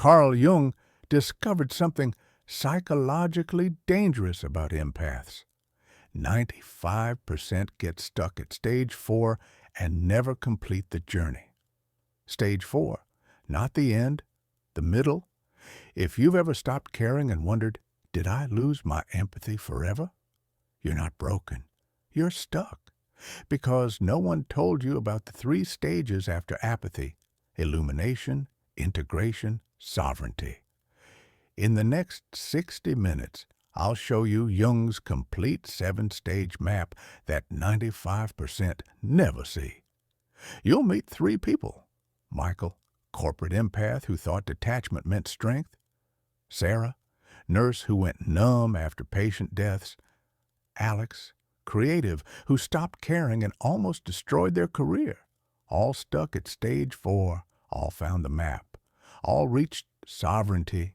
Carl Jung discovered something psychologically dangerous about empaths. 95% get stuck at stage 4 and never complete the journey. Stage 4, not the end, the middle. If you've ever stopped caring and wondered, did I lose my empathy forever? You're not broken. You're stuck. Because no one told you about the 3 stages after apathy: illumination, integration, sovereignty. In the next 60 minutes, I'll show you Jung's complete 7-stage map that 95% never see. You'll meet 3 people: Michael, corporate empath who thought detachment meant strength; Sarah, nurse who went numb after patient deaths; Alex, creative who stopped caring and almost destroyed their career. All stuck at stage 4, all found the map, all reached sovereignty.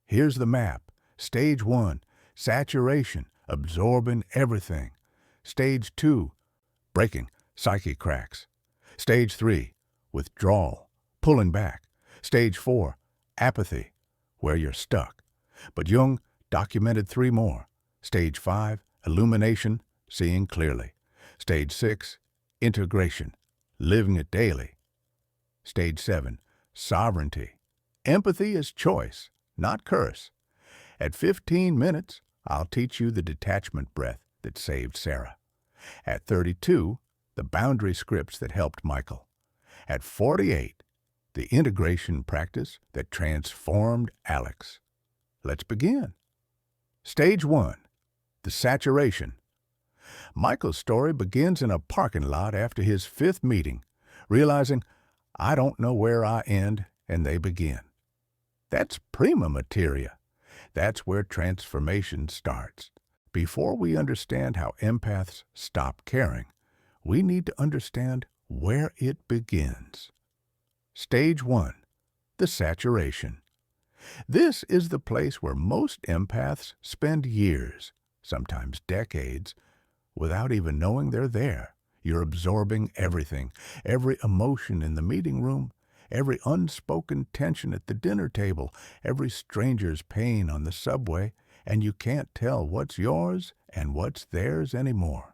Here's the map. Stage 1, saturation, absorbing everything. Stage 2, breaking, psyche cracks. Stage 3, withdrawal, pulling back. Stage 4, apathy, where you're stuck. But Jung documented 3 more. Stage 5, illumination, seeing clearly. Stage 6, integration, living it daily. Stage 7, sovereignty. Empathy is choice, not curse. At 15 minutes, I'll teach you the detachment breath that saved Sarah. At 32, the boundary scripts that helped Michael. At 48, the integration practice that transformed Alex. Let's begin. Stage 1, the saturation. Michael's story begins in a parking lot after his 5th meeting, realizing, I don't know where I end and they begin. That's prima materia. That's where transformation starts. Before we understand how empaths stop caring, we need to understand where it begins. Stage 1, the saturation. This is the place where most empaths spend years, sometimes decades, without even knowing they're there. You're absorbing everything, every emotion in the meeting room, every unspoken tension at the dinner table, every stranger's pain on the subway, and you can't tell what's yours and what's theirs anymore.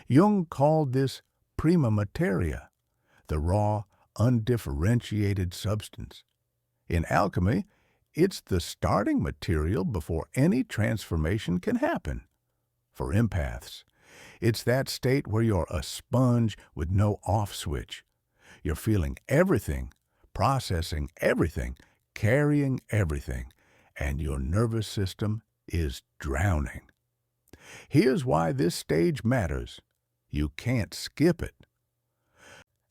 Jung called this prima materia, the raw, undifferentiated substance. In alchemy, it's the starting material before any transformation can happen. For empaths, it's that state where you're a sponge with no off switch. You're feeling everything, processing everything, carrying everything, and your nervous system is drowning. Here's why this stage matters. You can't skip it.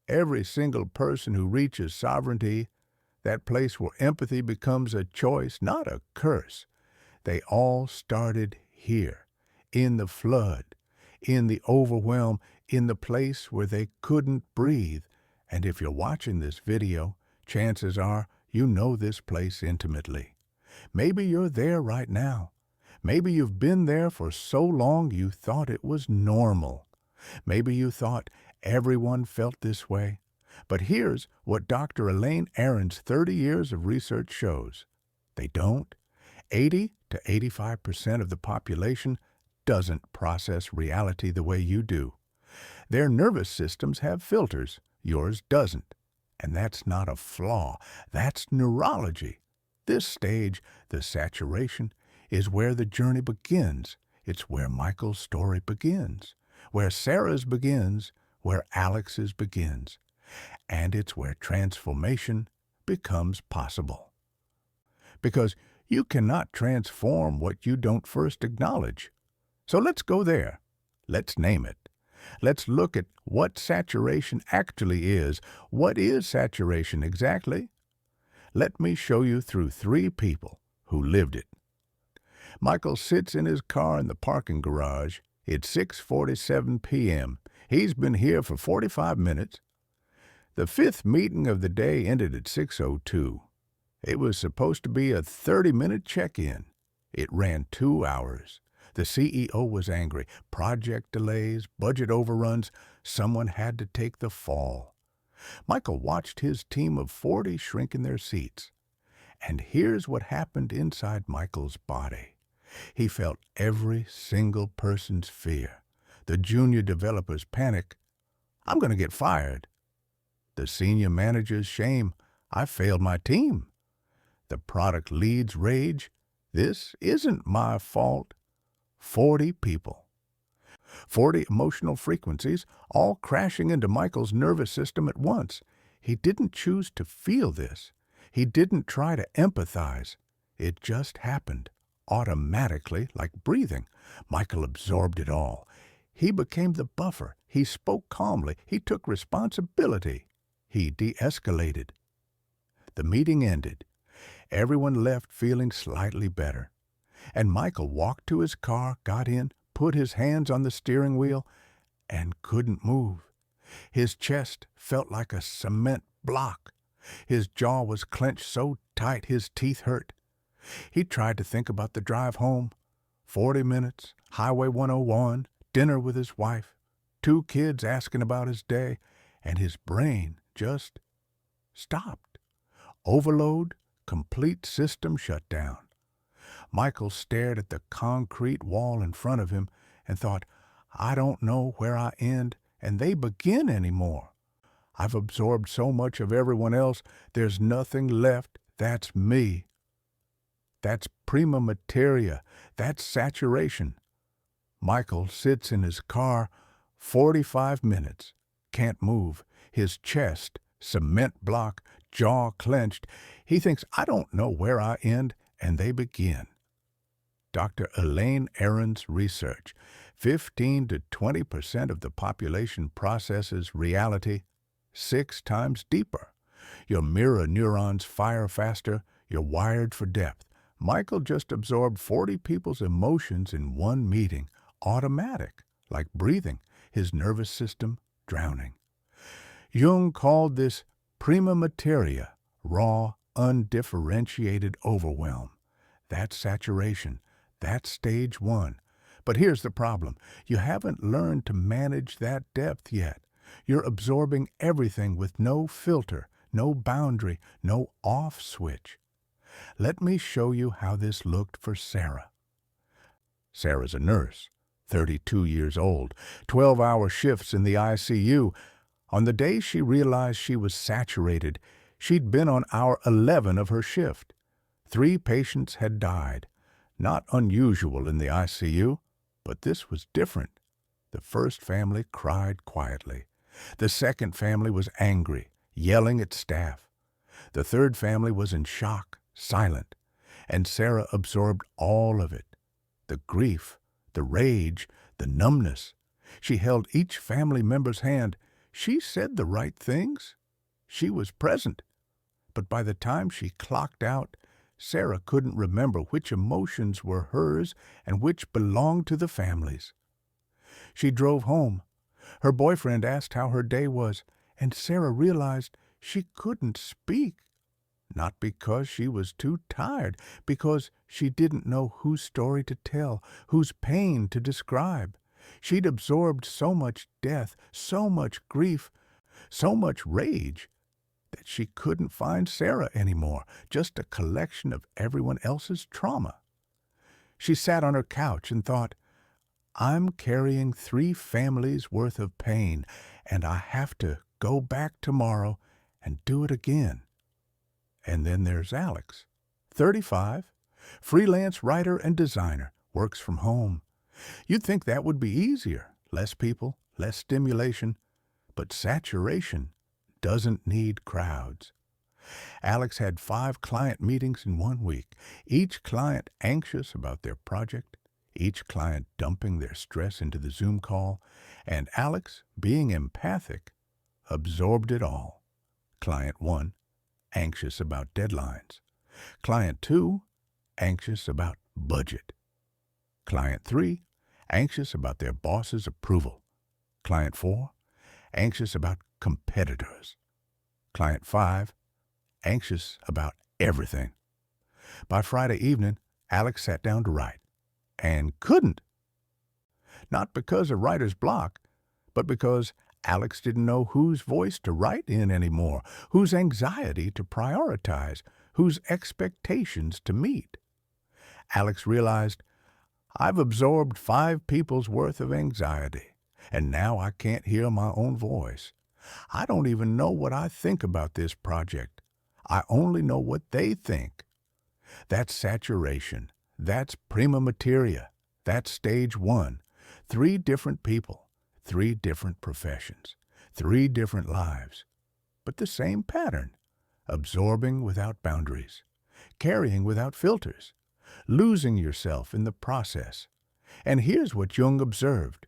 Every single person who reaches sovereignty, that place where empathy becomes a choice, not a curse, they all started here, in the flood, in the overwhelm, in the place where they couldn't breathe. And if you're watching this video, chances are you know this place intimately. Maybe you're there right now. Maybe you've been there for so long you thought it was normal. Maybe you thought everyone felt this way. But here's what Dr. Elaine Aron's 30 years of research shows. They don't. 80 to 85% of the population doesn't process reality the way you do. Their nervous systems have filters. Yours doesn't. And that's not a flaw. That's neurology. This stage, the saturation, is where the journey begins. It's where Michael's story begins, where Sarah's begins, where Alex's begins. And it's where transformation becomes possible. Because you cannot transform what you don't first acknowledge. So let's go there. Let's name it. Let's look at what saturation actually is. What is saturation exactly? Let me show you through 3 people who lived it. Michael sits in his car in the parking garage. It's 6:47 p.m. He's been here for 45 minutes. The 5th meeting of the day ended at 6:02. It was supposed to be a 30-minute check-in. It ran 2 hours. The CEO was angry. Project delays, budget overruns. Someone had to take the fall. Michael watched his team of 40 shrink in their seats. And here's what happened inside Michael's body. He felt every single person's fear. The junior developer's panic, I'm going to get fired. The senior manager's shame, I failed my team. The product lead's rage, this isn't my fault. 40 people. 40 emotional frequencies, all crashing into Michael's nervous system at once. He didn't choose to feel this. He didn't try to empathize. It just happened, automatically, like breathing. Michael absorbed it all. He became the buffer. He spoke calmly. He took responsibility. He de-escalated. The meeting ended. Everyone left feeling slightly better. And Michael walked to his car, got in, put his hands on the steering wheel, and couldn't move. His chest felt like a cement block. His jaw was clenched so tight his teeth hurt. He tried to think about the drive home. 40 minutes, Highway 101, dinner with his wife, 2 kids asking about his day, and his brain just stopped. Overload, complete system shutdown. Michael stared at the concrete wall in front of him and thought, I don't know where I end and they begin anymore. I've absorbed so much of everyone else, there's nothing left. That's me. That's prima materia. That's saturation. Michael sits in his car 45 minutes, can't move, his chest, cement block, jaw clenched. He thinks, I don't know where I end, and they begin. Dr. Elaine Aron's research, 15 to 20% of the population processes reality 6 times deeper. Your mirror neurons fire faster, you're wired for depth. Michael just absorbed 40 people's emotions in one meeting, automatic, like breathing, his nervous system drowning. Jung called this prima materia, raw, undifferentiated overwhelm. That's saturation. That's stage 1. But here's the problem. You haven't learned to manage that depth yet. You're absorbing everything with no filter, no boundary, no off switch. Let me show you how this looked for Sarah. Sarah's a nurse, 32 years old, 12-hour shifts in the ICU. On the day she realized she was saturated, she'd been on hour 11 of her shift. 3 patients had died. Not unusual in the ICU, but this was different. The first family cried quietly. The second family was angry, yelling at staff. The third family was in shock, silent, and Sarah absorbed all of it. The grief, the rage, the numbness. She held each family member's hand. She said the right things. She was present. But by the time she clocked out, Sarah couldn't remember which emotions were hers and which belonged to the families. She drove home. Her boyfriend asked how her day was, and Sarah realized she couldn't speak. Not because she was too tired, because she didn't know whose story to tell, whose pain to describe. She'd absorbed so much death, so much grief, so much rage, that she couldn't find Sarah anymore, just a collection of everyone else's trauma. She sat on her couch and thought, I'm carrying 3 families' worth of pain, and I have to go back tomorrow and do it again. And then there's Alex, 35, freelance writer and designer, works from home. You'd think that would be easier, less people, less stimulation, but saturation doesn't need crowds. Alex had 5 client meetings in 1 week, each client anxious about their project, each client dumping their stress into the Zoom call, and Alex, being empathic, absorbed it all. Client 1, anxious about deadlines. Client 2, anxious about budget. Client 3, anxious about their boss's approval. Client 4, anxious about competitors. Client 5, anxious about everything. By Friday evening, Alex sat down to write, and couldn't. Not because of writer's block, but because Alex didn't know whose voice to write in anymore, whose anxiety to prioritize, whose expectations to meet. Alex realized, I've absorbed 5 people's worth of anxiety, and now I can't hear my own voice. I don't even know what I think about this project. I only know what they think. That's saturation. That's prima materia. That's stage 1. 3 different people, 3 different professions, 3 different lives, but the same pattern. Absorbing without boundaries, carrying without filters, losing yourself in the process. And here's what Jung observed.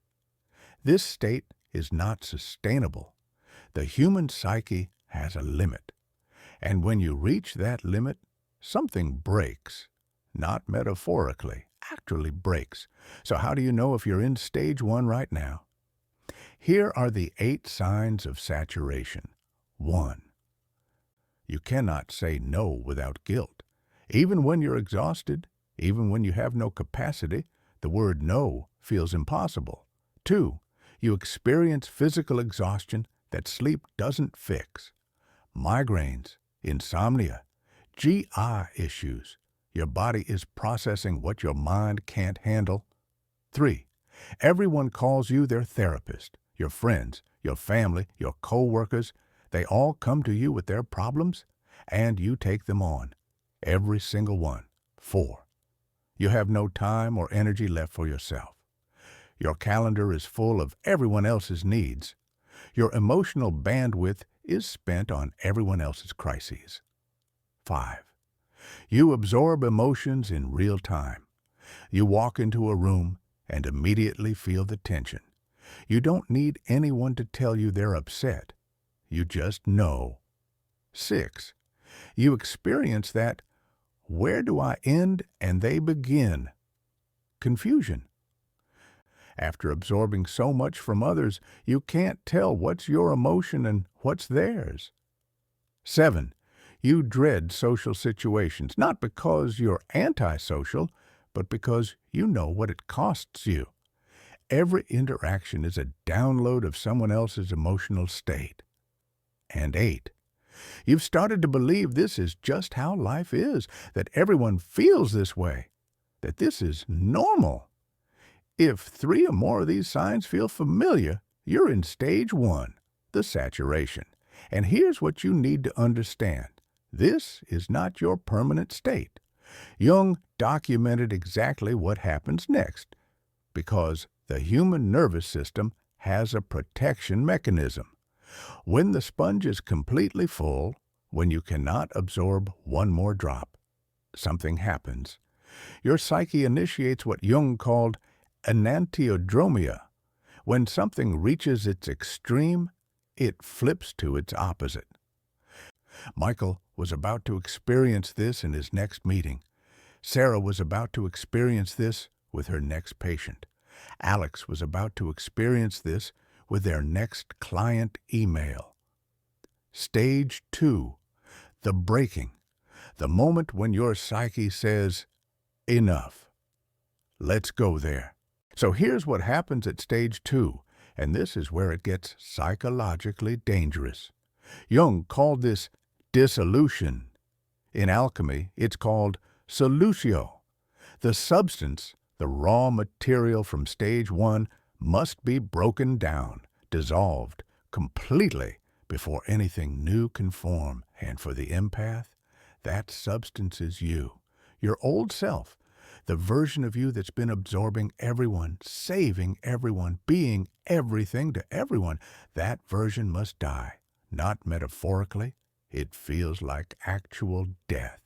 This state is not sustainable. The human psyche has a limit. And when you reach that limit, something breaks. Not metaphorically, actually breaks. So how do you know if you're in stage 1 right now? Here are the 8 signs of saturation. 1. You cannot say no without guilt. Even when you're exhausted, even when you have no capacity, the word no feels impossible. 2. You experience physical exhaustion that sleep doesn't fix. Migraines, insomnia, GI issues. Your body is processing what your mind can't handle. 3. Everyone calls you their therapist. Your friends, your family, your co-workers, they all come to you with their problems, and you take them on. Every single one. 4. You have no time or energy left for yourself. Your calendar is full of everyone else's needs. Your emotional bandwidth is spent on everyone else's crises. 5. You absorb emotions in real time. You walk into a room and immediately feel the tension. You don't need anyone to tell you they're upset. You just know. 6. You experience that, where do I end and they begin? Confusion. After absorbing so much from others, you can't tell what's your emotion and what's theirs. 7. You dread social situations, not because you're antisocial, but because you know what it costs you. Every interaction is a download of someone else's emotional state. And 8. You've started to believe this is just how life is, that everyone feels this way, that this is normal. If 3 or more of these signs feel familiar, you're in stage 1, the saturation. And here's what you need to understand. This is not your permanent state. Jung documented exactly what happens next, because the human nervous system has a protection mechanism. When the sponge is completely full, when you cannot absorb one more drop, something happens. Your psyche initiates what Jung called enantiodromia. When something reaches its extreme, it flips to its opposite. Michael was about to experience this in his next meeting. Sarah was about to experience this with her next patient. Alex was about to experience this with their next client email. Stage 2, the breaking, the moment when your psyche says, enough. Let's go there. So here's what happens at stage 2, and this is where it gets psychologically dangerous. Jung called this dissolution. In alchemy, it's called solutio. The substance, the raw material from stage 1, must be broken down, dissolved completely before anything new can form. And for the empath, that substance is you, your old self, the version of you that's been absorbing everyone, saving everyone, being everything to everyone. That version must die, not metaphorically. It feels like actual death.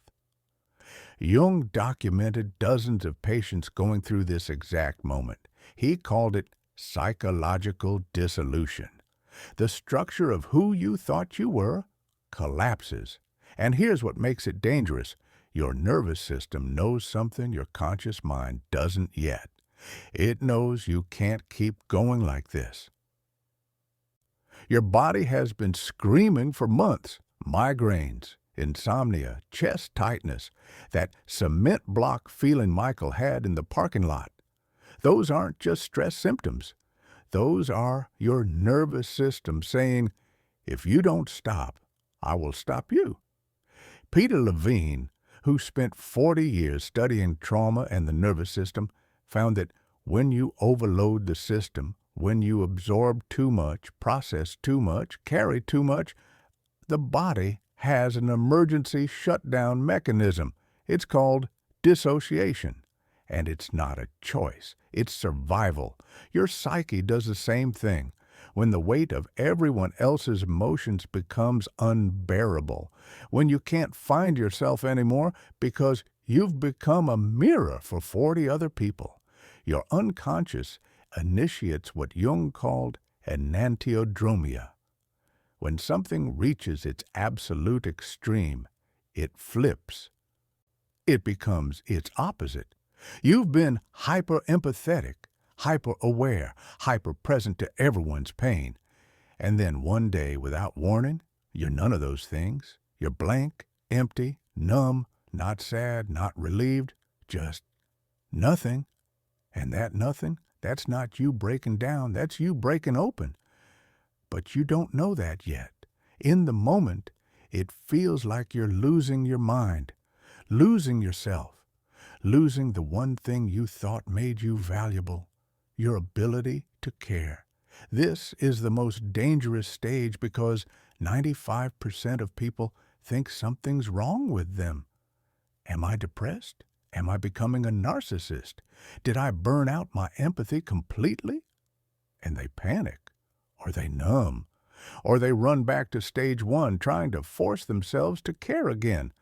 Jung documented dozens of patients going through this exact moment. He called it psychological dissolution. The structure of who you thought you were collapses. And here's what makes it dangerous. Your nervous system knows something your conscious mind doesn't yet. It knows you can't keep going like this. Your body has been screaming for months. Migraines, insomnia, chest tightness, that cement block feeling Michael had in the parking lot. Those aren't just stress symptoms. Those are your nervous system saying, if you don't stop, I will stop you. Peter Levine, who spent 40 years studying trauma and the nervous system, found that when you overload the system, when you absorb too much, process too much, carry too much, the body has an emergency shutdown mechanism. It's called dissociation. And it's not a choice. It's survival. Your psyche does the same thing. When the weight of everyone else's emotions becomes unbearable, when you can't find yourself anymore because you've become a mirror for 40 other people, your unconscious initiates what Jung called enantiodromia. When something reaches its absolute extreme, it flips. It becomes its opposite. You've been hyper-empathetic, hyper-aware, hyper-present to everyone's pain. And then one day, without warning, you're none of those things. You're blank, empty, numb, not sad, not relieved, just nothing. And that nothing, that's not you breaking down, that's you breaking open. But you don't know that yet. In the moment, it feels like you're losing your mind, losing yourself. Losing the one thing you thought made you valuable, your ability to care. This is the most dangerous stage because 95% of people think something's wrong with them. Am I depressed? Am I becoming a narcissist? Did I burn out my empathy completely? And they panic, or they numb, or they run back to stage 1 trying to force themselves to care again,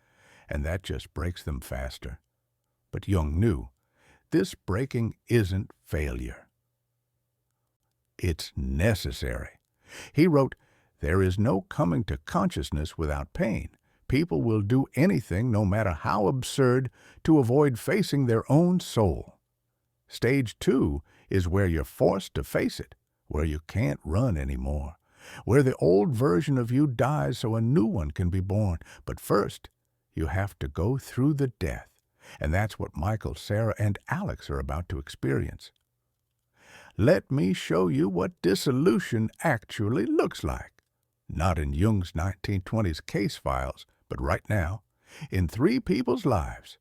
and that just breaks them faster. But Jung knew this breaking isn't failure. It's necessary. He wrote, "There is no coming to consciousness without pain. People will do anything, no matter how absurd, to avoid facing their own soul." Stage 2 is where you're forced to face it, where you can't run anymore, where the old version of you dies so a new one can be born. But first, you have to go through the death. And that's what Michael, Sarah, and Alex are about to experience. Let me show you what dissolution actually looks like. Not in Jung's 1920s case files, but right now, in 3 people's lives.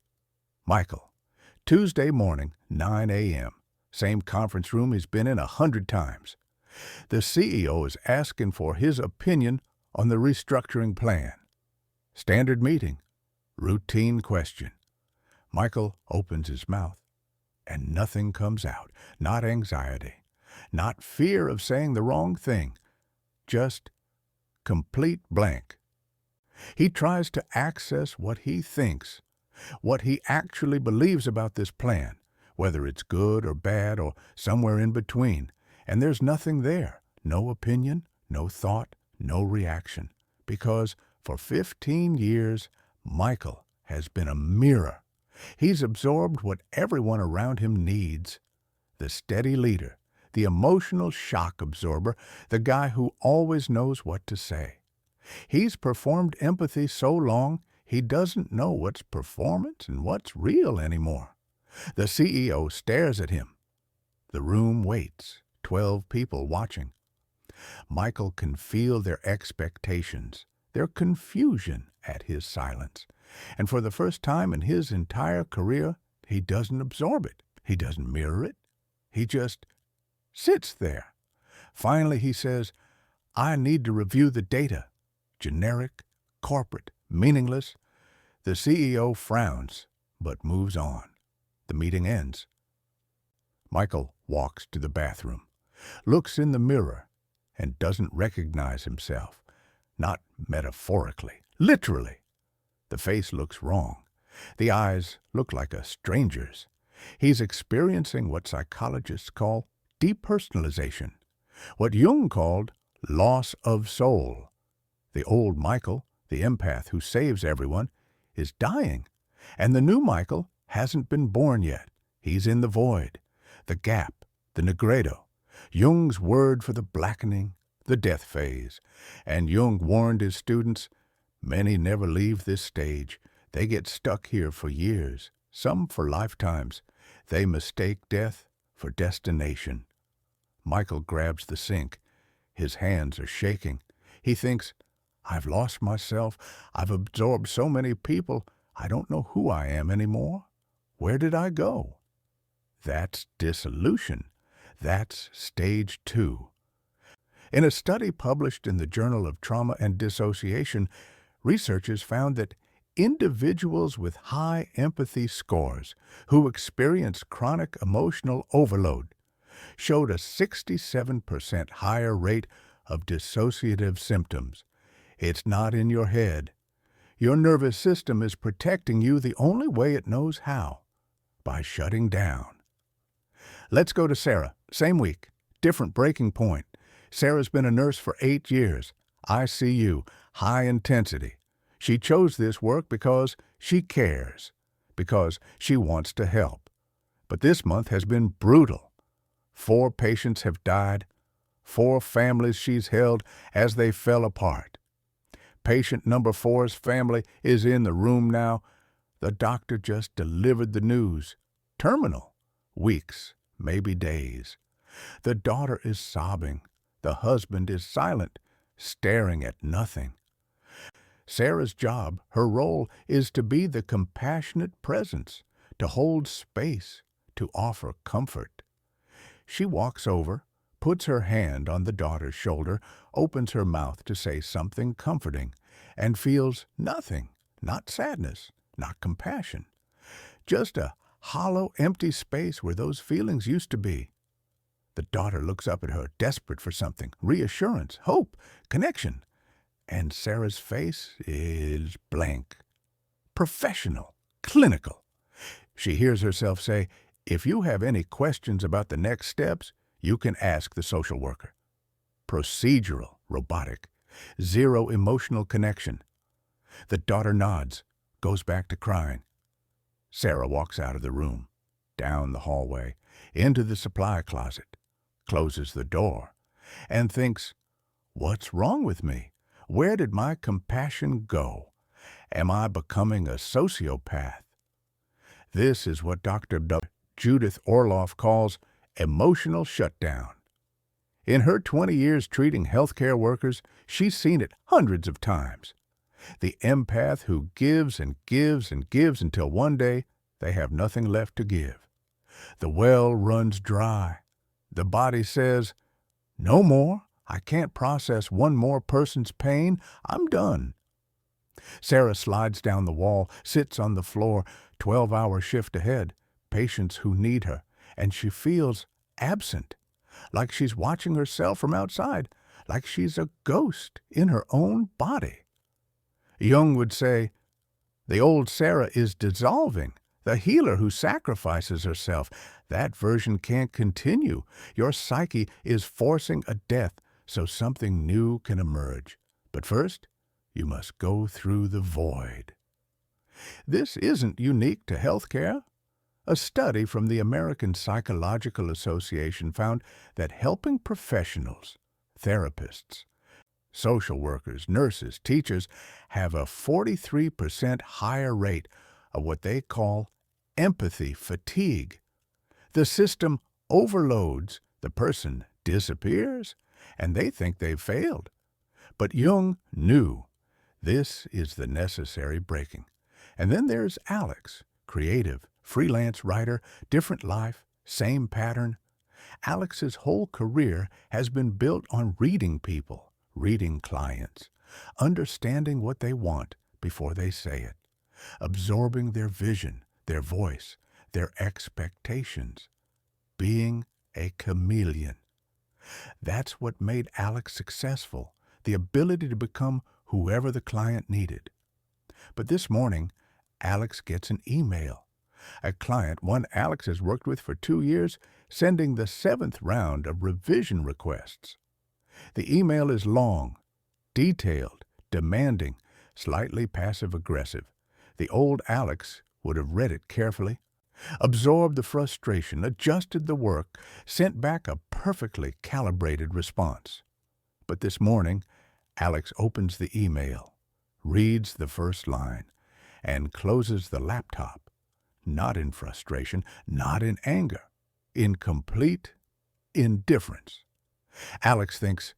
Michael, Tuesday morning, 9 a.m., same conference room he's been in 100 times. The CEO is asking for his opinion on the restructuring plan. Standard meeting, routine question. Michael opens his mouth, and nothing comes out. Not anxiety, not fear of saying the wrong thing, just complete blank. He tries to access what he thinks, what he actually believes about this plan, whether it's good or bad or somewhere in between, and there's nothing there, no opinion, no thought, no reaction, because for 15 years, Michael has been a mirror. He's absorbed what everyone around him needs. The steady leader, the emotional shock absorber, the guy who always knows what to say. He's performed empathy so long, he doesn't know what's performance and what's real anymore. The CEO stares at him. The room waits, 12 people watching. Michael can feel their expectations, their confusion at his silence. And for the first time in his entire career, he doesn't absorb it. He doesn't mirror it. He just sits there. Finally, he says, "I need to review the data." Generic, corporate, meaningless. The CEO frowns, but moves on. The meeting ends. Michael walks to the bathroom, looks in the mirror, and doesn't recognize himself. Not metaphorically, literally. The face looks wrong. The eyes look like a stranger's. He's experiencing what psychologists call depersonalization, what Jung called loss of soul. The old Michael, the empath who saves everyone, is dying, and the new Michael hasn't been born yet. He's in the void, the gap, the negredo, Jung's word for the blackening, the death phase. And Jung warned his students, many never leave this stage. They get stuck here for years, some for lifetimes. They mistake death for destination. Michael grabs the sink. His hands are shaking. He thinks, I've lost myself. I've absorbed so many people. I don't know who I am anymore. Where did I go? That's dissolution. That's stage 2. In a study published in the Journal of Trauma and Dissociation, researchers found that individuals with high empathy scores who experience chronic emotional overload showed a 67% higher rate of dissociative symptoms. It's not in your head. Your nervous system is protecting you the only way it knows how, by shutting down. Let's go to Sarah. Same week, different breaking point. Sarah's been a nurse for 8 years. ICU, high intensity. She chose this work because she cares, because she wants to help. But this month has been brutal. 4 patients have died. 4 families she's held as they fell apart. Patient number 4's family is in the room now. The doctor just delivered the news. Terminal. Weeks, maybe days. The daughter is sobbing. The husband is silent, staring at nothing. Sarah's job, her role, is to be the compassionate presence, to hold space, to offer comfort. She walks over, puts her hand on the daughter's shoulder, opens her mouth to say something comforting, and feels nothing, not sadness, not compassion, just a hollow, empty space where those feelings used to be. The daughter looks up at her, desperate for something, reassurance, hope, connection, and Sarah's face is blank, professional, clinical. She hears herself say, "If you have any questions about the next steps, you can ask the social worker." Procedural, robotic, zero emotional connection. The daughter nods, goes back to crying. Sarah walks out of the room, down the hallway, into the supply closet, closes the door, and thinks, what's wrong with me? Where did my compassion go? Am I becoming a sociopath? This is what Dr. Judith Orloff calls emotional shutdown. In her 20 years treating healthcare workers, she's seen it hundreds of times. The empath who gives and gives and gives until one day they have nothing left to give. The well runs dry. The body says, "No more. I can't process one more person's pain. I'm done." Sarah slides down the wall, sits on the floor, 12-hour shift ahead, patients who need her, and she feels absent, like she's watching herself from outside, like she's a ghost in her own body. Jung would say, the old Sarah is dissolving, the healer who sacrifices herself. That version can't continue. Your psyche is forcing a death so something new can emerge. But first, you must go through the void. This isn't unique to healthcare. A study from the American Psychological Association found that helping professionals, therapists, social workers, nurses, teachers have a 43% higher rate of what they call empathy fatigue. The system overloads, the person disappears, and they think they've failed. But Jung knew this is the necessary breaking. And then there's Alex, creative, freelance writer, different life, same pattern. Alex's whole career has been built on reading people, reading clients, understanding what they want before they say it, absorbing their vision, their voice, their expectations, being a chameleon. That's what made Alex successful, the ability to become whoever the client needed. But this morning, Alex gets an email. A client, one Alex has worked with for 2 years, sending the 7th round of revision requests. The email is long, detailed, demanding, slightly passive-aggressive. The old Alex would have read it carefully, absorbed the frustration, adjusted the work, sent back a perfectly calibrated response. But this morning, Alex opens the email, reads the first line, and closes the laptop, not in frustration, not in anger, in complete indifference. Alex thinks,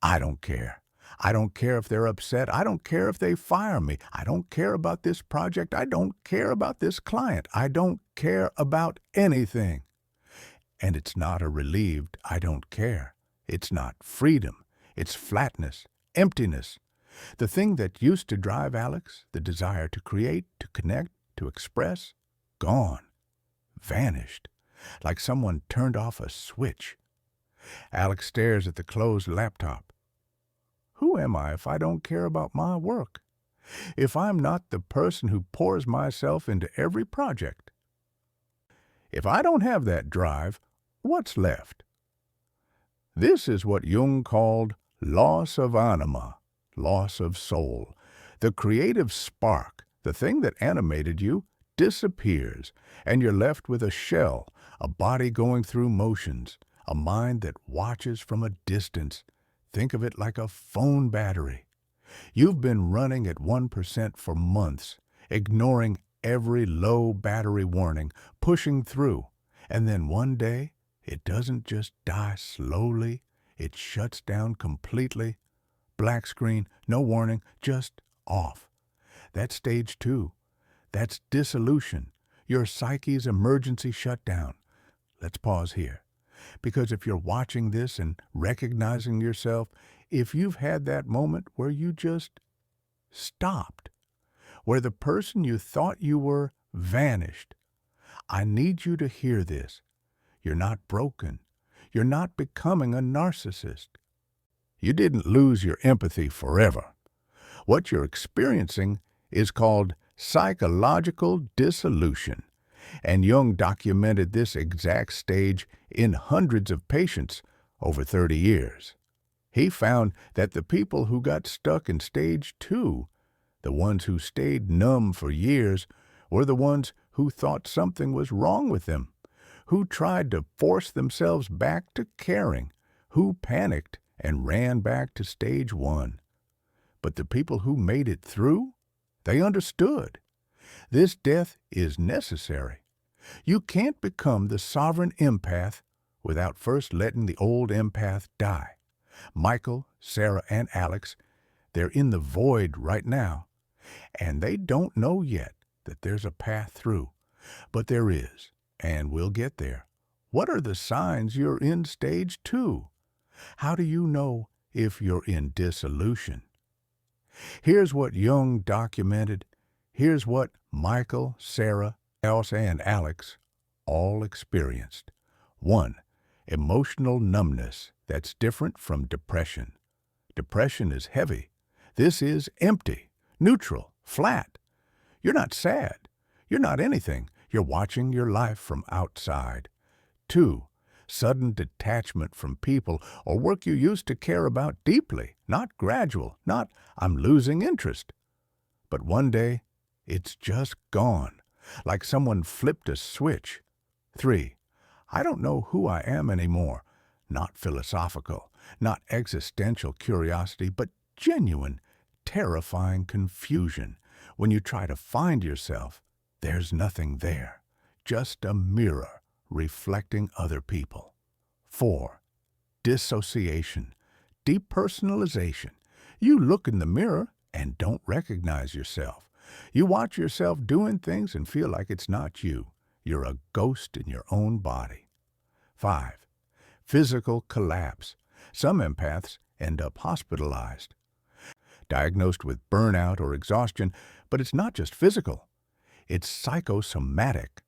I don't care. I don't care if they're upset. I don't care if they fire me. I don't care about this project. I don't care about this client. I don't care about anything. And it's not a relieved I don't care. It's not freedom. It's flatness, emptiness. The thing that used to drive Alex, the desire to create, to connect, to express, gone, vanished, like someone turned off a switch. Alex stares at the closed laptop. Who am I if I don't care about my work? If I'm not the person who pours myself into every project? If I don't have that drive, what's left? This is what Jung called loss of anima, loss of soul. The creative spark, the thing that animated you, disappears, and you're left with a shell, a body going through motions, a mind that watches from a distance. Think of it like a phone battery. You've been running at 1% for months, ignoring every low battery warning, pushing through, and then one day, it doesn't just die slowly, it shuts down completely. Black screen, no warning, just off. That's stage 2. That's dissolution, your psyche's emergency shutdown. Let's pause here. Because if you're watching this and recognizing yourself, if you've had that moment where you just stopped, where the person you thought you were vanished, I need you to hear this. You're not broken. You're not becoming a narcissist. You didn't lose your empathy forever. What you're experiencing is called psychological dissolution, and Jung documented this exact stage in hundreds of patients over 30 years. He found that the people who got stuck in stage 2, the ones who stayed numb for years, were the ones who thought something was wrong with them, who tried to force themselves back to caring, who panicked and ran back to stage 1. But the people who made it through, they understood. This death is necessary. You can't become the sovereign empath without first letting the old empath die. Michael, Sarah, and Alex, they're in the void right now, and they don't know yet that there's a path through. But there is, and we'll get there. What are the signs you're in stage 2? How do you know if you're in dissolution? Here's what Jung documented. Here's what Michael, Sarah, Elsa, and Alex all experienced. 1. Emotional numbness that's different from depression. Depression is heavy. This is empty, neutral, flat. You're not sad. You're not anything. You're watching your life from outside. 2. Sudden detachment from people or work you used to care about deeply, not gradual, not I'm losing interest. But one day, it's just gone, like someone flipped a switch. 3. I don't know who I am anymore. Not philosophical, not existential curiosity, but genuine, terrifying confusion. When you try to find yourself, there's nothing there, just a mirror reflecting other people. 4. Dissociation, depersonalization. You look in the mirror and don't recognize yourself. You watch yourself doing things and feel like it's not you. You're a ghost in your own body. 5. Physical collapse. Some empaths end up hospitalized, diagnosed with burnout or exhaustion, but it's not just physical. It's psychosomatic.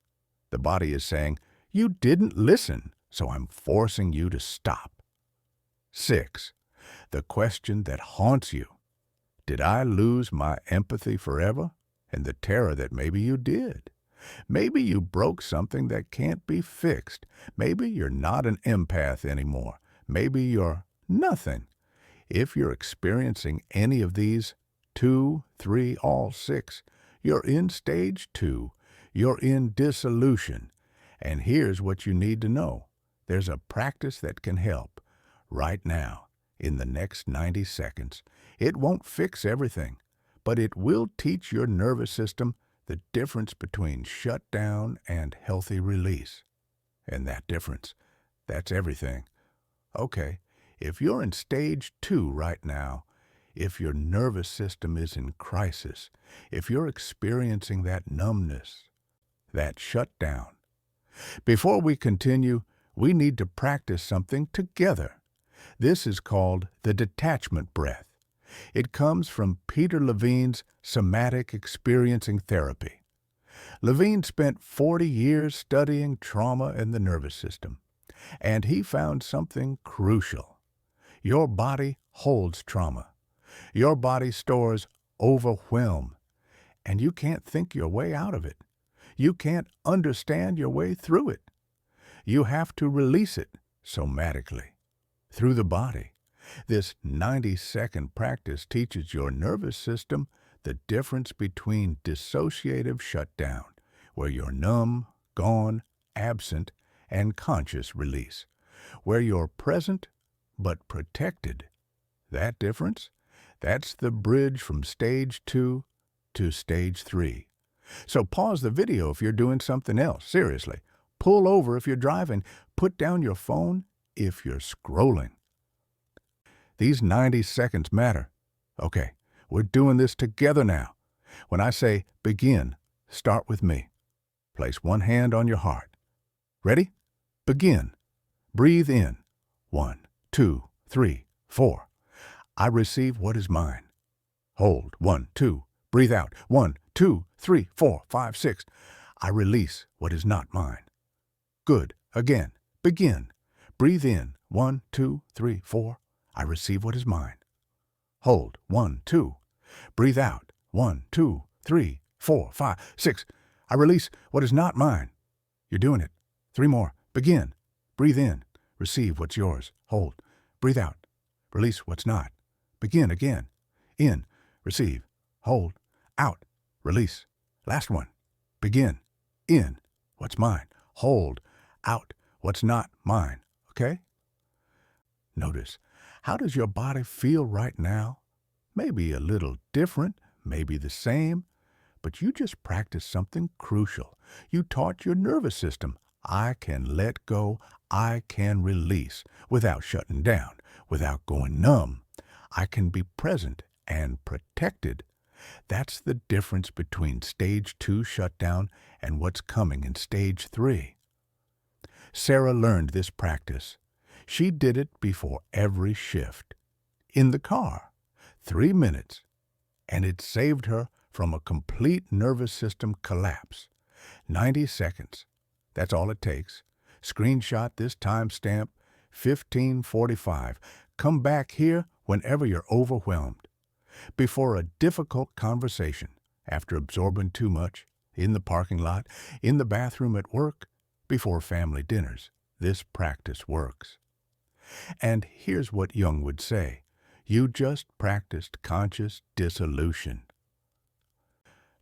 The body is saying, you didn't listen, so I'm forcing you to stop. 6. The question that haunts you. Did I lose my empathy forever? And the terror that maybe you did. Maybe you broke something that can't be fixed. Maybe you're not an empath anymore. Maybe you're nothing. If you're experiencing any of these, 2, 3, all 6, you're in stage 2. You're in dissolution. And here's what you need to know. There's a practice that can help right now, in the next 90 seconds. It won't fix everything, but it will teach your nervous system the difference between shutdown and healthy release. And that difference, that's everything. Okay, if you're in stage 2 right now, if your nervous system is in crisis, if you're experiencing that numbness, that shutdown. Before we continue, we need to practice something together. This is called the detachment breath. It comes from Peter Levine's somatic experiencing therapy. Levine spent 40 years studying trauma and the nervous system, and he found something crucial. Your body holds trauma. Your body stores overwhelm, and you can't think your way out of it. You can't understand your way through it. You have to release it somatically, through the body. This 90-second practice teaches your nervous system the difference between dissociative shutdown, where you're numb, gone, absent, and conscious release, where you're present but protected. That difference? That's the bridge from stage 2 to stage 3. So pause the video if you're doing something else, seriously. Pull over if you're driving. Put down your phone if you're scrolling. These 90 seconds matter. Okay, we're doing this together now. When I say begin, start with me. Place one hand on your heart. Ready? Begin. Breathe in. 1, 2, 3, 4. I receive what is mine. Hold. 1, 2. Breathe out. 1, 2, 3, 4, 5, 6. I release what is not mine. Good. Again. Begin. Breathe in. 1, 2, 3, 4. I receive what is mine. Hold. 1, 2. Breathe out. 1, 2, 3, 4, 5, 6. I release what is not mine. You're doing it. 3 more. Begin. Breathe in. Receive what's yours. Hold. Breathe out. Release what's not. Begin again. In. Receive. Hold. Out. Release. Last one. Begin. In. What's mine. Hold. Out. What's not mine. Okay? Notice, how does your body feel right now? Maybe a little different, maybe the same, but you just practiced something crucial. You taught your nervous system, I can let go, I can release, without shutting down, without going numb. I can be present and protected. That's the difference between stage 2 shutdown and what's coming in stage 3. Sarah learned this practice. She did it before every shift. In the car, 3 minutes, and it saved her from a complete nervous system collapse. 90 seconds. That's all it takes. Screenshot this timestamp, 15:45. Come back here whenever you're overwhelmed. Before a difficult conversation, after absorbing too much, in the parking lot, in the bathroom at work, before family dinners, this practice works. And here's what Jung would say. You just practiced conscious dissolution.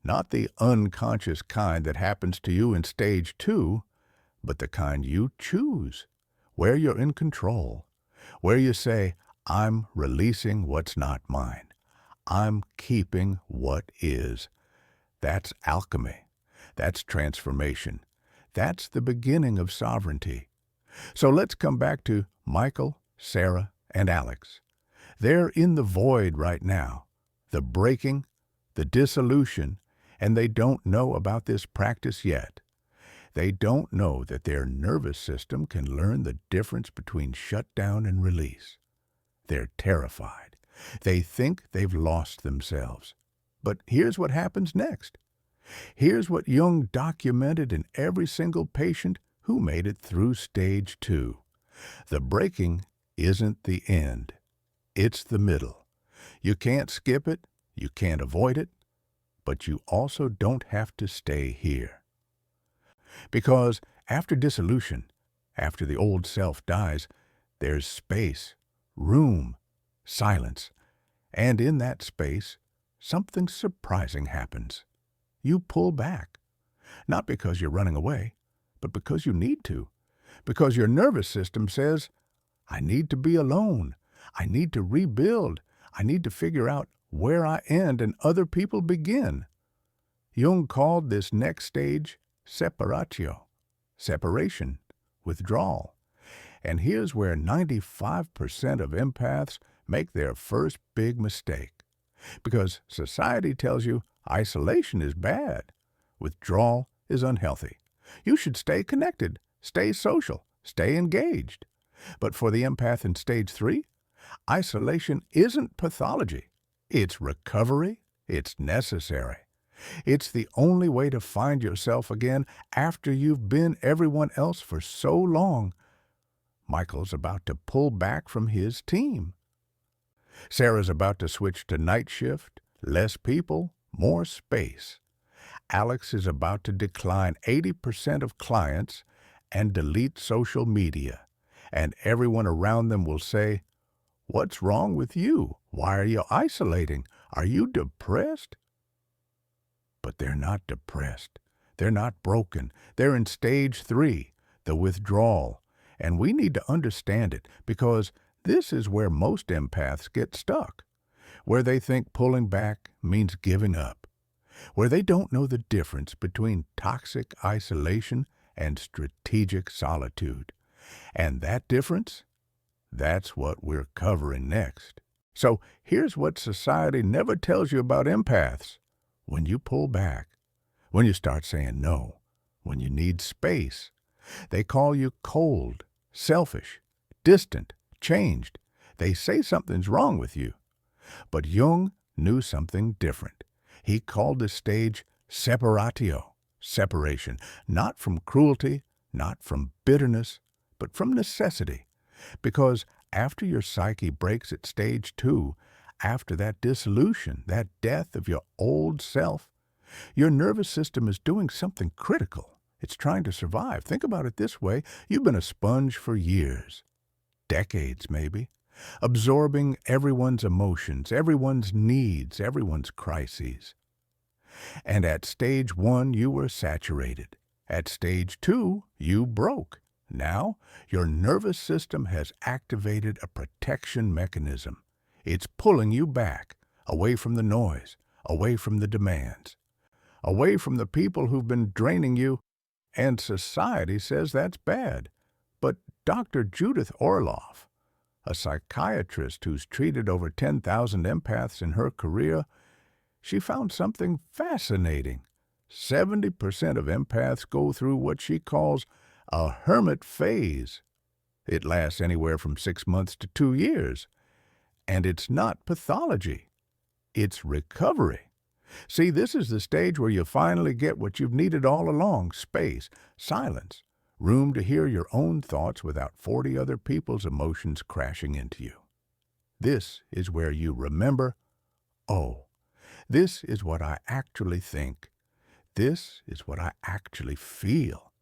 Not the unconscious kind that happens to you in stage 2, but the kind you choose, where you're in control, where you say, I'm releasing what's not mine. I'm keeping what is. That's alchemy. That's transformation. That's the beginning of sovereignty. So let's come back to Michael, Sarah, and Alex. They're in the void right now, the breaking, the dissolution, and they don't know about this practice yet. They don't know that their nervous system can learn the difference between shutdown and release. They're terrified. They think they've lost themselves. But here's what happens next. Here's what Jung documented in every single patient who made it through stage 2. The breaking isn't the end. It's the middle. You can't skip it, you can't avoid it, but you also don't have to stay here. Because after dissolution, after the old self dies, there's space, room, silence, and in that space, something surprising happens. You pull back, not because you're running away, but because you need to, because your nervous system says, I need to be alone, I need to rebuild, I need to figure out where I end and other people begin. Jung called this next stage separatio, separation, withdrawal. And here's where 95% of empaths make their first big mistake. Because society tells you isolation is bad, withdrawal is unhealthy. You should stay connected, stay social, stay engaged. But for the empath in stage 3, isolation isn't pathology. It's recovery. It's necessary. It's the only way to find yourself again after you've been everyone else for so long. Michael's about to pull back from his team. Sarah's about to switch to night shift, less people, more space. Alex is about to decline 80% of clients and delete social media, and everyone around them will say, "What's wrong with you? Why are you isolating? Are you depressed?" But they're not depressed. They're not broken. They're in stage 3, the withdrawal, and we need to understand it because this is where most empaths get stuck, where they think pulling back means giving up, where they don't know the difference between toxic isolation and strategic solitude. And that difference, that's what we're covering next. So here's what society never tells you about empaths. When you pull back, when you start saying no, when you need space, they call you cold, selfish, distant, changed. They say something's wrong with you. But Jung knew something different. He called this stage separatio, separation, not from cruelty, not from bitterness, but from necessity. Because after your psyche breaks at stage 2, after that dissolution, that death of your old self, your nervous system is doing something critical. It's trying to survive. Think about it this way. You've been a sponge for years, decades maybe, absorbing everyone's emotions, everyone's needs, everyone's crises. And at stage 1, you were saturated. At stage 2, you broke. Now, your nervous system has activated a protection mechanism. It's pulling you back, away from the noise, away from the demands, away from the people who've been draining you, and society says that's bad. But Dr. Judith Orloff, a psychiatrist who's treated over 10,000 empaths in her career, she found something fascinating. 70% of empaths go through what she calls a hermit phase. It lasts anywhere from 6 months to 2 years. And it's not pathology. It's recovery. See, this is the stage where you finally get what you've needed all along: space, silence, room to hear your own thoughts without 40 other people's emotions crashing into you. This is where you remember, oh, this is what I actually think. This is what I actually feel.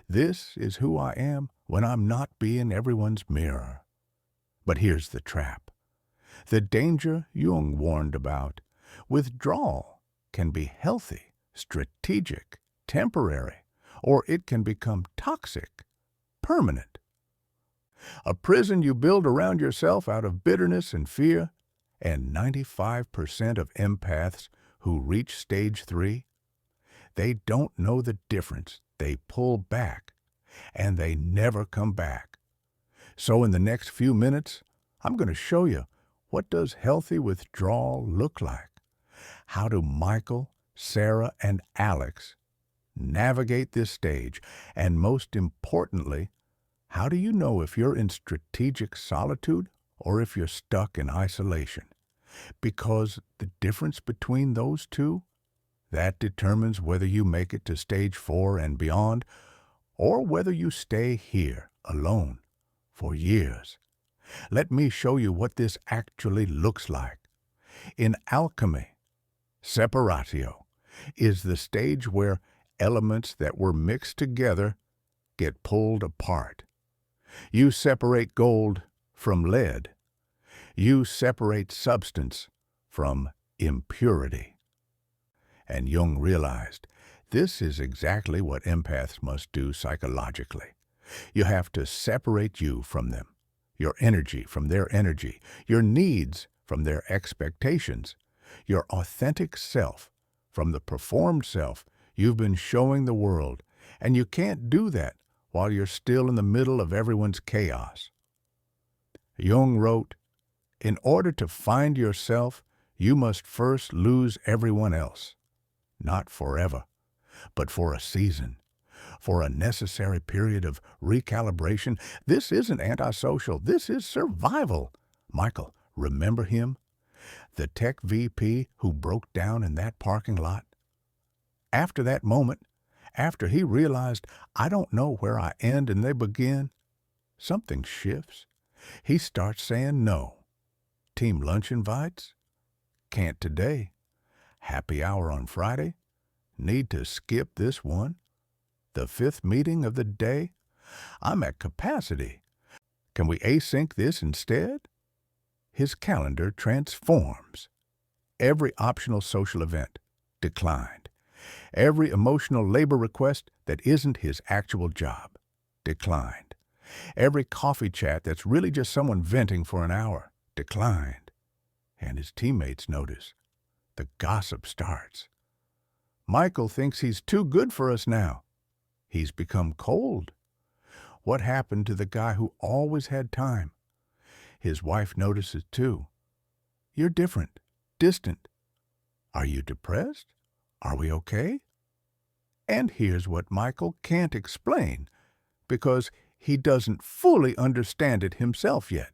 This is who I am when I'm not being everyone's mirror. But here's the trap. The danger Jung warned about. Withdrawal can be healthy, strategic, temporary, or it can become toxic, permanent. A prison you build around yourself out of bitterness and fear, and 95% of empaths who reach stage 3, they don't know the difference. They pull back, and they never come back. So in the next few minutes, I'm going to show you, what does healthy withdrawal look like? How do Michael, Sarah, and Alex navigate this stage? And most importantly, how do you know if you're in strategic solitude or if you're stuck in isolation? Because the difference between those two, that determines whether you make it to stage 4 and beyond, or whether you stay here alone for years. Let me show you what this actually looks like. In alchemy, separatio is the stage where elements that were mixed together get pulled apart. You separate gold from lead. You separate substance from impurity. And Jung realized this is exactly what empaths must do psychologically. You have to separate you from them, your energy from their energy, your needs from their expectations, your authentic self from the performed self you've been showing the world, and you can't do that while you're still in the middle of everyone's chaos. Jung wrote, In order to find yourself, you must first lose everyone else. Not forever, but for a season, for a necessary period of recalibration. This isn't antisocial. This is survival. Michael, remember him? The tech VP who broke down in that parking lot? After that moment, after he realized, I don't know where I end and they begin, something shifts. He starts saying no. Team lunch invites? Can't today. Happy hour on Friday? Need to skip this one. The 5th meeting of the day? I'm at capacity. Can we async this instead? His calendar transforms. Every optional social event declined. Every emotional labor request that isn't his actual job declined. Every coffee chat that's really just someone venting for an hour declined. And his teammates notice. The gossip starts. Michael thinks he's too good for us now. He's become cold. What happened to the guy who always had time? His wife notices too. You're different, distant. Are you depressed? Are we okay? And here's what Michael can't explain, because he doesn't fully understand it himself yet.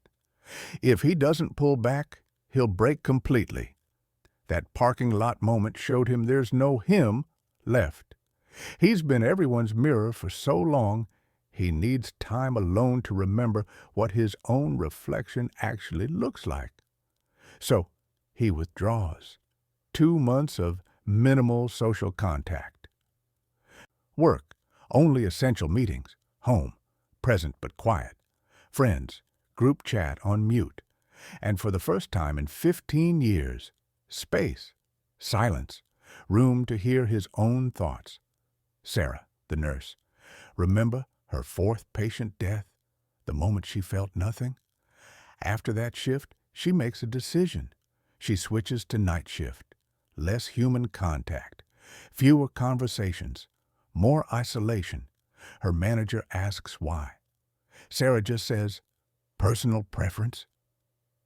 If he doesn't pull back, he'll break completely. That parking lot moment showed him there's no him left. He's been everyone's mirror for so long, he needs time alone to remember what his own reflection actually looks like. So he withdraws. 2 months of minimal social contact. Work, only essential meetings. Home, present but quiet. Friends, group chat on mute. And for the first time in 15 years, space, silence, room to hear his own thoughts. Sarah, the nurse, remember her 4th patient death, the moment she felt nothing? After that shift, she makes a decision. She switches to night shift. Less human contact, fewer conversations, more isolation. Her manager asks why. Sarah just says, personal preference.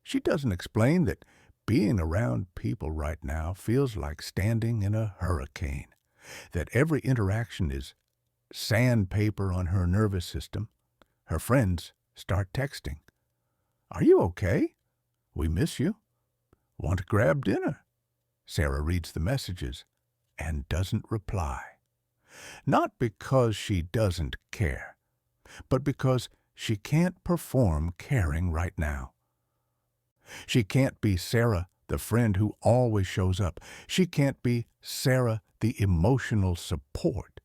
She doesn't explain that being around people right now feels like standing in a hurricane, that every interaction is sandpaper on her nervous system. Her friends start texting. Are you okay? We miss you. Want to grab dinner? Sarah reads the messages and doesn't reply. Not because she doesn't care, but because she can't perform caring right now. She can't be Sarah, the friend who always shows up. She can't be Sarah, the emotional support.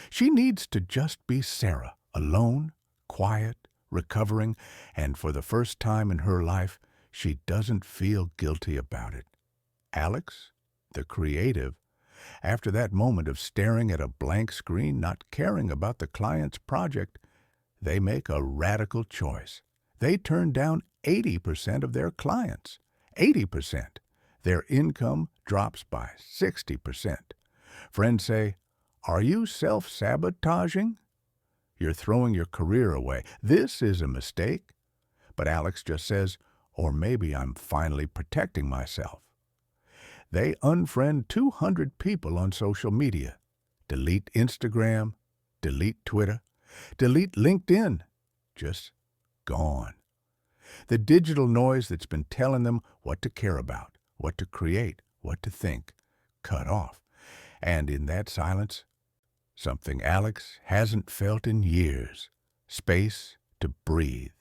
She needs to just be Sarah, alone, quiet, recovering, and for the first time in her life, she doesn't feel guilty about it. Alex, the creative, after that moment of staring at a blank screen, not caring about the client's project, they make a radical choice. They turn down 80% of their clients. 80%. Their income drops by 60%. Friends say, are you self-sabotaging? You're throwing your career away. This is a mistake. But Alex just says, or maybe I'm finally protecting myself. They unfriend 200 people on social media. Delete Instagram, delete Twitter, delete LinkedIn. Just gone. The digital noise that's been telling them what to care about, what to create, what to think, cut off. And in that silence, something Alex hasn't felt in years. Space to breathe.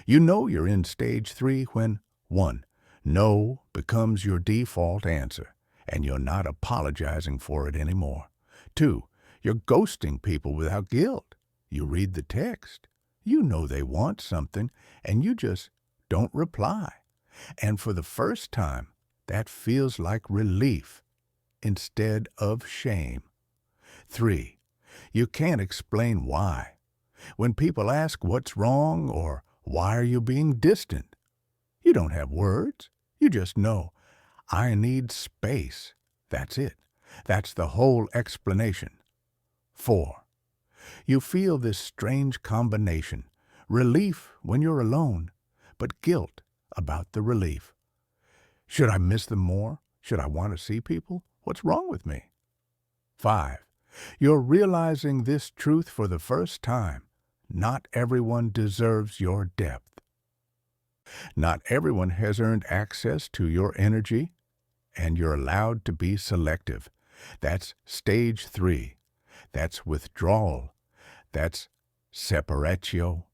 You know you're in stage 3 when 1. No becomes your default answer, and you're not apologizing for it anymore. 2. You're ghosting people without guilt. You read the text. You know they want something, and you just don't reply. And for the first time, that feels like relief instead of shame. 3. You can't explain why. When people ask what's wrong or why are you being distant, you don't have words. You just know, I need space. That's it. That's the whole explanation. 4. You feel this strange combination. Relief when you're alone, but guilt about the relief. Should I miss them more? Should I want to see people? What's wrong with me? 5. You're realizing this truth for the first time. Not everyone deserves your depth. Not everyone has earned access to your energy, and you're allowed to be selective. That's stage 3. That's withdrawal. That's separatio.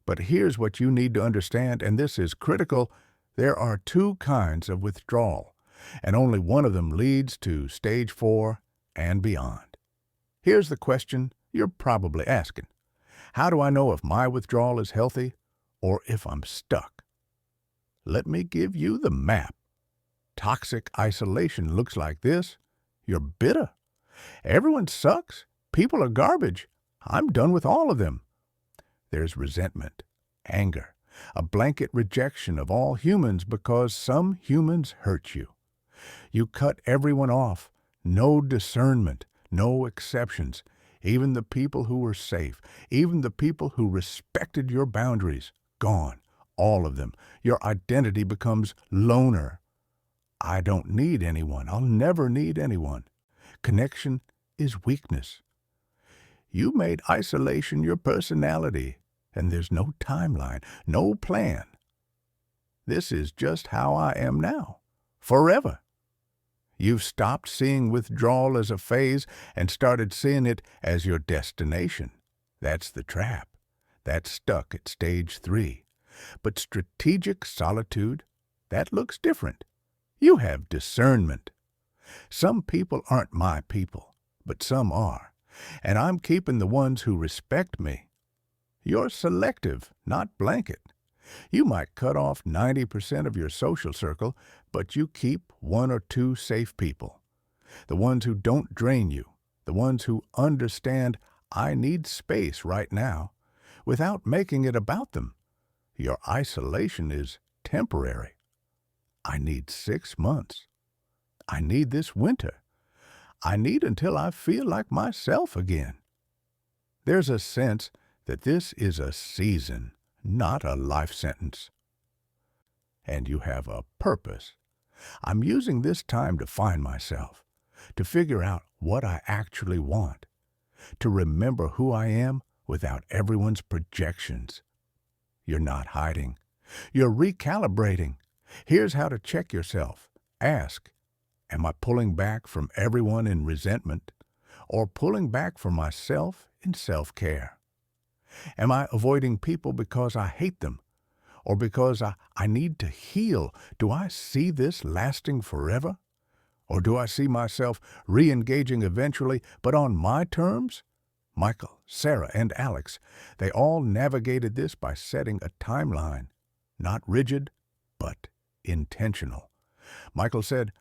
But here's what you need to understand, and this is critical. There are 2 kinds of withdrawal, and only one of them leads to stage 4 and beyond. Here's the question you're probably asking. How do I know if my withdrawal is healthy or if I'm stuck? Let me give you the map. Toxic isolation looks like this. You're bitter. Everyone sucks. People are garbage. I'm done with all of them. There's resentment, anger, a blanket rejection of all humans because some humans hurt you. You cut everyone off. No discernment, no exceptions. Even the people who were safe, even the people who respected your boundaries, gone. All of them. Your identity becomes loner. I don't need anyone. I'll never need anyone. Connection is weakness. You made isolation your personality, and there's no timeline, no plan. This is just how I am now, forever. You've stopped seeing withdrawal as a phase and started seeing it as your destination. That's the trap. That's stuck at stage 3. But strategic solitude, that looks different. You have discernment. Some people aren't my people, but some are, and I'm keeping the ones who respect me. You're selective, not blanket. You might cut off 90% of your social circle, but you keep 1 or 2 safe people. The ones who don't drain you, the ones who understand I need space right now, without making it about them. Your isolation is temporary. I need 6 months. I need this winter. I need until I feel like myself again. There's a sense that this is a season, not a life sentence. And you have a purpose. I'm using this time to find myself, to figure out what I actually want, to remember who I am without everyone's projections. You're not hiding. You're recalibrating. Here's how to check yourself. Ask, am I pulling back from everyone in resentment, or pulling back from myself in self-care? Am I avoiding people because I hate them, or because I need to heal? Do I see this lasting forever? Or do I see myself re-engaging eventually, but on my terms? Michael, Sarah, and Alex, they all navigated this by setting a timeline, not rigid, but intentional. Michael said,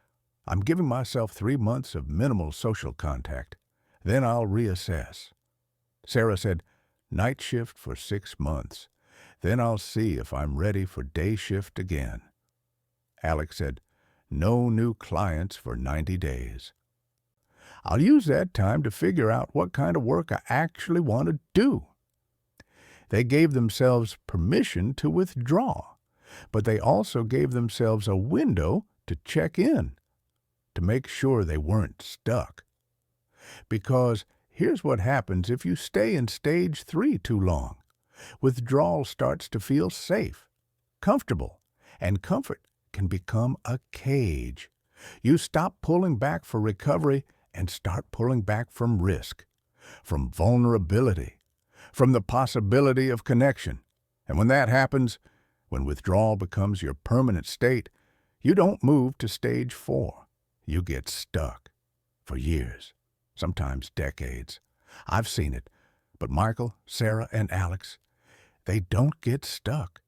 I'm giving myself 3 months of minimal social contact. Then I'll reassess. Sarah said, night shift for 6 months. Then I'll see if I'm ready for day shift again. Alex said, no new clients for 90 days. I'll use that time to figure out what kind of work I actually want to do. They gave themselves permission to withdraw, but they also gave themselves a window to check in, to make sure they weren't stuck. Because here's what happens if you stay in stage 3 too long. Withdrawal starts to feel safe, comfortable, and comfort can become a cage. You stop pulling back for recovery and start pulling back from risk, from vulnerability, from the possibility of connection. And when that happens, when withdrawal becomes your permanent state, you don't move to stage 4. You get stuck for years, sometimes decades. I've seen it, but Michael, Sarah, and Alex, they don't get stuck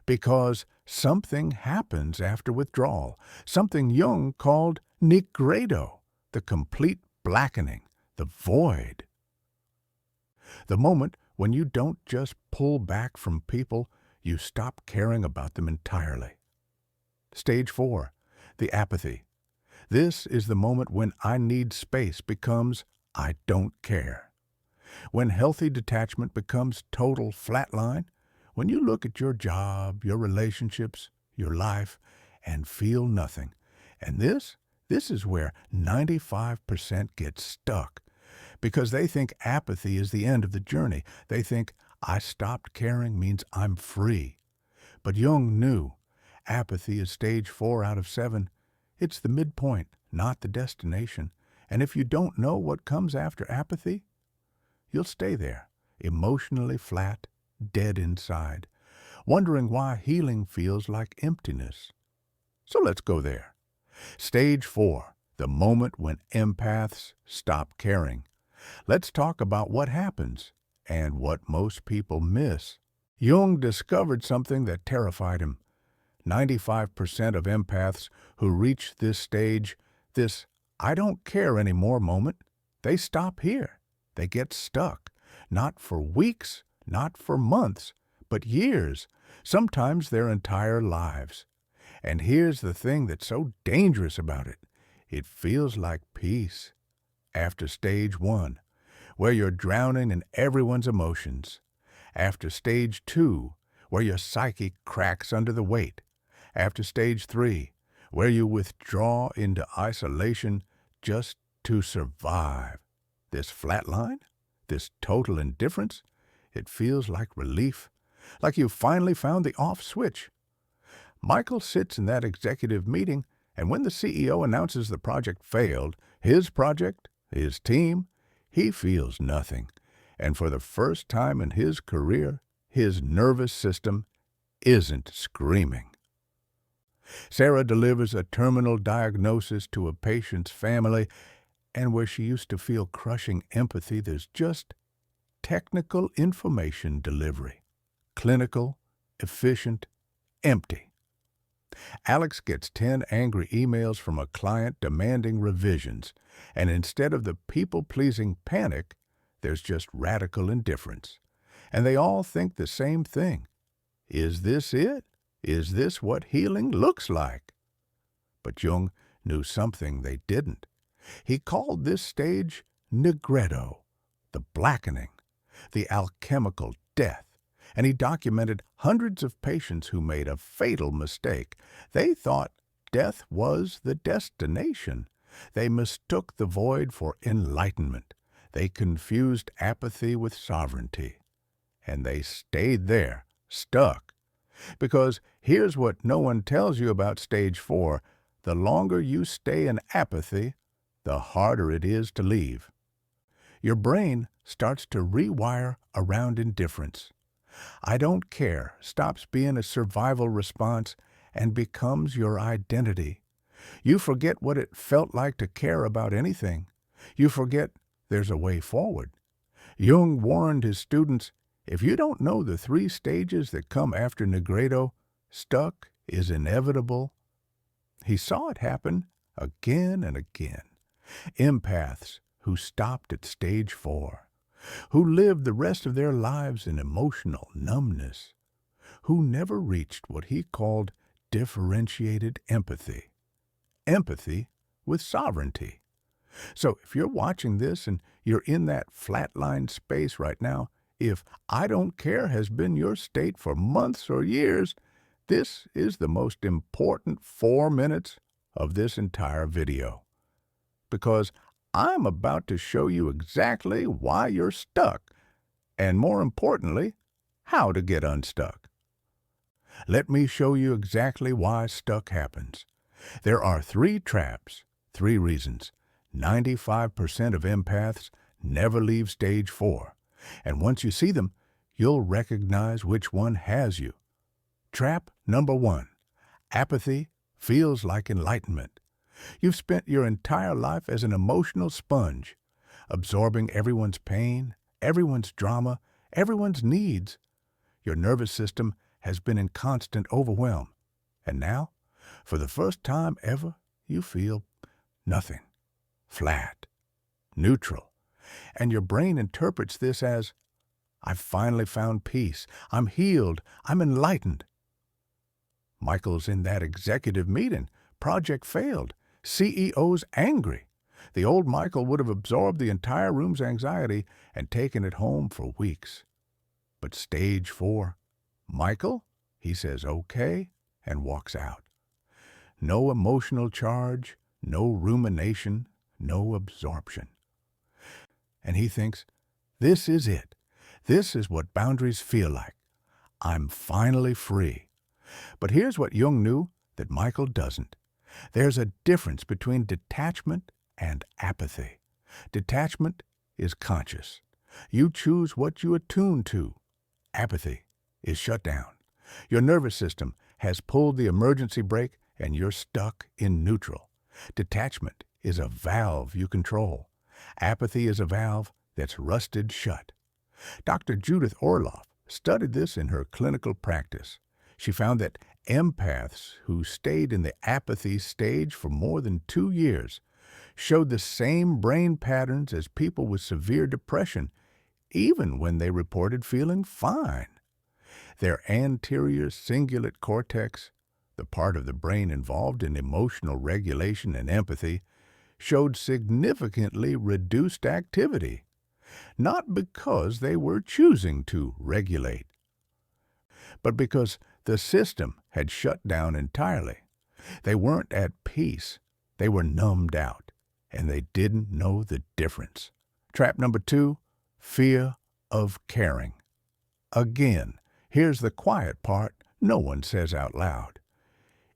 because something happens after withdrawal, something Jung called nigredo, the complete blackening, the void. The moment when you don't just pull back from people, you stop caring about them entirely. Stage 4, the apathy. This is the moment when I need space becomes I don't care. When healthy detachment becomes total flatline, When you look at your job, your relationships, your life, and feel nothing. And this is where 95% get stuck because they think apathy is the end of the journey. They think, I stopped caring means I'm free. But Jung knew apathy is stage 4 out of 7. It's the midpoint, not the destination. And if you don't know what comes after apathy, you'll stay there, emotionally flat, dead inside, wondering why healing feels like emptiness. So let's go there. Stage 4, the moment when empaths stop caring. Let's talk about what happens and what most people miss. Jung discovered something that terrified him. 95% of empaths who reach this stage, this I don't care anymore moment, they stop here. They get stuck, not for weeks, not for months, but years, sometimes their entire lives. And here's the thing that's so dangerous about it. It feels like peace. After stage 1, where you're drowning in everyone's emotions. After stage 2, where your psyche cracks under the weight. After stage 3, where you withdraw into isolation just to survive. This flatline, this total indifference, it feels like relief, like you finally found the off switch. Michael sits in that executive meeting, and when the CEO announces the project failed, his project, his team, he feels nothing. And for the first time in his career, his nervous system isn't screaming. Sarah delivers a terminal diagnosis to a patient's family, and where she used to feel crushing empathy, there's just technical information delivery. Clinical, efficient, empty. Alex gets 10 angry emails from a client demanding revisions, and instead of the people-pleasing panic, there's just radical indifference. And they all think the same thing. Is this it? Is this what healing looks like? But Jung knew something they didn't. He called this stage Negretto, the blackening, the alchemical death. And he documented hundreds of patients who made a fatal mistake. They thought death was the destination. They mistook the void for enlightenment. They confused apathy with sovereignty. And they stayed there, stuck. Because here's what no one tells you about stage 4. The longer you stay in apathy, the harder it is to leave. Your brain starts to rewire around indifference. I don't care stops being a survival response and becomes your identity. You forget what it felt like to care about anything. You forget there's a way forward. Jung warned his students, if you don't know the 3 stages that come after Negretto, stuck is inevitable. He saw it happen again and again. Empaths who stopped at stage 4. Who lived the rest of their lives in emotional numbness, who never reached what he called differentiated empathy. Empathy with sovereignty. So if you're watching this and you're in that flatline space right now, if I don't care has been your state for months or years, this is the most important 4 minutes of this entire video. Because I'm about to show you exactly why you're stuck, and more importantly, how to get unstuck. Let me show you exactly why stuck happens. There are 3 traps, 3 reasons. 95% of empaths never leave stage 4, and once you see them, you'll recognize which one has you. Trap number 1. Apathy feels like enlightenment. You've spent your entire life as an emotional sponge, absorbing everyone's pain, everyone's drama, everyone's needs. Your nervous system has been in constant overwhelm. And now, for the first time ever, you feel nothing, flat, neutral. And your brain interprets this as, I've finally found peace, I'm healed, I'm enlightened. Michael's in that executive meeting. Project failed. CEO's angry. The old Michael would have absorbed the entire room's anxiety and taken it home for weeks. But stage 4, Michael, he says okay and walks out. No emotional charge, no rumination, no absorption. And he thinks, this is it. This is what boundaries feel like. I'm finally free. But here's what Jung knew that Michael doesn't. There's a difference between detachment and apathy. Detachment is conscious. You choose what you attune to. Apathy is shut down. Your nervous system has pulled the emergency brake and you're stuck in neutral. Detachment is a valve you control. Apathy is a valve that's rusted shut. Dr. Judith Orloff studied this in her clinical practice. She found that empaths who stayed in the apathy stage for more than 2 years showed the same brain patterns as people with severe depression, even when they reported feeling fine. Their anterior cingulate cortex, the part of the brain involved in emotional regulation and empathy, showed significantly reduced activity, not because they were choosing to regulate, but because the system had shut down entirely. They weren't at peace. They were numbed out, and they didn't know the difference. Trap number 2, fear of caring. Again, here's the quiet part no one says out loud.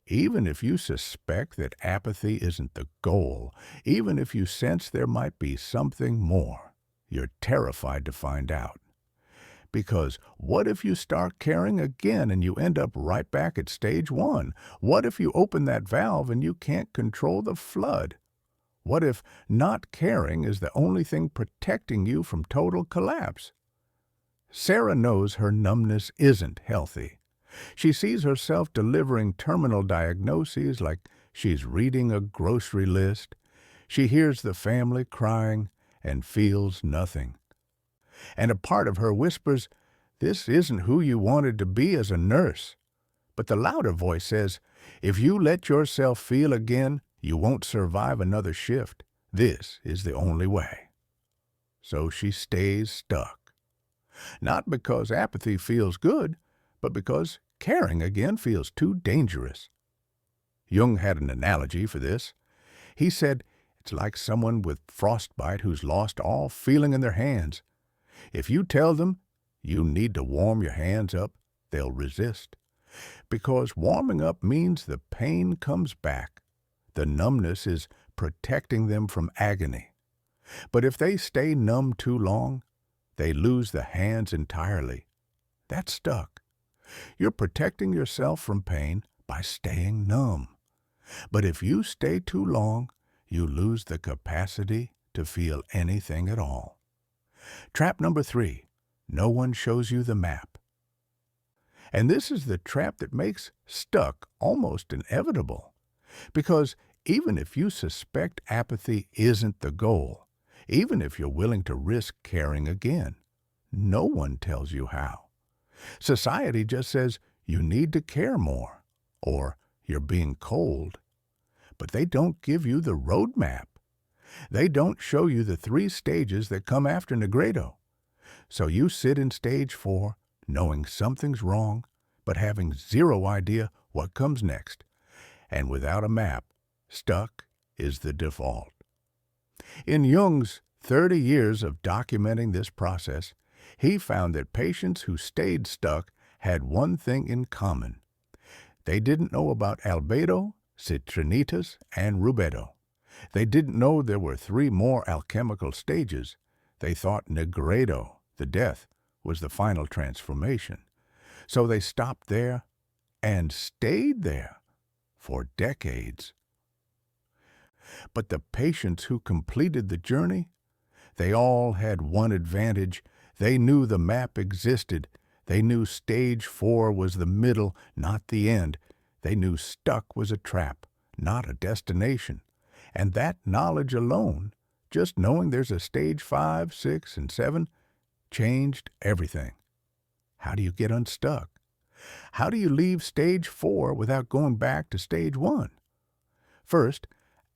Even if you suspect that apathy isn't the goal, even if you sense there might be something more, you're terrified to find out. Because what if you start caring again and you end up right back at stage 1? What if you open that valve and you can't control the flood? What if not caring is the only thing protecting you from total collapse? Sarah knows her numbness isn't healthy. She sees herself delivering terminal diagnoses like she's reading a grocery list. She hears the family crying and feels nothing. And a part of her whispers, this isn't who you wanted to be as a nurse. But the louder voice says, if you let yourself feel again, you won't survive another shift. This is the only way. So she stays stuck. Not because apathy feels good, but because caring again feels too dangerous. Jung had an analogy for this. He said, it's like someone with frostbite who's lost all feeling in their hands. If you tell them you need to warm your hands up, they'll resist. Because warming up means the pain comes back. The numbness is protecting them from agony. But if they stay numb too long, they lose the hands entirely. That's stuck. You're protecting yourself from pain by staying numb. But if you stay too long, you lose the capacity to feel anything at all. Trap number 3, no one shows you the map. And this is the trap that makes stuck almost inevitable. Because even if you suspect apathy isn't the goal, even if you're willing to risk caring again, no one tells you how. Society just says you need to care more, or you're being cold. But they don't give you the roadmap. They don't show you the 3 stages that come after Navigator. So you sit in stage 4, knowing something's wrong, but having zero idea what comes next. And without a map, stuck is the default. In Jung's 30 years of documenting this process, he found that patients who stayed stuck had one thing in common. They didn't know about albedo, citrinitas, and rubedo. They didn't know there were 3 more alchemical stages. They thought Navigator, the death, was the final transformation. So they stopped there and stayed there for decades. But the patients who completed the journey, they all had one advantage. They knew the map existed. They knew stage 4 was the middle, not the end. They knew stuck was a trap, not a destination. And that knowledge alone, just knowing there's a stage 5, 6, and 7, changed everything. How do you get unstuck? How do you leave stage 4 without going back to stage 1? First,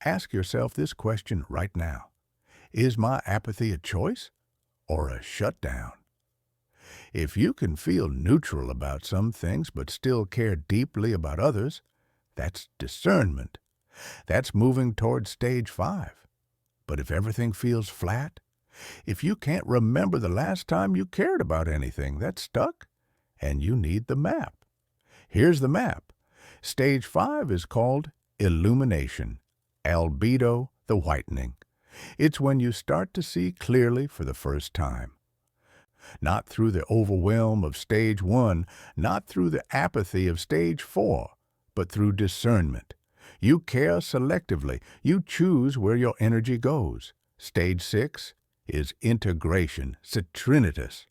ask yourself this question right now. Is my apathy a choice or a shutdown? If you can feel neutral about some things but still care deeply about others, that's discernment. That's moving toward stage 5. But if everything feels flat, if you can't remember the last time you cared about anything, that's stuck, and you need the map. Here's the map. Stage 5 is called illumination, albedo, the whitening. It's when you start to see clearly for the first time. Not through the overwhelm of stage 1, not through the apathy of stage 4, but through discernment. You care selectively. You choose where your energy goes. Stage 6 is integration, saturationitas.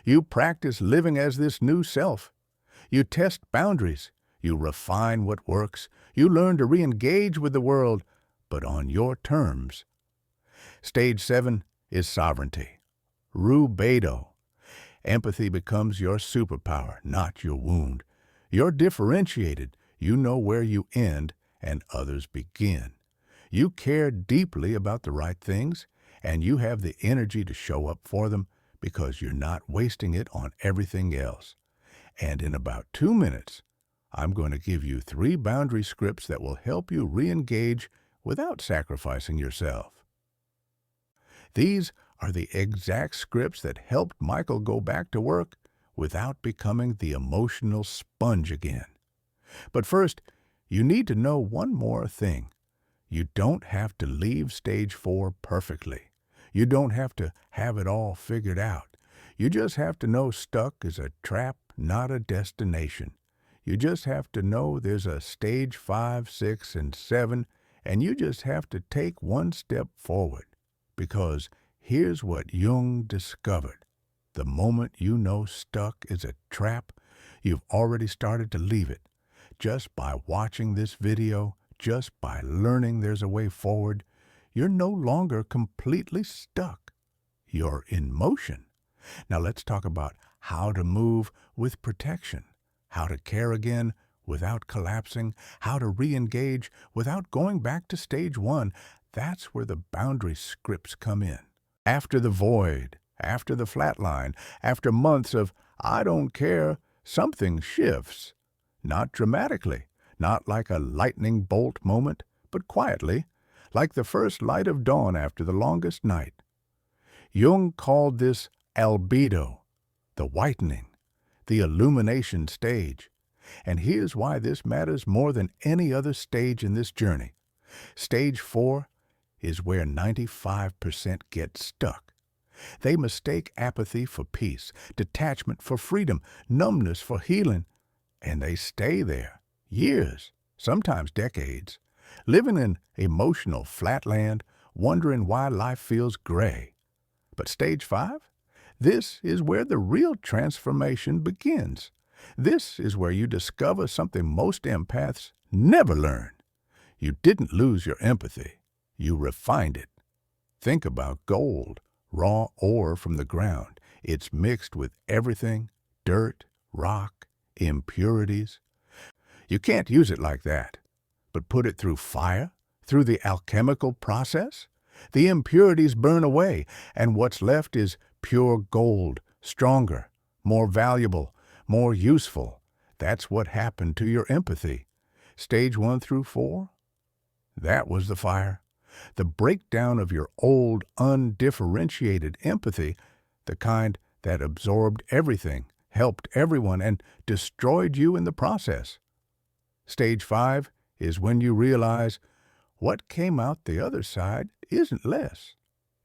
You practice living as this new self. You test boundaries. You refine what works. You learn to re-engage with the world, but on your terms. Stage 7 is sovereignty, rubedo. Empathy becomes your superpower, not your wound. You're differentiated. You know where you end and others begin. You care deeply about the right things, and you have the energy to show up for them because you're not wasting it on everything else. And in about 2 minutes, I'm going to give you 3 boundary scripts that will help you re-engage without sacrificing yourself. These are the exact scripts that helped Michael go back to work without becoming the emotional sponge again. But first, you need to know one more thing. You don't have to leave stage 4 perfectly. You don't have to have it all figured out. You just have to know stuck is a trap, not a destination. You just have to know there's a stage 5, 6, and 7, and you just have to take one step forward. Because here's what Jung discovered. The moment you know stuck is a trap, you've already started to leave it. Just by watching this video, just by learning there's a way forward, you're no longer completely stuck. You're in motion. Now let's talk about how to move with protection, how to care again without collapsing, how to re-engage without going back to stage 1. That's where the boundary scripts come in. After the void, after the flatline, after months of, I don't care, something shifts. Not dramatically, not like a lightning bolt moment, but quietly, like the first light of dawn after the longest night. Jung called this albedo, the whitening, the illumination stage. And here's why this matters more than any other stage in this journey. Stage 4 is where 95% get stuck. They mistake apathy for peace, detachment for freedom, numbness for healing, and they stay there years, sometimes decades, living in emotional flatland, wondering why life feels gray. But stage 5? This is where the real transformation begins. This is where you discover something most empaths never learn. You didn't lose your empathy. You refined it. Think about gold, raw ore from the ground. It's mixed with everything, dirt, rock, impurities. You can't use it like that. But put it through fire, through the alchemical process. The impurities burn away, and what's left is pure gold, stronger, more valuable, more useful. That's what happened to your empathy. Stage 1 through 4? That was the fire. The breakdown of your old, undifferentiated empathy, the kind that absorbed everything, helped everyone, and destroyed you in the process. Stage 5 is when you realize what came out the other side isn't less.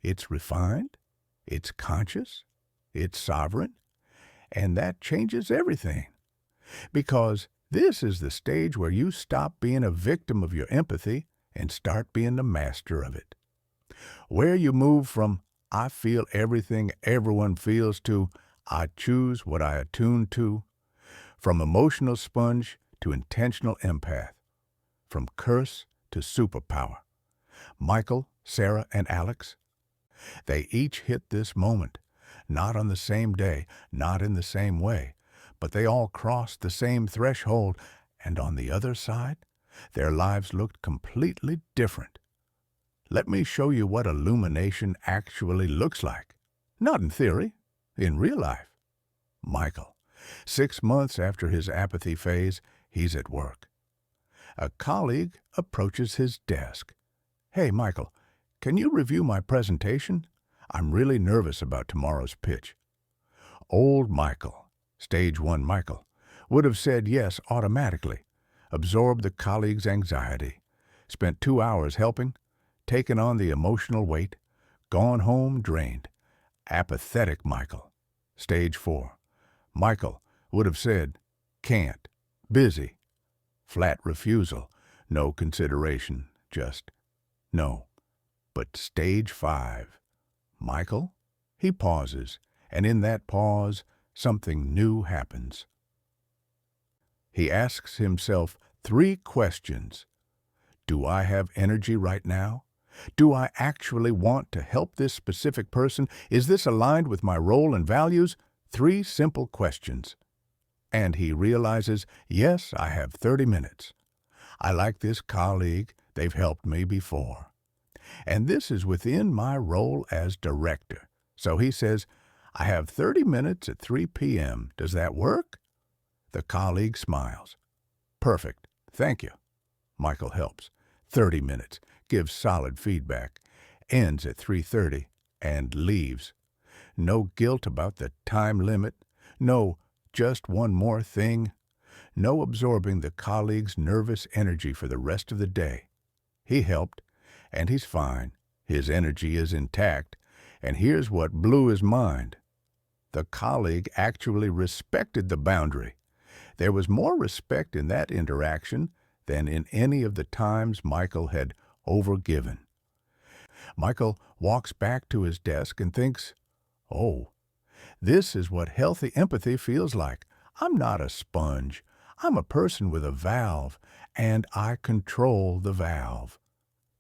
It's refined, it's conscious, it's sovereign, and that changes everything. Because this is the stage where you stop being a victim of your empathy and start being the master of it. Where you move from, I feel everything everyone feels, to, I choose what I attune to. From emotional sponge to intentional empath. From curse to superpower. Michael, Sarah, and Alex, they each hit this moment, not on the same day, not in the same way, but they all crossed the same threshold, and on the other side, their lives looked completely different. Let me show you what illumination actually looks like. Not in theory, in real life. Michael. 6 months after his apathy phase, he's at work. A colleague approaches his desk. "Hey, Michael, can you review my presentation? I'm really nervous about tomorrow's pitch." Old Michael, Stage 1 Michael, would have said yes automatically, absorbed the colleague's anxiety, spent 2 hours helping, taken on the emotional weight, gone home drained. Apathetic Michael, Stage 4. Michael would have said, "Can't, busy." Flat refusal, no consideration, just no. But Stage 5. Michael, he pauses, and in that pause, something new happens. He asks himself 3 questions. Do I have energy right now? Do I actually want to help this specific person? Is this aligned with my role and values? 3 simple questions. And he realizes, yes, I have 30 minutes. I like this colleague. They've helped me before. And this is within my role as director. So he says, I have 30 minutes at 3 p.m. Does that work? The colleague smiles. Perfect. Thank you. Michael helps. 30 minutes. Gives solid feedback. Ends at 3:30 and leaves. No guilt about the time limit. No, just one more thing. No absorbing the colleague's nervous energy for the rest of the day. He helped, and he's fine. His energy is intact. And here's what blew his mind. The colleague actually respected the boundary. There was more respect in that interaction than in any of the times Michael had overgiven. Michael walks back to his desk and thinks, oh, this is what healthy empathy feels like. I'm not a sponge. I'm a person with a valve, and I control the valve.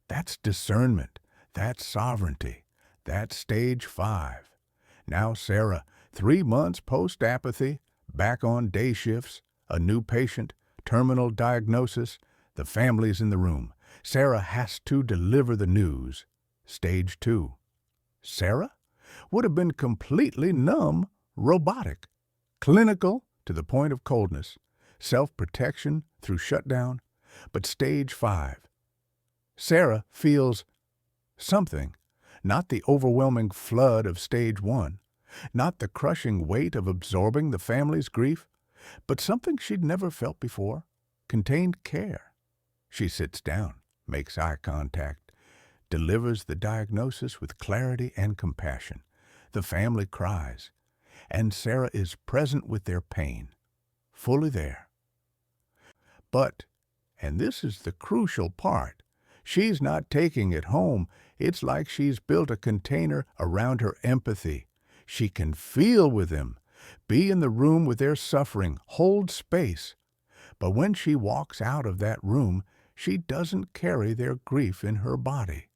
That's discernment. That's sovereignty. That's Stage 5. Now Sarah, 3 months post-apathy, back on day shifts, a new patient, terminal diagnosis, the family's in the room. Sarah has to deliver the news. Stage 2. Sarah would have been completely numb, robotic, clinical to the point of coldness, self-protection through shutdown, but Stage 5. Sarah feels something, not the overwhelming flood of Stage 1, not the crushing weight of absorbing the family's grief, but something she'd never felt before, contained care. She sits down, makes eye contact, delivers the diagnosis with clarity and compassion. The family cries, and Sarah is present with their pain, fully there. But, and this is the crucial part, she's not taking it home. It's like she's built a container around her empathy. She can feel with them, be in the room with their suffering, hold space. But when she walks out of that room, she doesn't carry their grief in her body.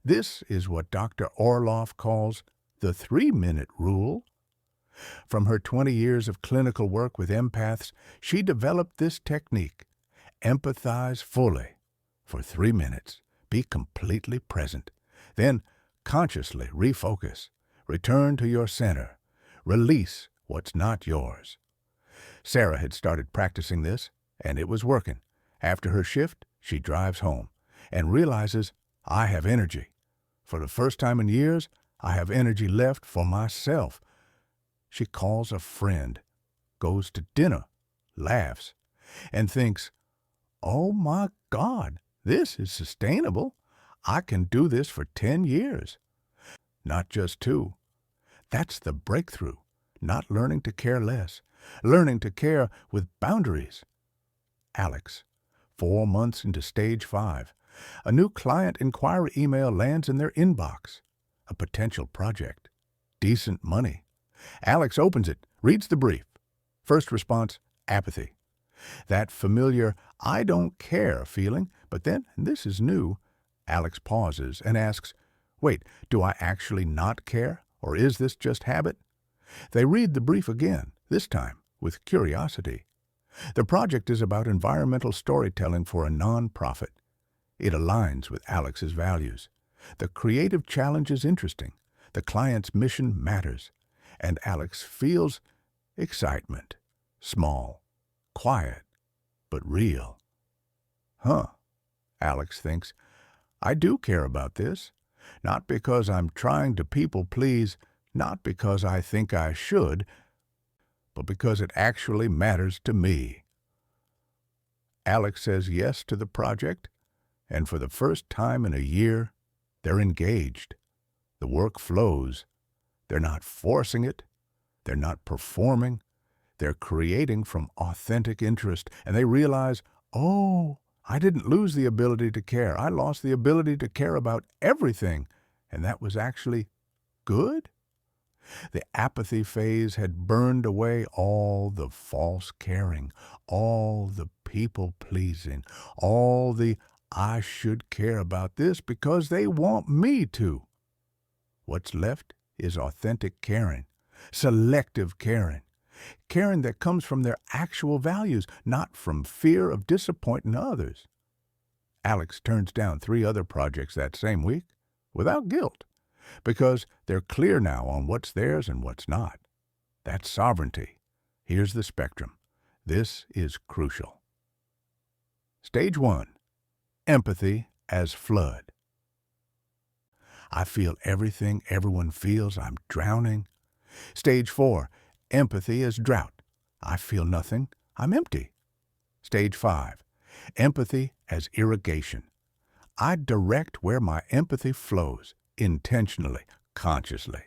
This is what Dr. Orloff calls the 3-minute rule. From her 20 years of clinical work with empaths, she developed this technique. Empathize fully for 3 minutes. Be completely present. Then consciously refocus. Return to your center. Release what's not yours. Sarah had started practicing this, and it was working. After her shift, she drives home and realizes, I have energy. For the first time in years, I have energy left for myself. She calls a friend, goes to dinner, laughs, and thinks, oh my God, this is sustainable. I can do this for 10 years. Not just 2. That's the breakthrough. Not learning to care less, learning to care with boundaries. Alex, 4 months into Stage 5. A new client inquiry email lands in their inbox. A potential project. Decent money. Alex opens it, reads the brief. First response, apathy. That familiar, I don't care feeling, but then, and this is new, Alex pauses and asks, wait, do I actually not care, or is this just habit? They read the brief again, this time with curiosity. The project is about environmental storytelling for a nonprofit. It aligns with Alex's values. The creative challenge is interesting. The client's mission matters. And Alex feels excitement, small, quiet, but real. Huh, Alex thinks, I do care about this, not because I'm trying to people please, not because I think I should, but because it actually matters to me. Alex says yes to the project, and for the first time in a year, they're engaged. The work flows. They're not forcing it. They're not performing. They're creating from authentic interest, and they realize, oh, I didn't lose the ability to care. I lost the ability to care about everything, and that was actually good. The apathy phase had burned away all the false caring, all the people-pleasing, all the I should care about this because they want me to. What's left is authentic caring, selective caring, caring that comes from their actual values, not from fear of disappointing others. Alex turns down 3 other projects that same week without guilt, because they're clear now on what's theirs and what's not. That's sovereignty. Here's the spectrum. This is crucial. Stage 1. Empathy as flood. I feel everything everyone feels. I'm drowning. Stage 4. Empathy as drought. I feel nothing. I'm empty. Stage 5. Empathy as irrigation. I direct where my empathy flows, intentionally, consciously.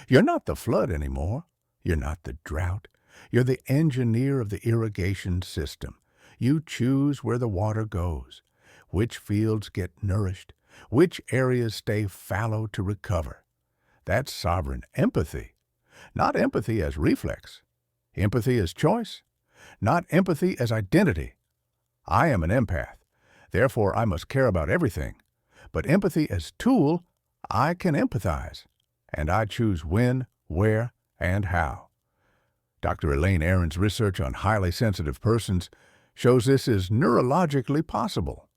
You're not the flood anymore. You're not the drought. You're the engineer of the irrigation system. You choose where the water goes, which fields get nourished, which areas stay fallow to recover. That's sovereign empathy. Not empathy as reflex. Empathy as choice. Not empathy as identity. I am an empath. Therefore, I must care about everything. But empathy as tool, I can empathize. And I choose when, where, and how. Dr. Elaine Aron's research on highly sensitive persons shows this is neurologically possible.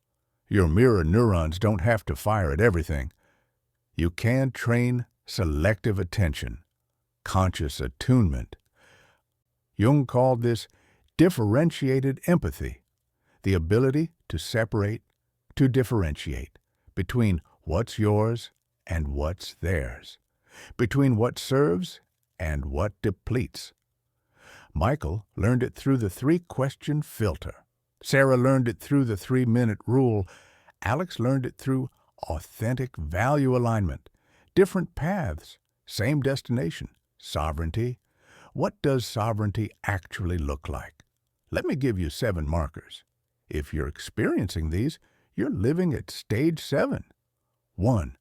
Your mirror neurons don't have to fire at everything. You can train selective attention, conscious attunement. Jung called this differentiated empathy, the ability to separate, to differentiate between what's yours and what's theirs, between what serves and what depletes. Michael learned it through the 3-question filter. Sarah learned it through the 3-minute rule. Alex learned it through authentic value alignment. Different paths, same destination. Sovereignty. What does sovereignty actually look like? Let me give you 7 markers. If you're experiencing these, you're living at stage 7. 1.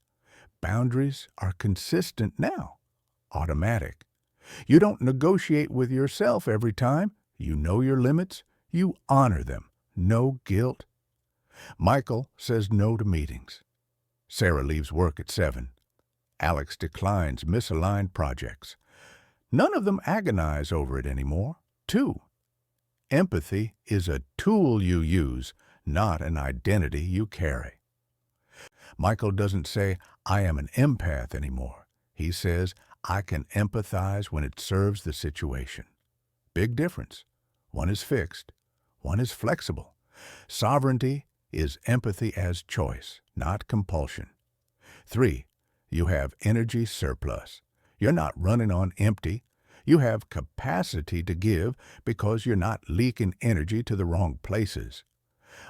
Boundaries are consistent now. Automatic. You don't negotiate with yourself every time. You know your limits. You honor them. No guilt. Michael says no to meetings. Sarah leaves work at 7. Alex declines misaligned projects. None of them agonize over it anymore. 2. Empathy is a tool you use, not an identity you carry. Michael doesn't say, I am an empath anymore. He says, I can empathize when it serves the situation. Big difference. One is fixed. One is flexible. Sovereignty is empathy as choice, not compulsion. 3. You have energy surplus. You're not running on empty. You have capacity to give because you're not leaking energy to the wrong places.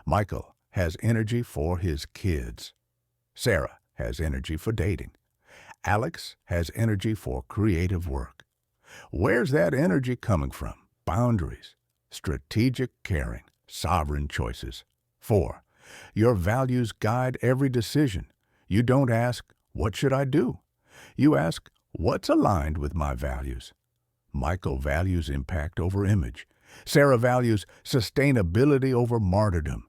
Michael has energy for his kids. Sarah has energy for dating. Alex has energy for creative work. Where's that energy coming from? Boundaries, strategic caring, sovereign choices. 4. Your values guide every decision. You don't ask, what should I do? You ask, what's aligned with my values? Michael values impact over image. Sarah values sustainability over martyrdom.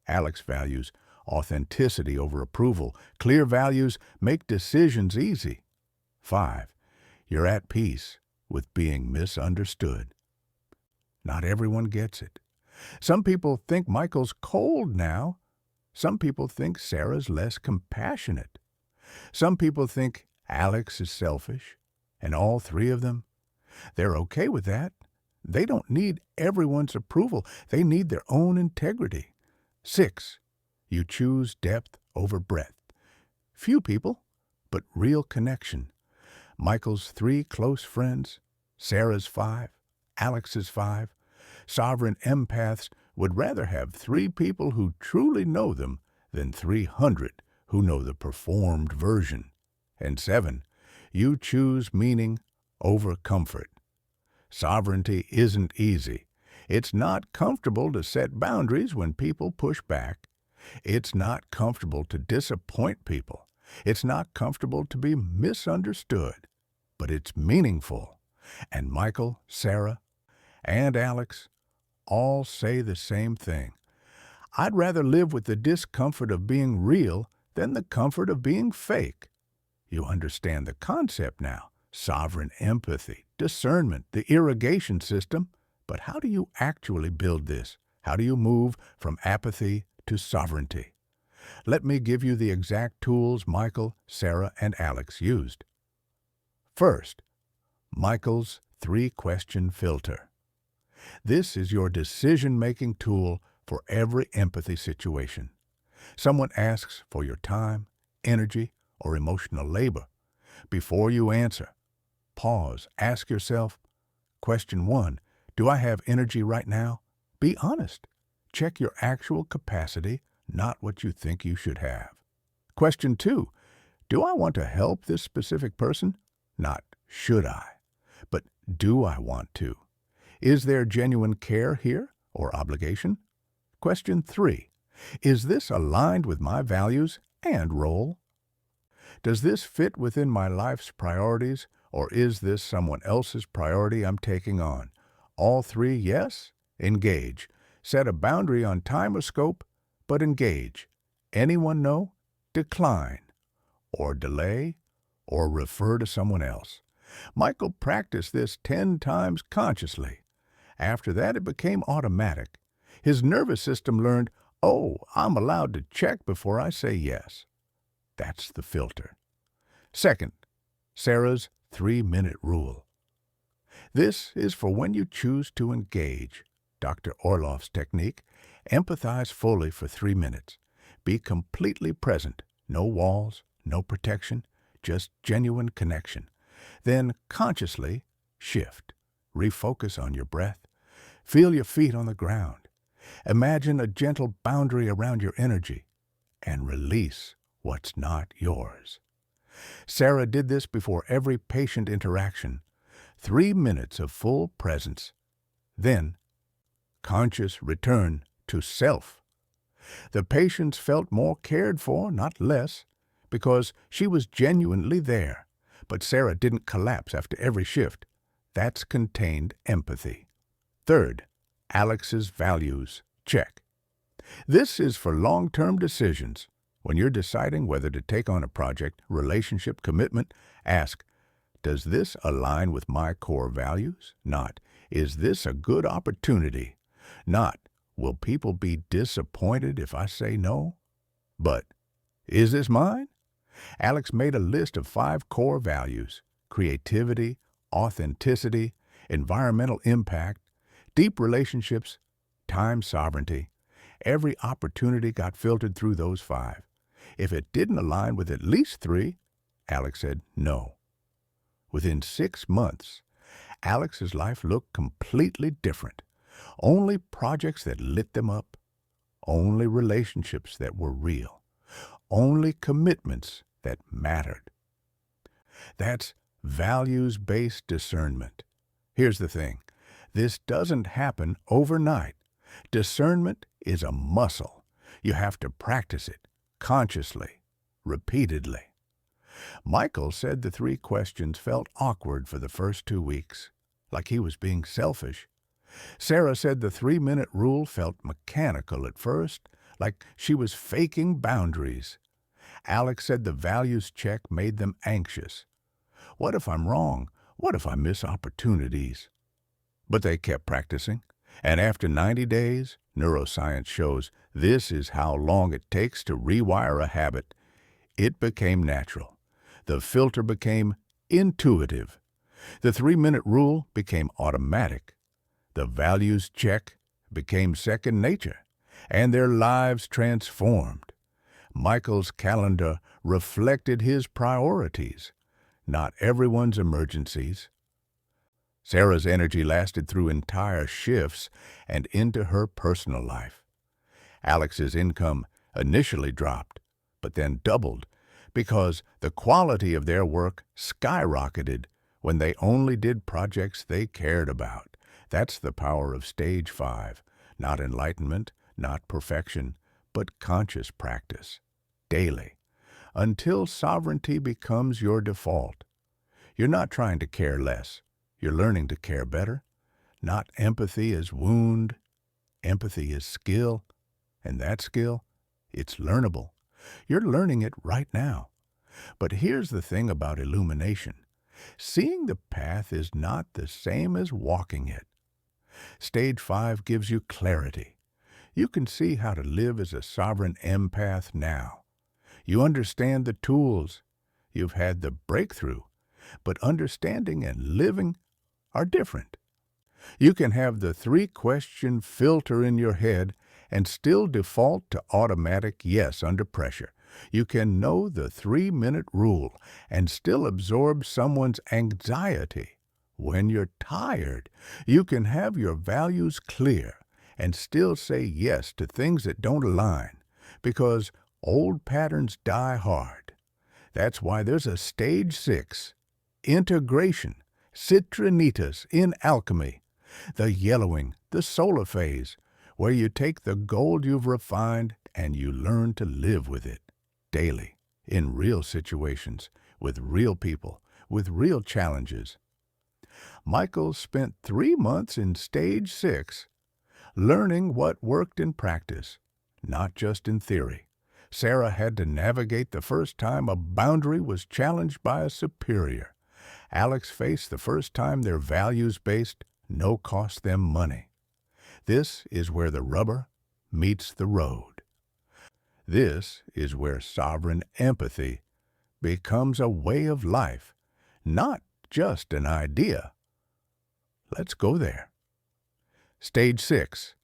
Alex values authenticity over approval. Clear values make decisions easy. 5. You're at peace with being misunderstood. Not everyone gets it. Some people think Michael's cold now. Some people think Sarah's less compassionate. Some people think Alex is selfish, and all 3 of them, they're okay with that. They don't need everyone's approval. They need their own integrity. 6. You choose depth over breadth. Few people, but real connection. Michael's 3 close friends, Sarah's 5, Alex's 5. Sovereign empaths would rather have 3 people who truly know them than 300 who know the performed version. And 7. You choose meaning over comfort. Sovereignty isn't easy. It's not comfortable to set boundaries when people push back. It's not comfortable to disappoint people. It's not comfortable to be misunderstood. But it's meaningful. And Michael, Sarah, and Alex all say the same thing. I'd rather live with the discomfort of being real than the comfort of being fake. You understand the concept now. Sovereign empathy, discernment, the irrigation system. But how do you actually build this? How do you move from apathy to sovereignty? Let me give you the exact tools Michael, Sarah, and Alex used. First, Michael's 3-question filter. This is your decision-making tool for every empathy situation. Someone asks for your time, energy, or emotional labor. Before you answer, pause, ask yourself, question 1, do I have energy right now? Be honest. Check your actual capacity, not what you think you should have. Question 2, do I want to help this specific person? Not should I, but do I want to? Is there genuine care here or obligation? Question 3, is this aligned with my values and role? Does this fit within my life's priorities, or is this someone else's priority I'm taking on? All 3, yes? Engage. Set a boundary on time or scope, but engage. Anyone no? Decline. Or delay, or refer to someone else. Michael practiced this 10 times consciously. After that, it became automatic. His nervous system learned, oh, I'm allowed to check before I say yes. That's the filter. Second, Sarah's 3-minute rule. This is for when you choose to engage. Dr. Orloff's technique, empathize fully for 3 minutes. Be completely present. No walls, no protection, just genuine connection. Then consciously shift. Refocus on your breath. Feel your feet on the ground. Imagine a gentle boundary around your energy and release what's not yours. Sarah did this before every patient interaction. 3 minutes of full presence. Then, conscious return to self. The patients felt more cared for, not less, because she was genuinely there. But Sarah didn't collapse after every shift. That's contained empathy. Third, Alex's values. Check. This is for long-term decisions. When you're deciding whether to take on a project, relationship, commitment, ask, does this align with my core values? Not, is this a good opportunity? Not, will people be disappointed if I say no? But, is this mine? Alex made a list of 5 core values: creativity, authenticity, environmental impact, deep relationships, time sovereignty. Every opportunity got filtered through those 5. If it didn't align with at least 3, Alex said no. Within 6 months, Alex's life looked completely different. Only projects that lit them up. Only relationships that were real. Only commitments that mattered. That's values-based discernment. Here's the thing. This doesn't happen overnight. Discernment is a muscle. You have to practice it consciously, repeatedly. Michael said the 3 questions felt awkward for the first 2 weeks, like he was being selfish. Sarah said the 3-minute rule felt mechanical at first, like she was faking boundaries. Alex said the values check made them anxious. What if I'm wrong? What if I miss opportunities? But they kept practicing, and after 90 days, neuroscience shows this is how long it takes to rewire a habit. It became natural. The filter became intuitive. The 3-minute rule became automatic. The values check became second nature, and their lives transformed. Michael's calendar reflected his priorities, not everyone's emergencies. Sarah's energy lasted through entire shifts and into her personal life. Alex's income initially dropped, but then doubled because the quality of their work skyrocketed when they only did projects they cared about. That's the power of stage 5, not enlightenment, not perfection, but conscious practice, daily, until sovereignty becomes your default. You're not trying to care less. You're learning to care better. Not empathy is wound. Empathy is skill. And that skill, it's learnable. You're learning it right now. But here's the thing about illumination. Seeing the path is not the same as walking it. Stage 5 gives you clarity. You can see how to live as a sovereign empath now. You understand the tools. You've had the breakthrough. But understanding and living are different. You can have the 3-question filter in your head and still default to automatic yes under pressure. You can know the 3-minute rule and still absorb someone's anxiety. When you're tired, you can have your values clear and still say yes to things that don't align, because old patterns die hard. That's why there's a stage 6, integration, citrinitas in alchemy, the yellowing, the solar phase, where you take the gold you've refined and you learn to live with it daily, in real situations, with real people, with real challenges. Michael spent 3 months in stage 6, learning what worked in practice, not just in theory. Sarah had to navigate the first time a boundary was challenged by a superior. Alex faced the first time their values-based no cost them money. This is where the rubber meets the road. This is where sovereign empathy becomes a way of life, not just an idea. Let's go there. Stage 6.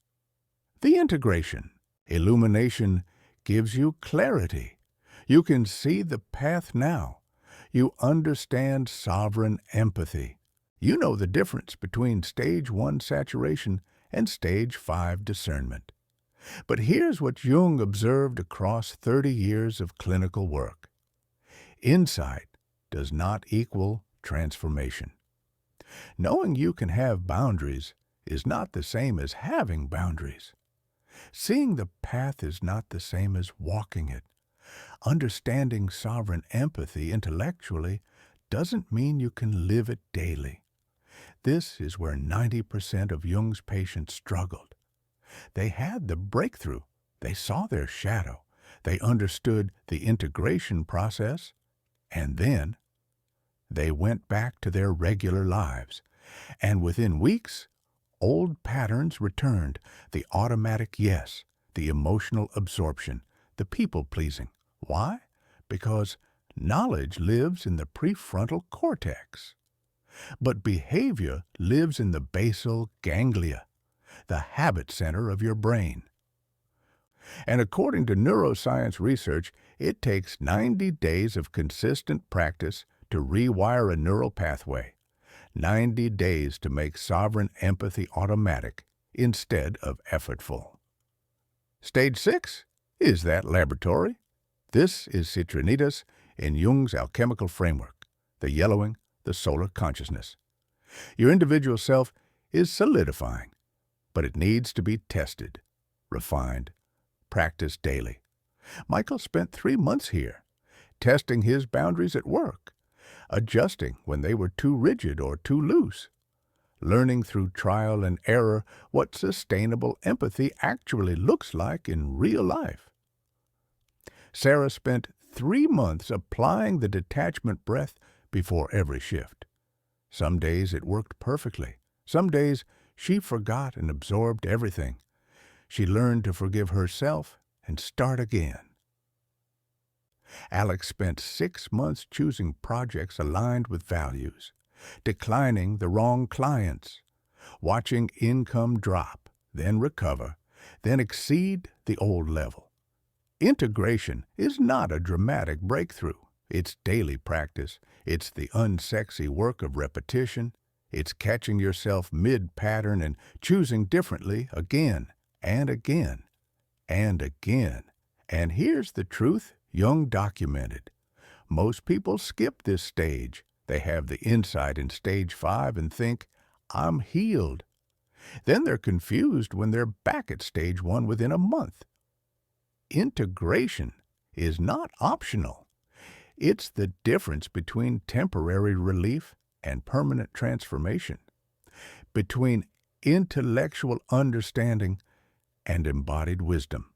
The integration. Illumination gives you clarity. You can see the path now. You understand sovereign empathy. You know the difference between stage 1 saturation and stage 5 discernment. But here's what Jung observed across 30 years of clinical work. Insight does not equal transformation. Knowing you can have boundaries is not the same as having boundaries. Seeing the path is not the same as walking it. Understanding sovereign empathy intellectually doesn't mean you can live it daily. This is where 90% of Jung's patients struggled. They had the breakthrough. They saw their shadow. They understood the integration process. And then they went back to their regular lives. And within weeks, old patterns returned. The automatic yes, the emotional absorption, the people-pleasing. Why? Because knowledge lives in the prefrontal cortex. But behavior lives in the basal ganglia, the habit center of your brain. And according to neuroscience research, it takes 90 days of consistent practice to rewire a neural pathway, 90 days to make sovereign empathy automatic instead of effortful. Stage 6 is that laboratory. This is citrinitas in Jung's alchemical framework, the yellowing, the solar consciousness. Your individual self is solidifying, but it needs to be tested, refined, practiced daily. Michael spent 3 months here, testing his boundaries at work, adjusting when they were too rigid or too loose, learning through trial and error what sustainable empathy actually looks like in real life. Sarah spent 3 months applying the detachment breath before every shift. Some days it worked perfectly. Some days she forgot and absorbed everything. She learned to forgive herself and start again. Alex spent 6 months choosing projects aligned with values, declining the wrong clients, watching income drop, then recover, then exceed the old level. Integration is not a dramatic breakthrough. It's daily practice. It's the unsexy work of repetition. It's catching yourself mid-pattern and choosing differently again and again and again. And here's the truth Jung documented. Most people skip this stage. They have the insight in stage 5 and think, I'm healed. Then they're confused when they're back at stage 1 within a month. Integration is not optional. It's the difference between temporary relief and permanent transformation, between intellectual understanding and embodied wisdom.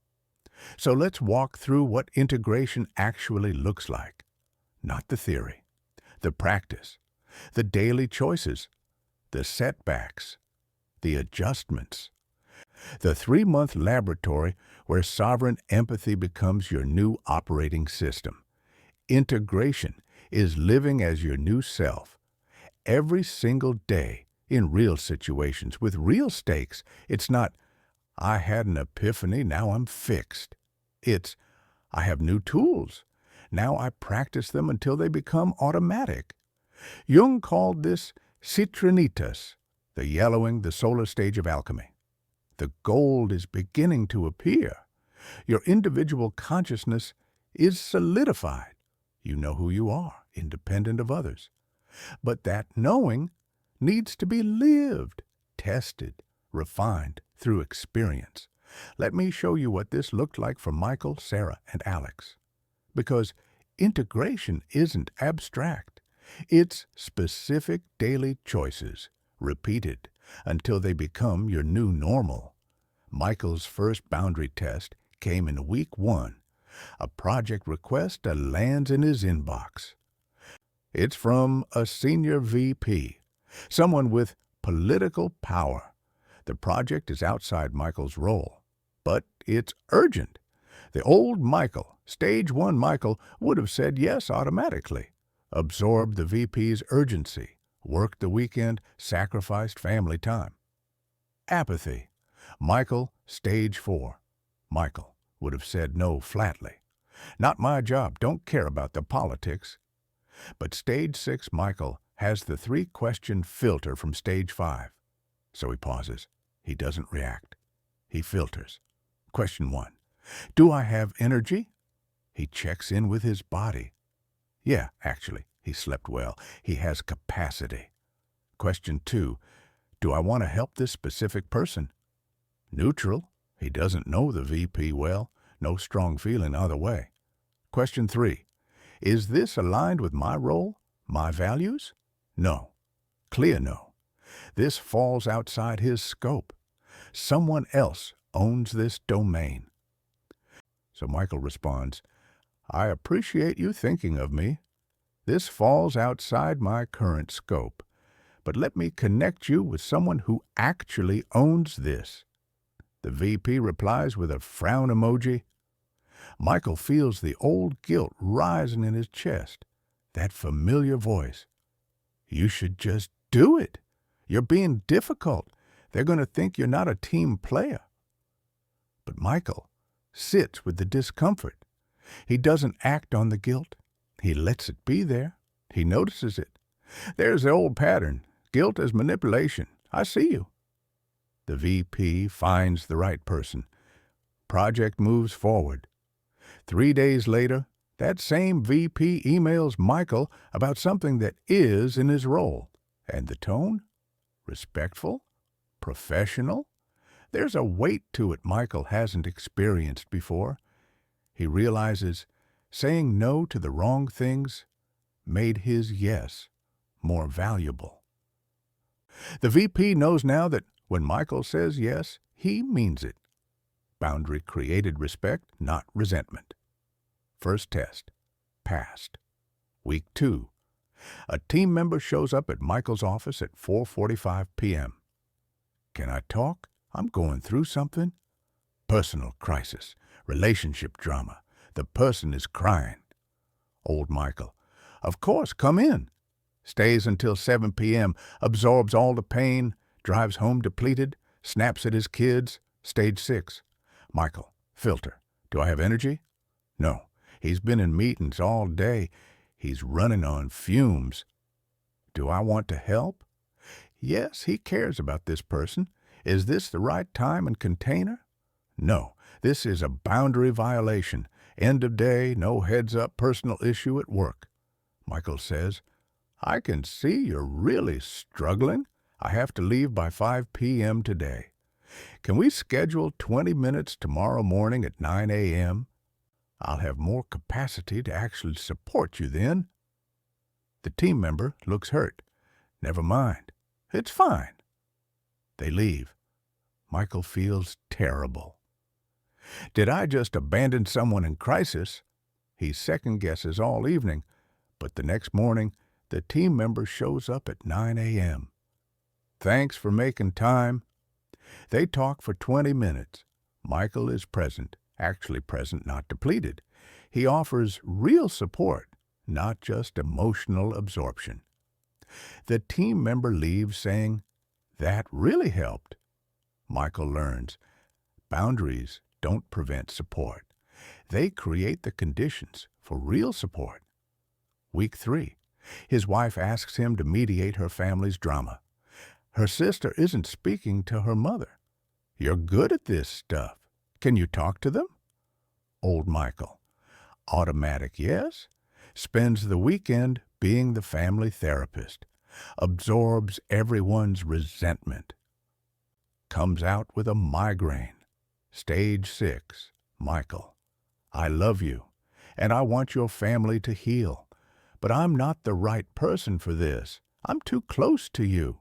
So let's walk through what integration actually looks like. Not the theory, the practice, the daily choices, the setbacks, the adjustments. The 3-month laboratory where sovereign empathy becomes your new operating system. Integration is living as your new self. Every single day, in real situations, with real stakes. It's not, I had an epiphany, now I'm fixed. It's, I have new tools. Now I practice them until they become automatic. Jung called this citrinitas, the yellowing, the solar stage of alchemy. The gold is beginning to appear. Your individual consciousness is solidified. You know who you are, independent of others. But that knowing needs to be lived, tested, refined through experience. Let me show you what this looked like for Michael, Sarah, and Alex. Because integration isn't abstract. It's specific daily choices, repeated until they become your new normal. Michael's first boundary test came in week 1. A project request lands in his inbox. It's from a senior VP, someone with political power. The project is outside Michael's role, but it's urgent. The old Michael, stage 1 Michael, would have said yes automatically, absorbed the VP's urgency, worked the weekend, sacrificed family time. Apathy. Michael, stage 4. Michael would have said no flatly. Not my job, don't care about the politics. But stage 6 Michael has the 3-question filter from stage 5. So he pauses. He doesn't react. He filters. Question 1. Do I have energy? He checks in with his body. Yeah, actually, he slept well. He has capacity. Question 2. Do I want to help this specific person? Neutral. He doesn't know the VP well. No strong feeling either way. Question 3. Is this aligned with my role, my values? No. Clear no. This falls outside his scope. Someone else owns this domain. So Michael responds, I appreciate you thinking of me. This falls outside my current scope, but let me connect you with someone who actually owns this. The VP replies with a frown emoji. Michael feels the old guilt rising in his chest. That familiar voice. You should just do it. You're being difficult. They're going to think you're not a team player. But Michael sits with the discomfort. He doesn't act on the guilt. He lets it be there. He notices it. There's the old pattern. Guilt as manipulation. I see you. The VP finds the right person. Project moves forward. 3 days later, that same VP emails Michael about something that is in his role. And the tone? Respectful? Professional? There's a weight to it Michael hasn't experienced before. He realizes saying no to the wrong things made his yes more valuable. The VP knows now that when Michael says yes, he means it. Boundary created respect, not resentment. First test. Passed. Week 2. A team member shows up at Michael's office at 4:45 p.m. Can I talk? I'm going through something. Personal crisis. Relationship drama. The person is crying. Old Michael. Of course, come in. Stays until 7 p.m., absorbs all the pain, drives home depleted, snaps at his kids. Stage 6. Michael, filter. Do I have energy? No. He's been in meetings all day. He's running on fumes. Do I want to help? Yes, he cares about this person. Is this the right time and container? No, this is a boundary violation. End of day, no heads-up personal issue at work. Michael says, I can see you're really struggling. I have to leave by 5 p.m. today. Can we schedule 20 minutes tomorrow morning at 9 a.m.? I'll have more capacity to actually support you then. The team member looks hurt. Never mind. It's fine. They leave. Michael feels terrible. Did I just abandon someone in crisis? He second-guesses all evening, but the next morning, the team member shows up at 9 a.m. Thanks for making time. They talk for 20 minutes. Michael is present, actually present, not depleted. He offers real support, not just emotional absorption. The team member leaves saying, that really helped. Michael learns, boundaries don't prevent support. They create the conditions for real support. Week 3. His wife asks him to mediate her family's drama. Her sister isn't speaking to her mother. You're good at this stuff. Can you talk to them? Old Michael. Automatic yes. Spends the weekend being the family therapist. Absorbs everyone's resentment. Comes out with a migraine. Stage 6. Michael. I love you, and I want your family to heal. But I'm not the right person for this. I'm too close to you.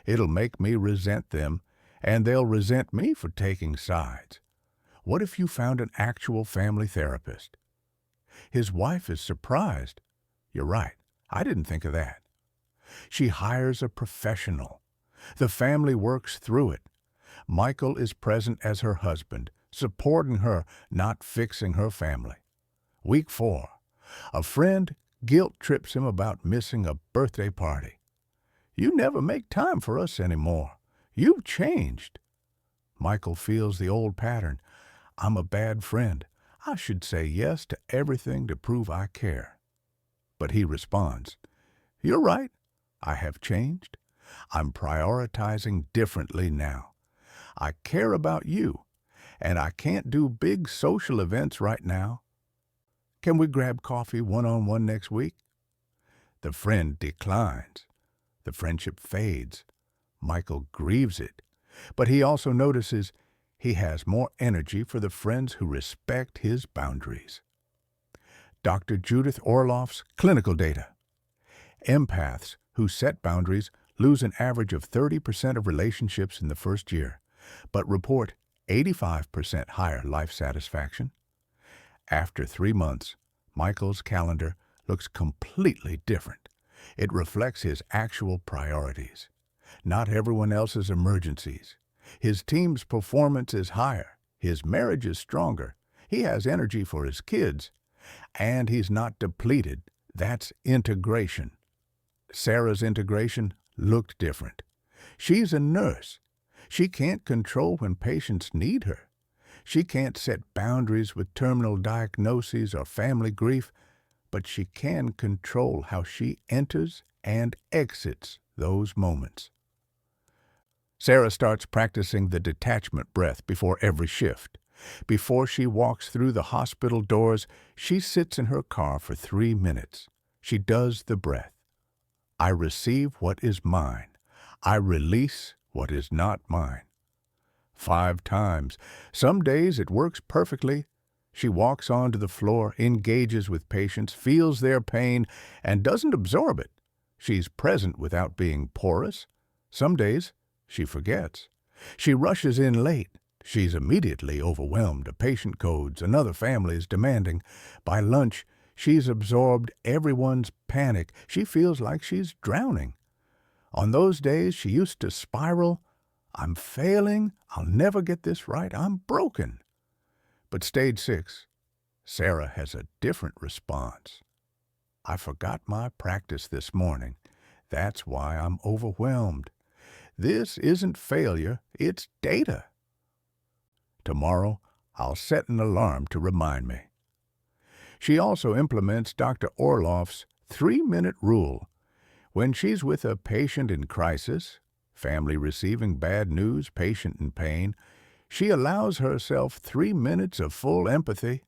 It'll make me resent them, and they'll resent me for taking sides. What if you found an actual family therapist? His wife is surprised. You're right. I didn't think of that. She hires a professional. The family works through it. Michael is present as her husband, supporting her, not fixing her family. Week 4. A friend guilt trips him about missing a birthday party. You never make time for us anymore. You've changed. Michael feels the old pattern. I'm a bad friend. I should say yes to everything to prove I care. But he responds, You're right. I have changed. I'm prioritizing differently now. I care about you, and I can't do big social events right now. Can we grab coffee one-on-one next week? The friend declines. The friendship fades. Michael grieves it, but he also notices he has more energy for the friends who respect his boundaries. Dr. Judith Orloff's clinical data. Empaths who set boundaries lose an average of 30% of relationships in the first year, but report 85% higher life satisfaction. After 3 months, Michael's calendar looks completely different. It reflects his actual priorities, not everyone else's emergencies. His team's performance is higher. His marriage is stronger. He has energy for his kids. And he's not depleted. That's integration. Sarah's integration looked different. She's a nurse. She can't control when patients need her. She can't set boundaries with terminal diagnoses or family grief, but she can control how she enters and exits those moments. Sarah starts practicing the detachment breath before every shift. Before she walks through the hospital doors, she sits in her car for 3 minutes. She does the breath. I receive what is mine. I release what is not mine. 5 times. Some days it works perfectly. She walks onto the floor, engages with patients, feels their pain, and doesn't absorb it. She's present without being porous. Some days she forgets. She rushes in late. She's immediately overwhelmed. A patient codes, another family is demanding. By lunch, she's absorbed everyone's panic. She feels like she's drowning. On those days she used to spiral. I'm failing. I'll never get this right. I'm broken. But stage 6, Sarah has a different response. I forgot my practice this morning. That's why I'm overwhelmed. This isn't failure, it's data. Tomorrow, I'll set an alarm to remind me. She also implements Dr. Orloff's 3-minute rule. When she's with a patient in crisis, family receiving bad news, patient in pain, she allows herself 3 minutes of full empathy.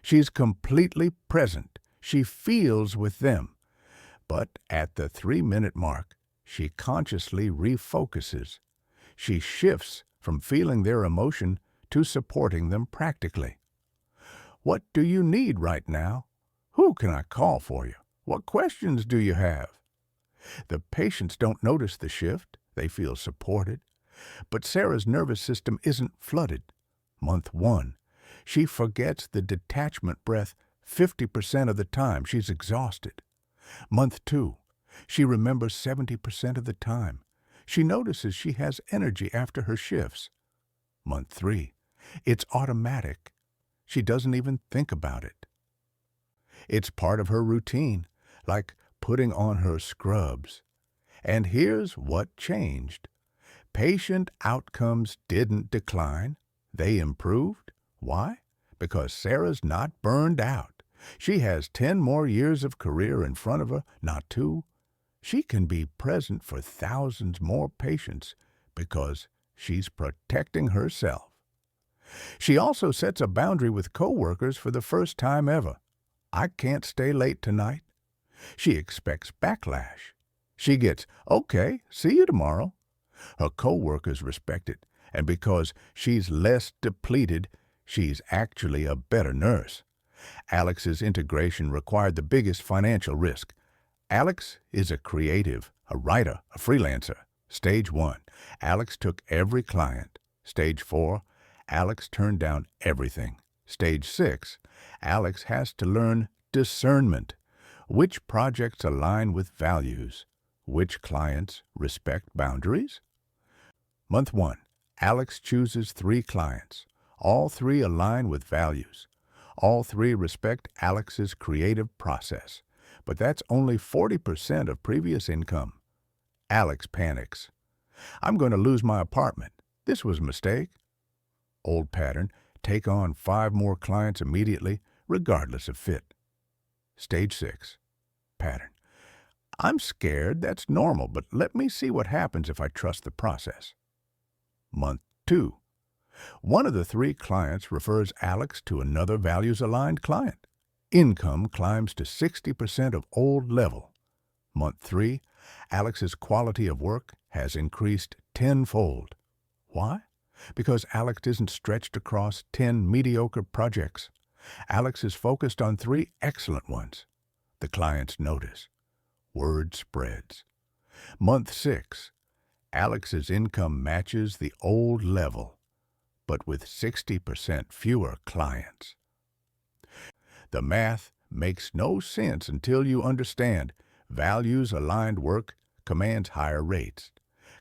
She's completely present. She feels with them. But at the 3-minute mark, she consciously refocuses. She shifts from feeling their emotion to supporting them practically. What do you need right now? Who can I call for you? What questions do you have? The patients don't notice the shift. They feel supported. But Sarah's nervous system isn't flooded. Month 1, she forgets the detachment breath 50% of the time. She's exhausted. Month 2, she remembers 70% of the time. She notices she has energy after her shifts. Month 3, it's automatic. She doesn't even think about it. It's part of her routine, like putting on her scrubs. And here's what changed. Patient outcomes didn't decline. They improved. Why? Because Sarah's not burned out. She has 10 more years of career in front of her, not 2. She can be present for thousands more patients because she's protecting herself. She also sets a boundary with coworkers for the first time ever. I can't stay late tonight. She expects backlash. She gets, okay, see you tomorrow. Her coworkers respect it, and because she's less depleted, she's actually a better nurse. Alex's integration required the biggest financial risk. Alex is a creative, a writer, a freelancer. Stage 1, Alex took every client. Stage 4, Alex turned down everything. Stage 6, Alex has to learn discernment. Which projects align with values? Which clients respect boundaries? Month 1, Alex chooses 3 clients. All 3 align with values. All 3 respect Alex's creative process. But that's only 40% of previous income. Alex panics. I'm going to lose my apartment. This was a mistake. Old pattern, take on 5 more clients immediately, regardless of fit. Stage 6, pattern. I'm scared, that's normal, but let me see what happens if I trust the process. Month 2. One of the 3 clients refers Alex to another values-aligned client. Income climbs to 60% of old level. Month 3, Alex's quality of work has increased 10-fold. Why? Because Alex isn't stretched across 10 mediocre projects. Alex is focused on 3 excellent ones. The clients notice. Word spreads. Month 6, Alex's income matches the old level, but with 60% fewer clients. The math makes no sense until you understand values-aligned work commands higher rates.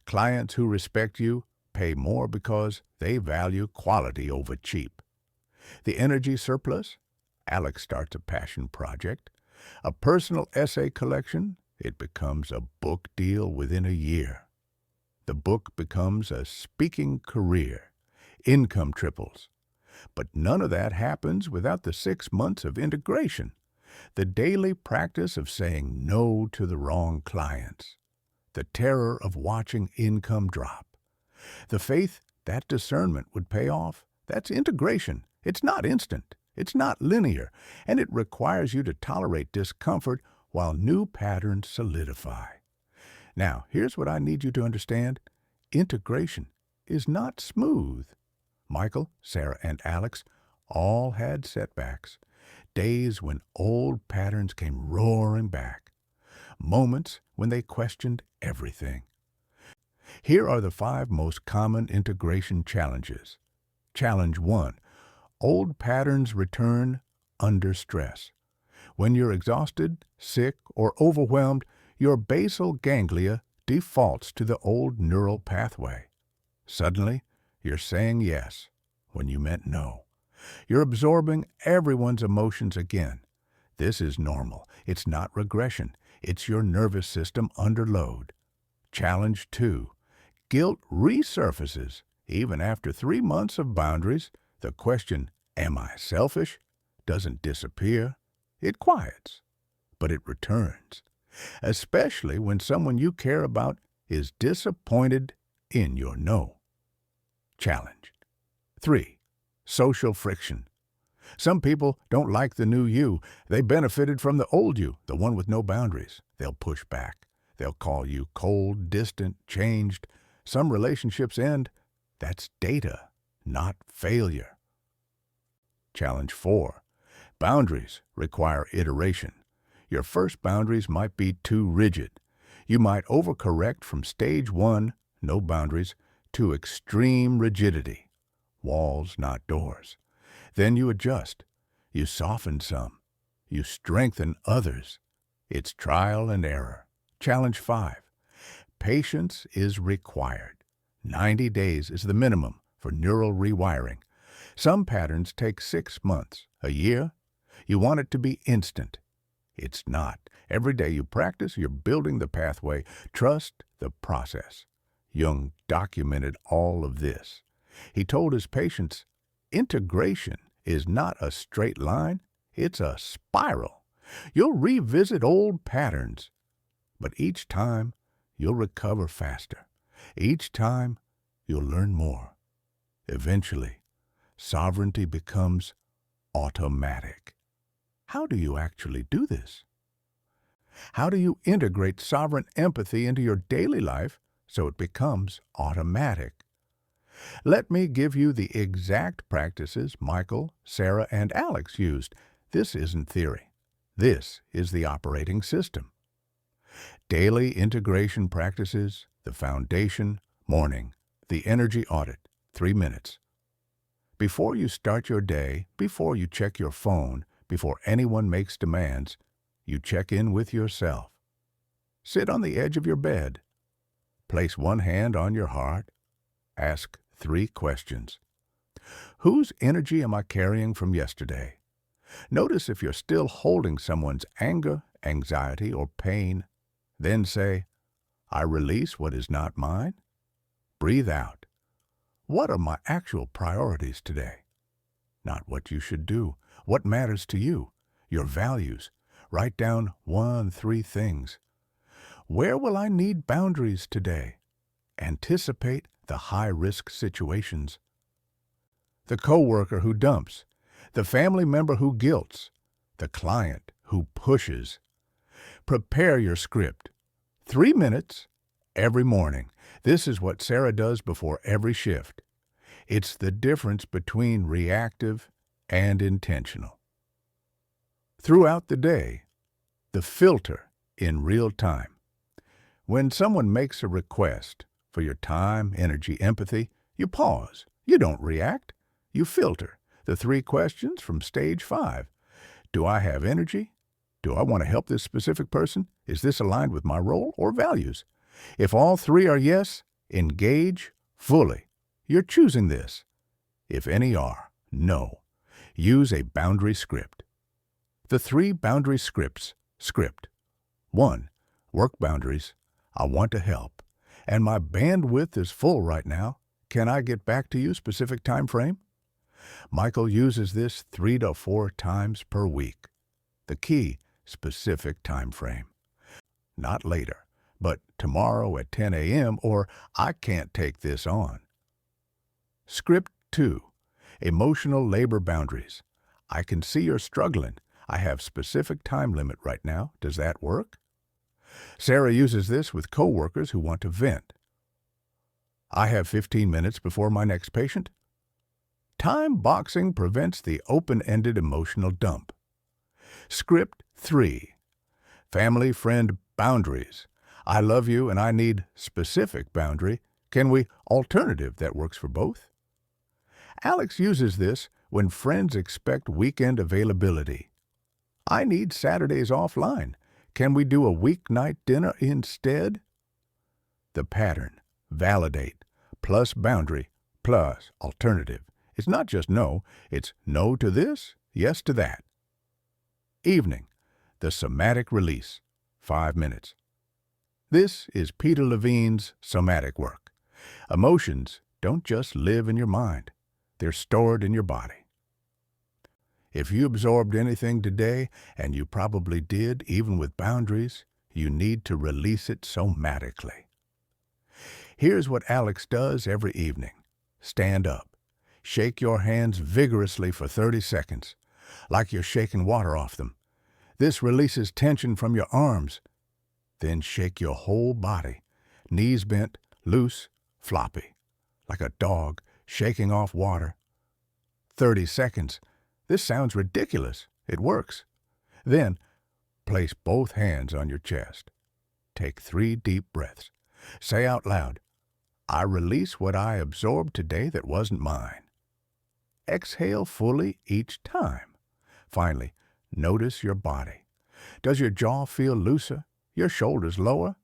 Clients who respect you pay more because they value quality over cheap. The energy surplus? Alex starts a passion project. A personal essay collection? It becomes a book deal within a year. The book becomes a speaking career. Income triples. But none of that happens without the 6 months of integration. The daily practice of saying no to the wrong clients. The terror of watching income drop. The faith that discernment would pay off. That's integration. It's not instant. It's not linear. And it requires you to tolerate discomfort while new patterns solidify. Now, here's what I need you to understand. Integration is not smooth. Michael, Sarah, and Alex all had setbacks. Days when old patterns came roaring back. Moments when they questioned everything. Here are the 5 most common integration challenges. Challenge 1. Old patterns return under stress. When you're exhausted, sick, or overwhelmed, your basal ganglia defaults to the old neural pathway. Suddenly, you're saying yes when you meant no. You're absorbing everyone's emotions again. This is normal. It's not regression. It's your nervous system under load. Challenge 2. guilt resurfaces. Even after 3 months of boundaries, the question, am I selfish, doesn't disappear. It quiets, but it returns, especially when someone you care about is disappointed in your no. Challenge. 3. Social friction. Some people don't like the new you. They benefited from the old you, the one with no boundaries. They'll push back. They'll call you cold, distant, changed. Some relationships end. That's data, not failure. Challenge 4. Boundaries require iteration. Your first boundaries might be too rigid. You might overcorrect from stage 1, no boundaries, to extreme rigidity. Walls, not doors. Then you adjust. You soften some. You strengthen others. It's trial and error. Challenge 5. Patience is required. 90 days is the minimum for neural rewiring. Some patterns take 6 months, a year. You want it to be instant. It's not. Every day you practice, you're building the pathway. Trust the process. Jung documented all of this. He told his patients, integration is not a straight line, it's a spiral. You'll revisit old patterns, but each time you'll recover faster. Each time you'll learn more. Eventually, sovereignty becomes automatic. How do you actually do this? How do you integrate sovereign empathy into your daily life so it becomes automatic? Let me give you the exact practices Michael, Sarah, and Alex used. This isn't theory. This is the operating system. Daily integration practices, the foundation, morning, the energy audit, 3 minutes. Before you start your day, before you check your phone, before anyone makes demands, you check in with yourself. Sit on the edge of your bed. Place one hand on your heart. Ask 3 questions. Whose energy am I carrying from yesterday? Notice if you're still holding someone's anger, anxiety, or pain. Then say, I release what is not mine. Breathe out. What are my actual priorities today? Not what you should do. What matters to you? Your values. Write down 1-3 things. Where will I need boundaries today? Anticipate the high-risk situations. The coworker who dumps, the family member who guilts, the client who pushes. Prepare your script. 3 minutes every morning. This is what Sarah does before every shift. It's the difference between reactive and intentional. Throughout the day, the filter in real time. When someone makes a request for your time, energy, empathy, you pause. You don't react. You filter. The 3 questions from stage 5. Do I have energy? Do I want to help this specific person? Is this aligned with my role or values? If all 3 are yes, engage fully. You're choosing this. If any are no, use a boundary script. The 3 boundary scripts. Script. 1. Work boundaries. I want to help, and my bandwidth is full right now. Can I get back to you specific time frame? Michael uses this 3 to 4 times per week. The key, specific time frame. Not later, but tomorrow at 10 a.m. or I can't take this on. Script 2. Emotional labor boundaries. I can see you're struggling. I have specific time limit right now. Does that work? Sarah uses this with coworkers who want to vent. I have 15 minutes before my next patient. Time boxing prevents the open-ended emotional dump. Script 3. Family friend boundaries. I love you and I need specific boundary. Can we alternative that works for both? Alex uses this when friends expect weekend availability. I need Saturdays offline. Can we do a weeknight dinner instead? The pattern, validate, plus boundary, plus alternative. It's not just no, it's no to this, yes to that. Evening, the somatic release, 5 minutes. This is Peter Levine's somatic work. Emotions don't just live in your mind. They're stored in your body. If you absorbed anything today, and you probably did, even with boundaries, you need to release it somatically. Here's what Alex does every evening. Stand up. Shake your hands vigorously for 30 seconds, like you're shaking water off them. This releases tension from your arms. Then shake your whole body, knees bent, loose, floppy, like a dog shaking off water. 30 seconds. This sounds ridiculous. It works. Then, place both hands on your chest. Take 3 deep breaths. Say out loud, "I release what I absorbed today that wasn't mine." Exhale fully each time. Finally, notice your body. Does your jaw feel looser? Your shoulders lower?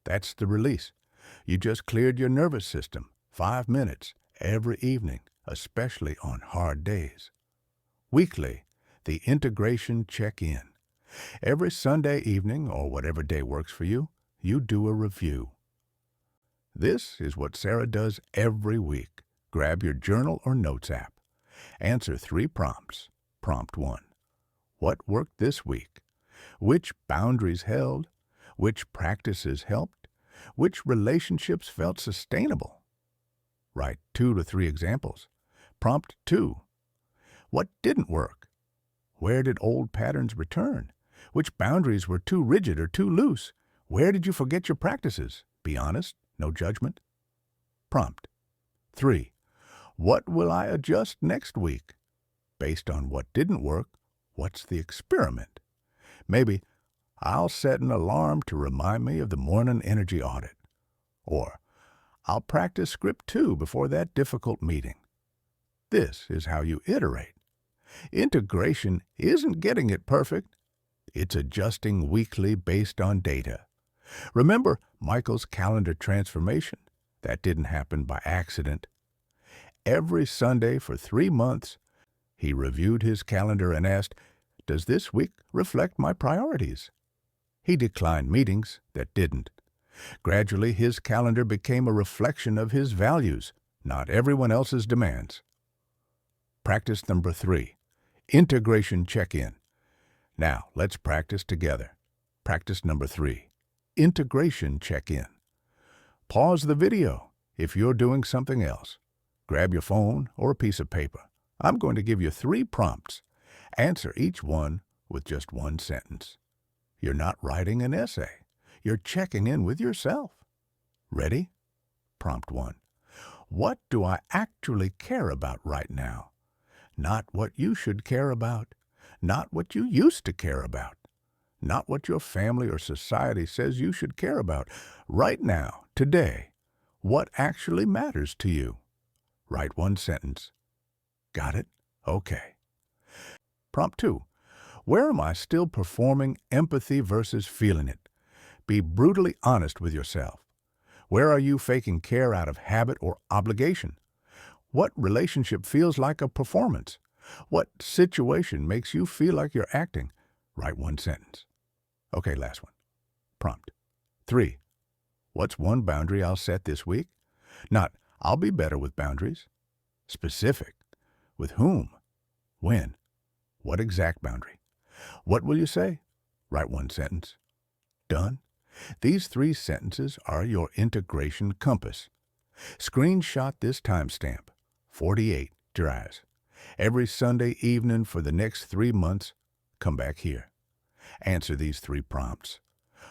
That's the release. You just cleared your nervous system. 5 minutes every evening, especially on hard days. Weekly, the integration check-in. Every Sunday evening, or whatever day works for you, you do a review. This is what Sarah does every week. Grab your journal or notes app. Answer 3 prompts. Prompt 1. What worked this week? Which boundaries held? Which practices helped? Which relationships felt sustainable? Write 2 to 3 examples. Prompt 2. What didn't work? Where did old patterns return? Which boundaries were too rigid or too loose? Where did you forget your practices? Be honest, no judgment. Prompt 3. What will I adjust next week? Based on what didn't work, what's the experiment? Maybe I'll set an alarm to remind me of the morning energy audit. Or I'll practice script 2 before that difficult meeting. This is how you iterate. Integration isn't getting it perfect. It's adjusting weekly based on data. Remember Michael's calendar transformation? That didn't happen by accident. Every Sunday for 3 months, he reviewed his calendar and asked, "Does this week reflect my priorities?" He declined meetings that didn't. Gradually, his calendar became a reflection of his values, not everyone else's demands. Practice number 3. Integration check-in. Now, let's practice together. Practice number 3. Integration check-in. Pause the video if you're doing something else. Grab your phone or a piece of paper. I'm going to give you 3 prompts. Answer each one with just 1 sentence. You're not writing an essay. You're checking in with yourself. Ready? Prompt 1. What do I actually care about right now? Not what you should care about. Not what you used to care about. Not what your family or society says you should care about. Right now, today, what actually matters to you? Write 1 sentence. Got it? Okay. Prompt 2. Where am I still performing empathy versus feeling it? Be brutally honest with yourself. Where are you faking care out of habit or obligation? What relationship feels like a performance? What situation makes you feel like you're acting? Write 1 sentence. Okay, last one. Prompt 3. What's one boundary I'll set this week? Not, I'll be better with boundaries. Specific. With whom? When? What exact boundary? What will you say? Write 1 sentence. Done? These 3 sentences are your integration compass. Screenshot this timestamp. 48 drives. Every Sunday evening for the next 3 months, come back here. Answer these 3 prompts.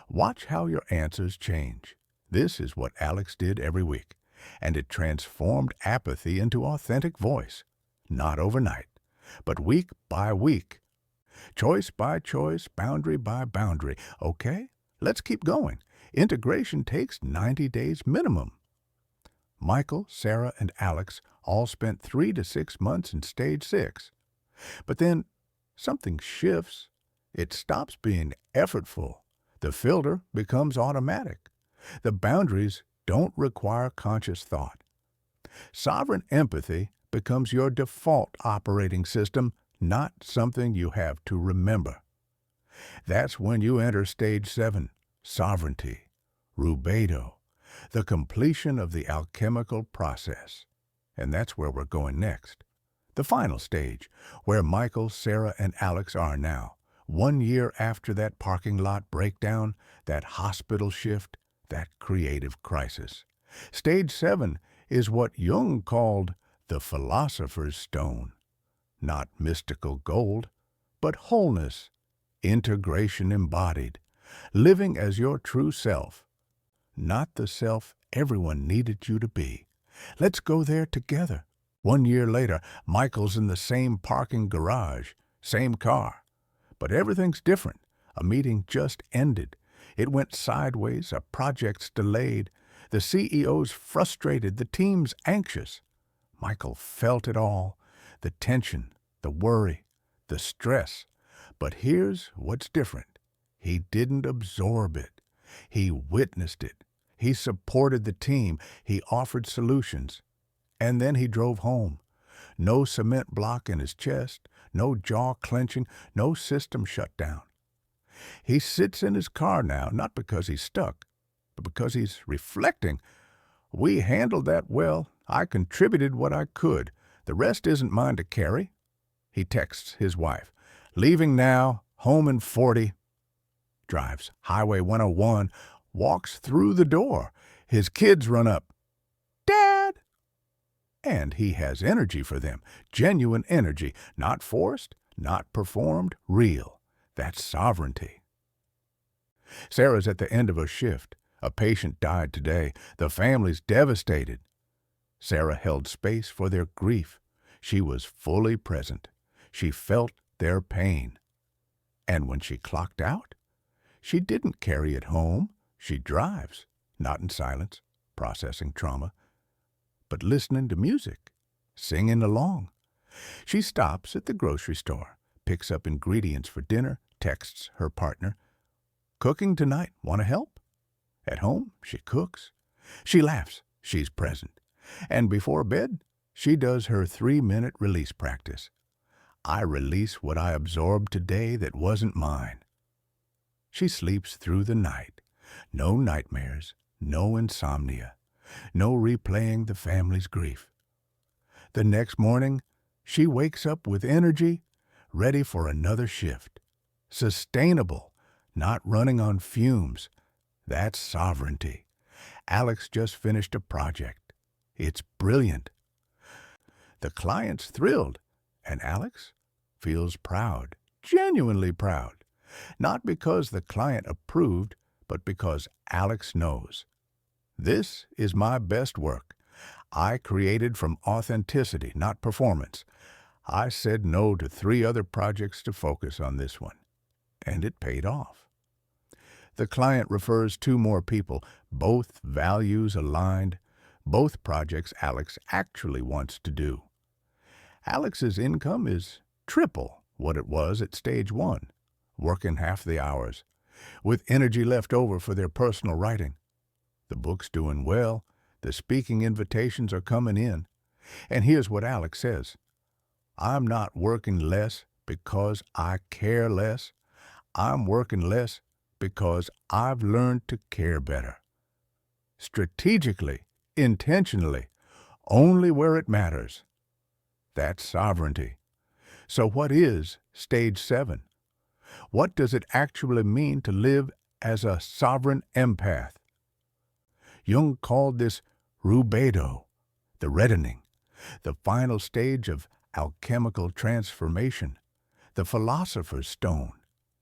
Watch how your answers change. This is what Alex did every week, and it transformed apathy into authentic voice. Not overnight, but week by week. Choice by choice, boundary by boundary. Okay, let's keep going. Integration takes 90 days minimum. Michael, Sarah, and Alex all spent 3 to 6 months in stage 6. But then something shifts. It stops being effortful. The filter becomes automatic. The boundaries don't require conscious thought. Sovereign empathy becomes your default operating system, not something you have to remember. That's when you enter stage 7, sovereignty, rubedo. the completion of the alchemical process. And that's where we're going next. The final stage, where Michael, Sarah, and Alex are now, 1 year after that parking lot breakdown, that hospital shift, that creative crisis. Stage 7 is what Jung called the philosopher's stone. Not mystical gold, but wholeness, integration embodied, living as your true self, not the self everyone needed you to be. Let's go there together. 1 year later, Michael's in the same parking garage, same car. But everything's different. A meeting just ended. It went sideways, a project's delayed. The CEO's frustrated, the team's anxious. Michael felt it all, the tension, the worry, the stress. But here's what's different. He didn't absorb it. He witnessed it. He supported the team. He offered solutions. And then he drove home. No cement block in his chest, no jaw clenching, no system shutdown. He sits in his car now, not because he's stuck, but because he's reflecting. We handled that well. I contributed what I could. The rest isn't mine to carry. He texts his wife. Leaving now, home in 40. Drives Highway 101, walks through the door. His kids run up. Dad! And he has energy for them, genuine energy, not forced, not performed, real. That's sovereignty. Sarah's at the end of her shift. A patient died today. The family's devastated. Sarah held space for their grief. She was fully present. She felt their pain. And when she clocked out, she didn't carry it home. She drives, not in silence, processing trauma, but listening to music, singing along. She stops at the grocery store, picks up ingredients for dinner, texts her partner. Cooking tonight, want to help? At home, she cooks. She laughs, she's present. And before bed, she does her 3-minute release practice. I release what I absorbed today that wasn't mine. She sleeps through the night. No nightmares, no insomnia, no replaying the family's grief. The next morning, she wakes up with energy, ready for another shift. Sustainable, not running on fumes. That's sovereignty. Alex just finished a project. It's brilliant. The client's thrilled, and Alex feels proud, genuinely proud. Not because the client approved, but because Alex knows. This is my best work. I created from authenticity, not performance. I said no to 3 other projects to focus on this one, and it paid off. The client refers 2 more people, both values aligned, both projects Alex actually wants to do. Alex's income is triple what it was at stage 1, working half the hours, with energy left over for their personal writing. The book's doing well, the speaking invitations are coming in, and here's what Alex says. I'm not working less because I care less. I'm working less because I've learned to care better. Strategically, intentionally, only where it matters. That's sovereignty. So what is stage 7? What does it actually mean to live as a sovereign empath? Jung called this rubedo, the reddening, the final stage of alchemical transformation, the philosopher's stone,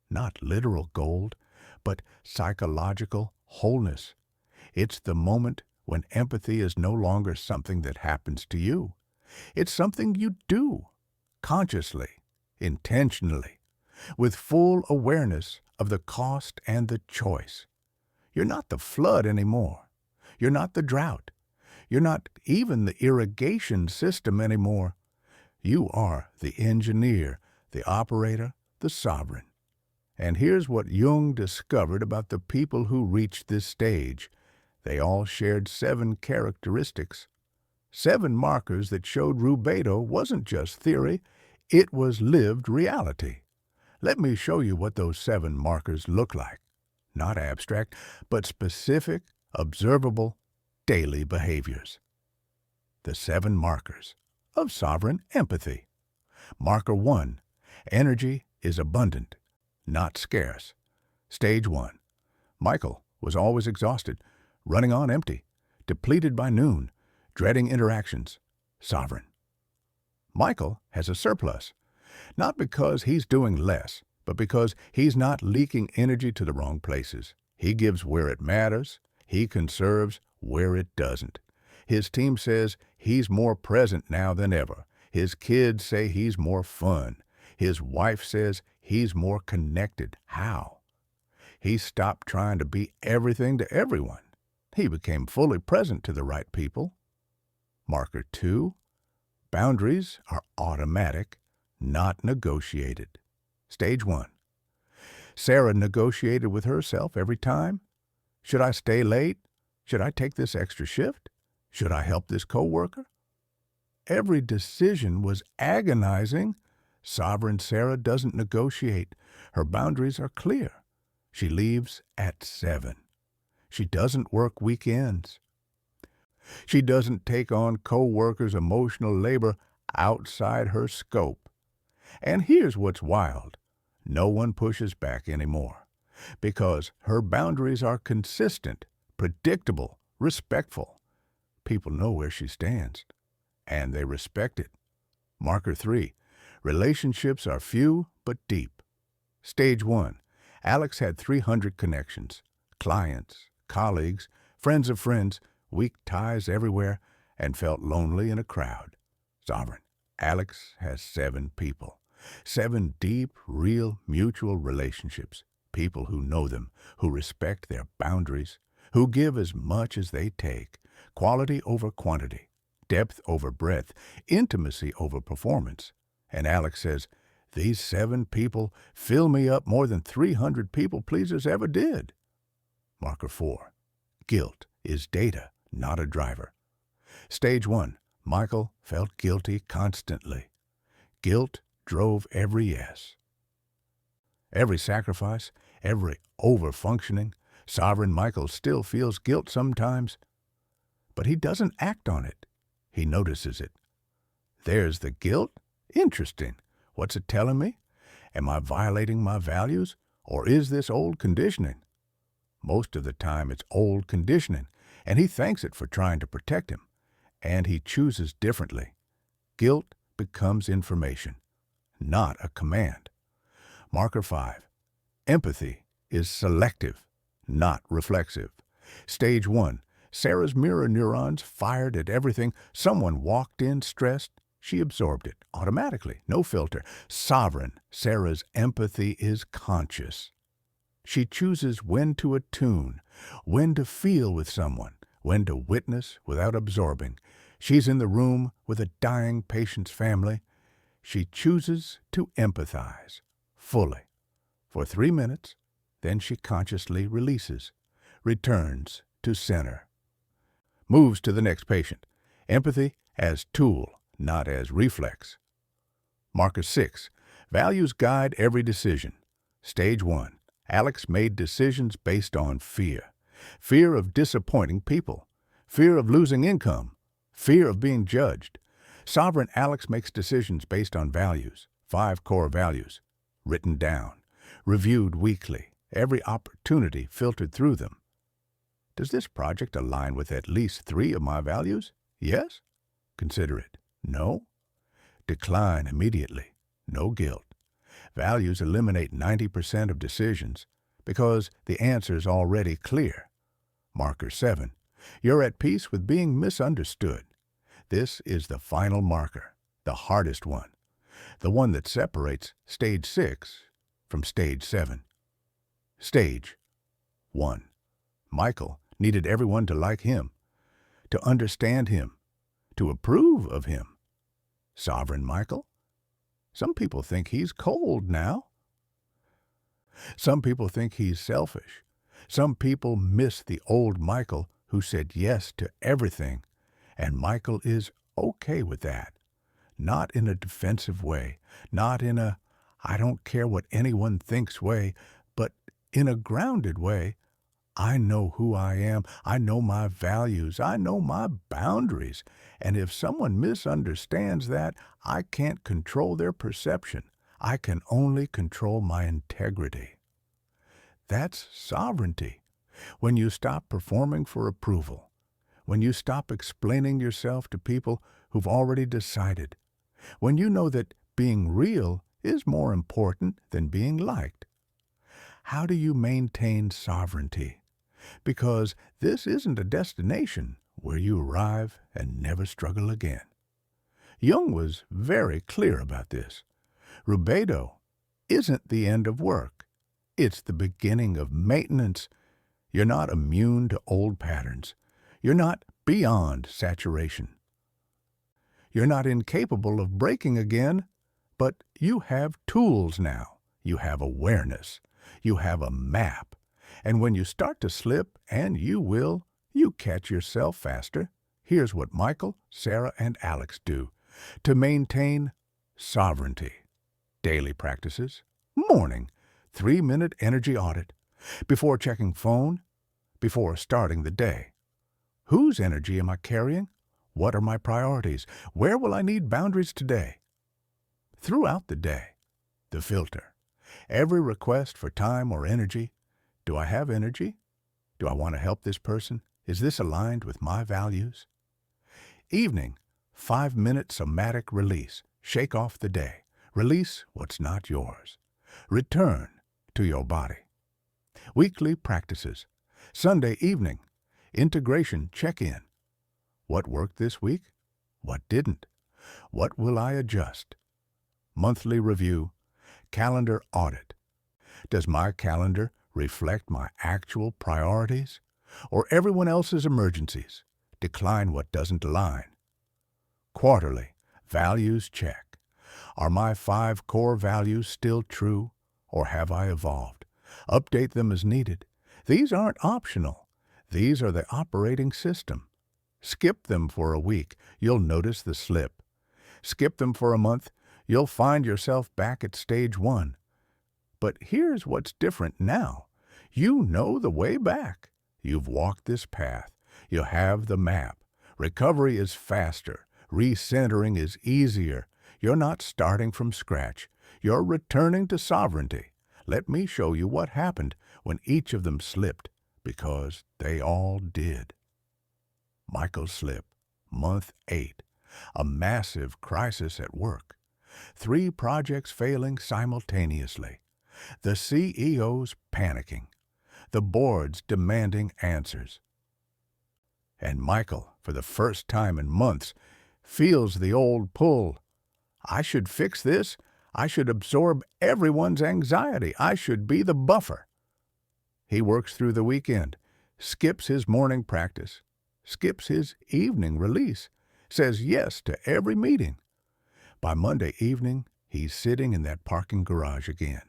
not literal gold, but psychological wholeness. It's the moment when empathy is no longer something that happens to you. It's something you do, consciously, intentionally, with full awareness of the cost and the choice. You're not the flood anymore. You're not the drought. You're not even the irrigation system anymore. You are the engineer, the operator, the sovereign. And here's what Jung discovered about the people who reached this stage. They all shared 7 characteristics, 7 markers that showed rubedo wasn't just theory, it was lived reality. Let me show you what those 7 markers look like. Not abstract, but specific, observable, daily behaviors. The 7 markers of sovereign empathy. Marker 1. Energy is abundant, not scarce. Stage 1. Michael was always exhausted, running on empty, depleted by noon, dreading interactions. Sovereign. Michael has a surplus, not because he's doing less, but because he's not leaking energy to the wrong places. He gives where it matters. He conserves where it doesn't. His team says he's more present now than ever. His kids say he's more fun. His wife says he's more connected. How? He stopped trying to be everything to everyone. He became fully present to the right people. Marker 2. Boundaries are automatic, not negotiated. Stage 1. Sarah negotiated with herself every time. Should I stay late? Should I take this extra shift? Should I help this coworker? Every decision was agonizing. Sovereign Sarah doesn't negotiate. Her boundaries are clear. She leaves at 7. She doesn't work weekends. She doesn't take on coworkers' emotional labor outside her scope. And here's what's wild. No one pushes back anymore because her boundaries are consistent, predictable, respectful. People know where she stands, and they respect it. Marker 3. Relationships are few but deep. Stage 1. Alex had 300 connections, clients, colleagues, friends of friends, weak ties everywhere, and felt lonely in a crowd. Sovereign. Alex has 7 people. 7 deep, real, mutual relationships. People who know them, who respect their boundaries, who give as much as they take. Quality over quantity, depth over breadth, intimacy over performance. And Alex says, these 7 people fill me up more than 300 people-pleasers ever did. Marker 4. Guilt is data, not a driver. Stage 1. Michael felt guilty constantly. Guilt drove every yes. Every sacrifice, every over-functioning. Sovereign Michael still feels guilt sometimes, but he doesn't act on it. He notices it. There's the guilt? Interesting. What's it telling me? Am I violating my values, or is this old conditioning? Most of the time it's old conditioning, and he thanks it for trying to protect him, and he chooses differently. Guilt becomes information, not a command. Marker 5. Empathy is selective, not reflexive. Stage 1. Sarah's mirror neurons fired at everything. Someone walked in stressed. She absorbed it automatically, no filter. Sovereign Sarah's empathy is conscious. She chooses when to attune, when to feel with someone, when to witness without absorbing. She's in the room with a dying patient's family. She chooses to empathize fully for 3 minutes, then she consciously releases, returns to center. Moves to the next patient. Empathy as tool, not as reflex. Marker 6. Values guide every decision. Stage 1. Alex made decisions based on fear. Fear of disappointing people. Fear of losing income. Fear of being judged. Sovereign Alex makes decisions based on values. 5 core values. Written down. Reviewed weekly. Every opportunity filtered through them. Does this project align with at least 3 of my values? Yes? Consider it. No? Decline immediately. No guilt. Values eliminate 90% of decisions because the answer is already clear. Marker 7. You're at peace with being misunderstood. This is the final marker, the hardest one, the one that separates stage 6 from stage 7. Stage 1. Michael needed everyone to like him, to understand him, to approve of him. Sovereign Michael? Some people think he's cold now. Some people think he's selfish. Some people miss the old Michael who said yes to everything, and Michael is okay with that. Not in a defensive way, not in a I don't care what anyone thinks way, but in a grounded way. I know who I am. I know my values. I know my boundaries. And if someone misunderstands that, I can't control their perception. I can only control my integrity. That's sovereignty. When you stop performing for approval, when you stop explaining yourself to people who've already decided, when you know that being real is more important than being liked. How do you maintain sovereignty? Because this isn't a destination where you arrive and never struggle again. Jung was very clear about this. Rubedo isn't the end of work. It's the beginning of maintenance. You're not immune to old patterns. You're not beyond saturation. You're not incapable of breaking again, but you have tools now. You have awareness. You have a map. And when you start to slip, and you will, you catch yourself faster. Here's what Michael, Sarah, and Alex do to maintain sovereignty. Daily practices. Morning, 3-minute energy audit. Before checking phone, before starting the day. Whose energy am I carrying? What are my priorities? Where will I need boundaries today? Throughout the day, the filter. Every request for time or energy. Do I have energy? Do I want to help this person? Is this aligned with my values? Evening, 5-minute somatic release. Shake off the day. Release what's not yours. Return to your body. Weekly practices. Sunday evening, integration check-in. What worked this week? What didn't? What will I adjust? Monthly review. Calendar audit. Does my calendar reflect my actual priorities or everyone else's emergencies? Decline what doesn't align. Quarterly, values check. Are my 5 core values still true, or have I evolved? Update them as needed. These aren't optional. These are the operating system. Skip them for a week, you'll notice the slip. Skip them for a month, you'll find yourself back at stage 1. But here's what's different now. You know the way back. You've walked this path. You have the map. Recovery is faster. Recentering is easier. You're not starting from scratch. You're returning to sovereignty. Let me show you what happened when each of them slipped, because they all did. Michael's slip, month 8. A massive crisis at work. 3 projects failing simultaneously. The CEO's panicking. The board's demanding answers. And Michael, for the first time in months, feels the old pull. I should fix this. I should absorb everyone's anxiety. I should be the buffer. He works through the weekend, skips his morning practice, skips his evening release, says yes to every meeting. By Monday evening, he's sitting in that parking garage again.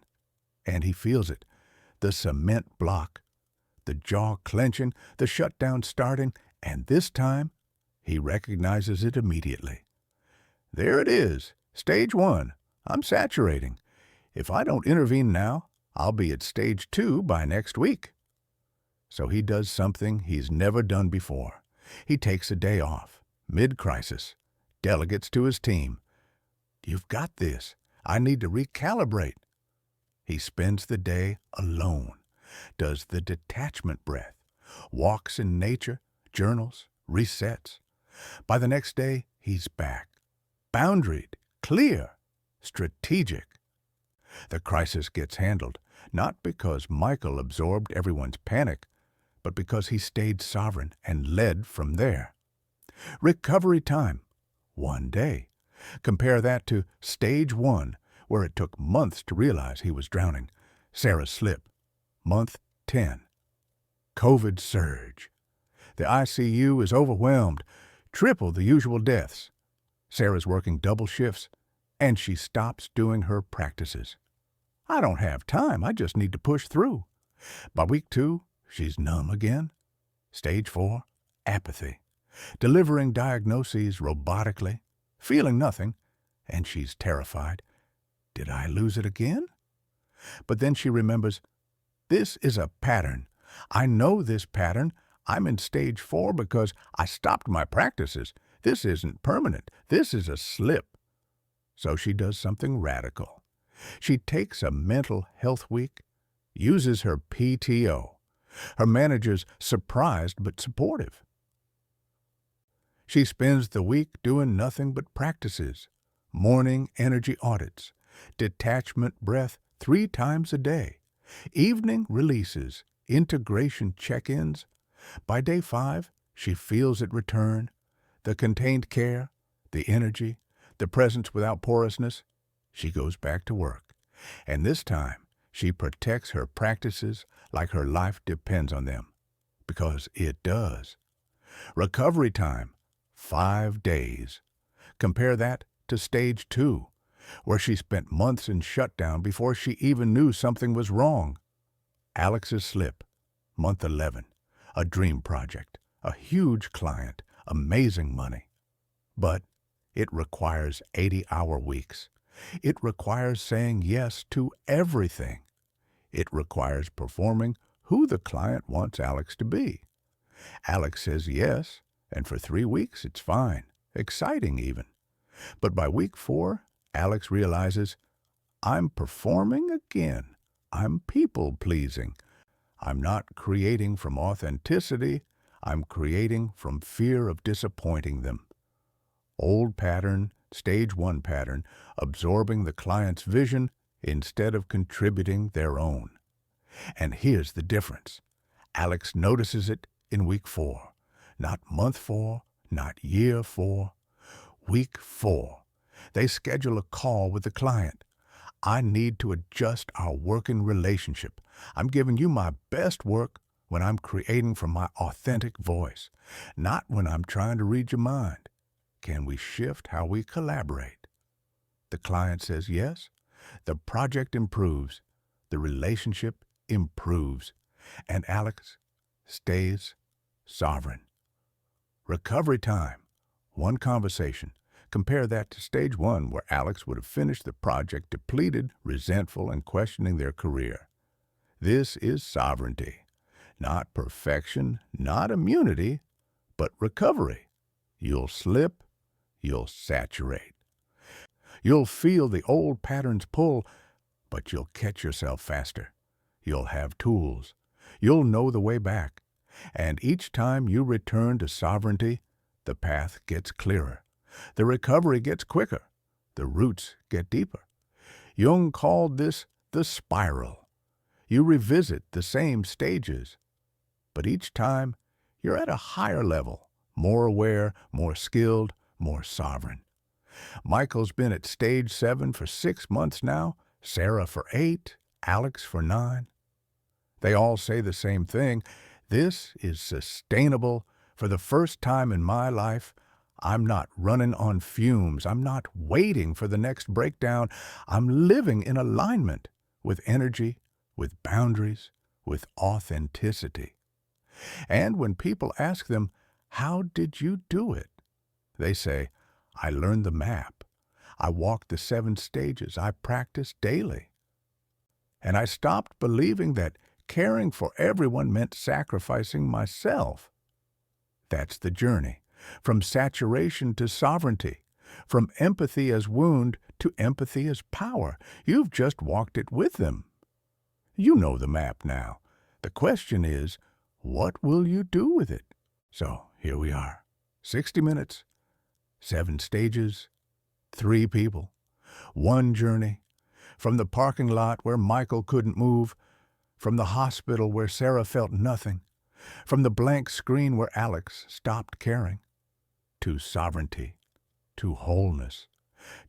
And he feels it. The cement block, the jaw clenching, the shutdown starting, and this time, he recognizes it immediately. There it is, stage 1. I'm saturating. If I don't intervene now, I'll be at stage 2 by next week. So he does something he's never done before. He takes a day off, mid-crisis, delegates to his team. You've got this. I need to recalibrate. He spends the day alone, does the detachment breath, walks in nature, journals, resets. By the next day, he's back, boundaried, clear, strategic. The crisis gets handled, not because Michael absorbed everyone's panic, but because he stayed sovereign and led from there. Recovery time, 1 day. Compare that to stage 1, where it took months to realize he was drowning. Sarah's slip, month 10. COVID surge. The ICU is overwhelmed, triple the usual deaths. Sarah's working double shifts, and she stops doing her practices. I don't have time, I just need to push through. By week 2, she's numb again. Stage 4, apathy. Delivering diagnoses robotically, feeling nothing, and she's terrified. Did I lose it again? But then she remembers, this is a pattern. I know this pattern. I'm in stage 4 because I stopped my practices. This isn't permanent. This is a slip. So she does something radical. She takes a mental health week, uses her PTO. Her manager's surprised but supportive. She spends the week doing nothing but practices, morning energy audits, detachment breath 3 times a day, evening releases, integration check-ins. By day 5, she feels it return, the contained care, the energy, the presence without porousness. She goes back to work, and this time she protects her practices like her life depends on them, because it does. Recovery time, 5 days. Compare that to stage 2, where she spent months in shutdown before she even knew something was wrong. Alex's slip, month 11, a dream project, a huge client, amazing money. But it requires 80-hour weeks. It requires saying yes to everything. It requires performing who the client wants Alex to be. Alex says yes, and for 3 weeks it's fine, exciting even. But by week 4, Alex realizes, I'm performing again. I'm people-pleasing. I'm not creating from authenticity. I'm creating from fear of disappointing them. Old pattern, stage 1 pattern, absorbing the client's vision instead of contributing their own. And here's the difference. Alex notices it in week 4, not month 4, not year 4, week 4. They schedule a call with the client. I need to adjust our working relationship. I'm giving you my best work when I'm creating from my authentic voice, not when I'm trying to read your mind. Can we shift how we collaborate? The client says yes. The project improves. The relationship improves. And Alex stays sovereign. Recovery time, 1 conversation. Compare that to stage 1, where Alex would have finished the project depleted, resentful, and questioning their career. This is sovereignty. Not perfection, not immunity, but recovery. You'll slip, you'll saturate. You'll feel the old patterns pull, but you'll catch yourself faster. You'll have tools. You'll know the way back. And each time you return to sovereignty, the path gets clearer. The recovery gets quicker. The roots get deeper. Jung called this the spiral. You revisit the same stages, but each time you're at a higher level, more aware, more skilled, more sovereign. Michael's been at stage 7 for 6 months now, Sarah for 8, Alex for 9. They all say the same thing. This is sustainable. For the first time in my life, I'm not running on fumes. I'm not waiting for the next breakdown. I'm living in alignment with energy, with boundaries, with authenticity. And when people ask them, how did you do it? They say, I learned the map. I walked the 7 stages. I practiced daily. And I stopped believing that caring for everyone meant sacrificing myself. That's the journey, from saturation to sovereignty, from empathy as wound to empathy as power. You've just walked it with them. You know the map now. The question is, what will you do with it? So here we are, 60 minutes, 7 stages, 3 people, 1 journey, from the parking lot where Michael couldn't move, from the hospital where Sarah felt nothing, from the blank screen where Alex stopped caring, to sovereignty, to wholeness,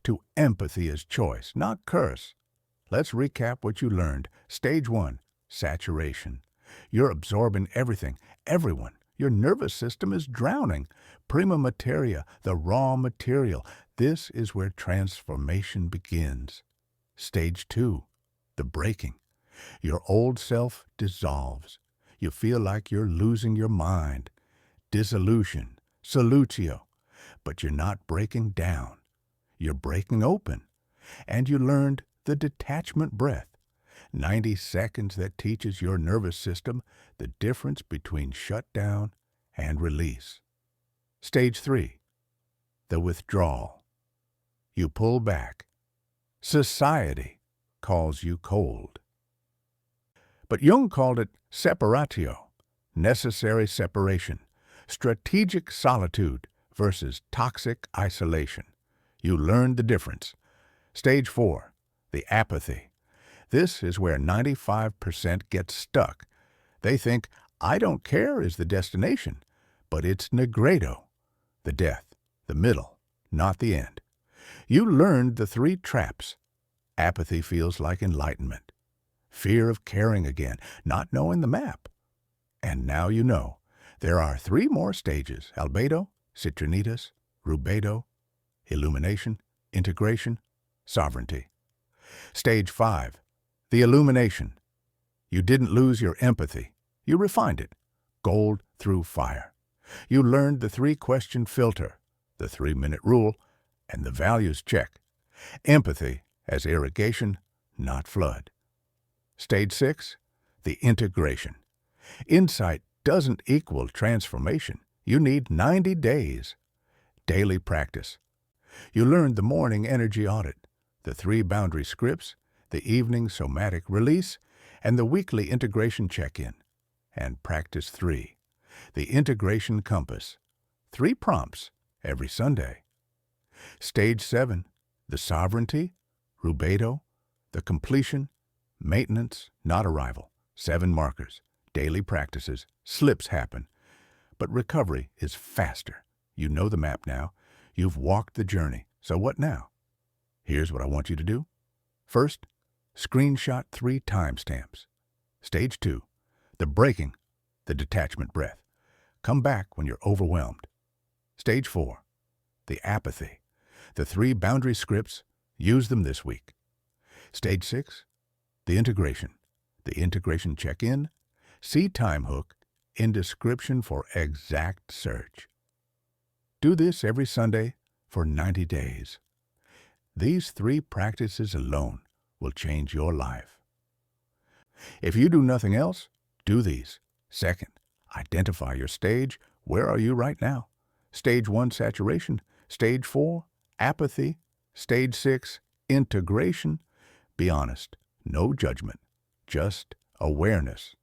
to empathy as choice, not curse. Let's recap what you learned. Stage 1, saturation. You're absorbing everything, everyone. Your nervous system is drowning. Prima materia, the raw material. This is where transformation begins. Stage 2, the breaking. Your old self dissolves. You feel like you're losing your mind. Dissolution, solutio. But you're not breaking down. You're breaking open. And you learned the detachment breath. 90 seconds that teaches your nervous system the difference between shutdown and release. Stage 3, the withdrawal. You pull back. Society calls you cold. But Jung called it separatio, necessary separation, strategic solitude versus toxic isolation. You learned the difference. Stage 4, the apathy. This is where 95% get stuck. They think, I don't care is the destination, but it's negredo, the death, the middle, not the end. You learned the 3 traps. Apathy feels like enlightenment. Fear of caring again, not knowing the map. And now you know. There are 3 more stages: albedo, citrinitas, rubedo, illumination, integration, sovereignty. Stage 5, the illumination. You didn't lose your empathy. You refined it. Gold through fire. You learned the 3-question filter, the 3-minute rule, and the values check. Empathy as irrigation, not flood. Stage 6, the integration. Insight doesn't equal transformation. You need 90 days. Daily practice. You learned the morning energy audit, the 3 boundary scripts, the evening somatic release, and the weekly integration check-in. And practice 3, the integration compass. 3 prompts every Sunday. Stage 7, the sovereignty, rubedo, the completion, maintenance, not arrival. 7 markers, daily practices, slips happen. But recovery is faster. You know the map now. You've walked the journey. So what now? Here's what I want you to do. First, screenshot 3 timestamps. Stage 2, the breaking, the detachment breath. Come back when you're overwhelmed. Stage 4, the apathy, the 3 boundary scripts. Use them this week. Stage 6, the integration check-in, see time hook in description for exact search. Do this every Sunday for 90 days. These 3 practices alone will change your life. If you do nothing else, do these. Second, identify your stage. Where are you right now? Stage 1, saturation. Stage 4, apathy. Stage 6, integration. Be honest. No judgment. Just awareness.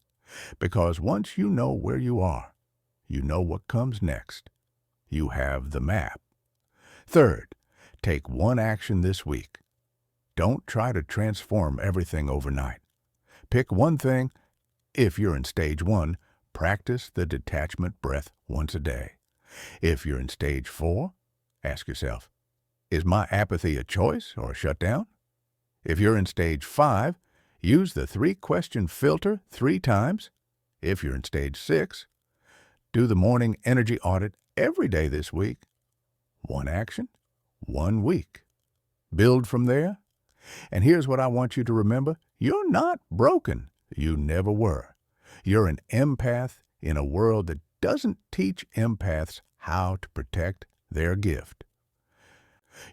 Because once you know where you are, you know what comes next. You have the map. Third, take 1 action this week. Don't try to transform everything overnight. Pick 1 thing. If you're in stage 1, practice the detachment breath once a day. If you're in stage 4, ask yourself, is my apathy a choice or a shutdown? If you're in stage 5, use the 3-question filter 3 times. If you're in stage 6, do the morning energy audit every day this week. 1 action, 1 week. Build from there. And here's what I want you to remember. You're not broken. You never were. You're an empath in a world that doesn't teach empaths how to protect their gift.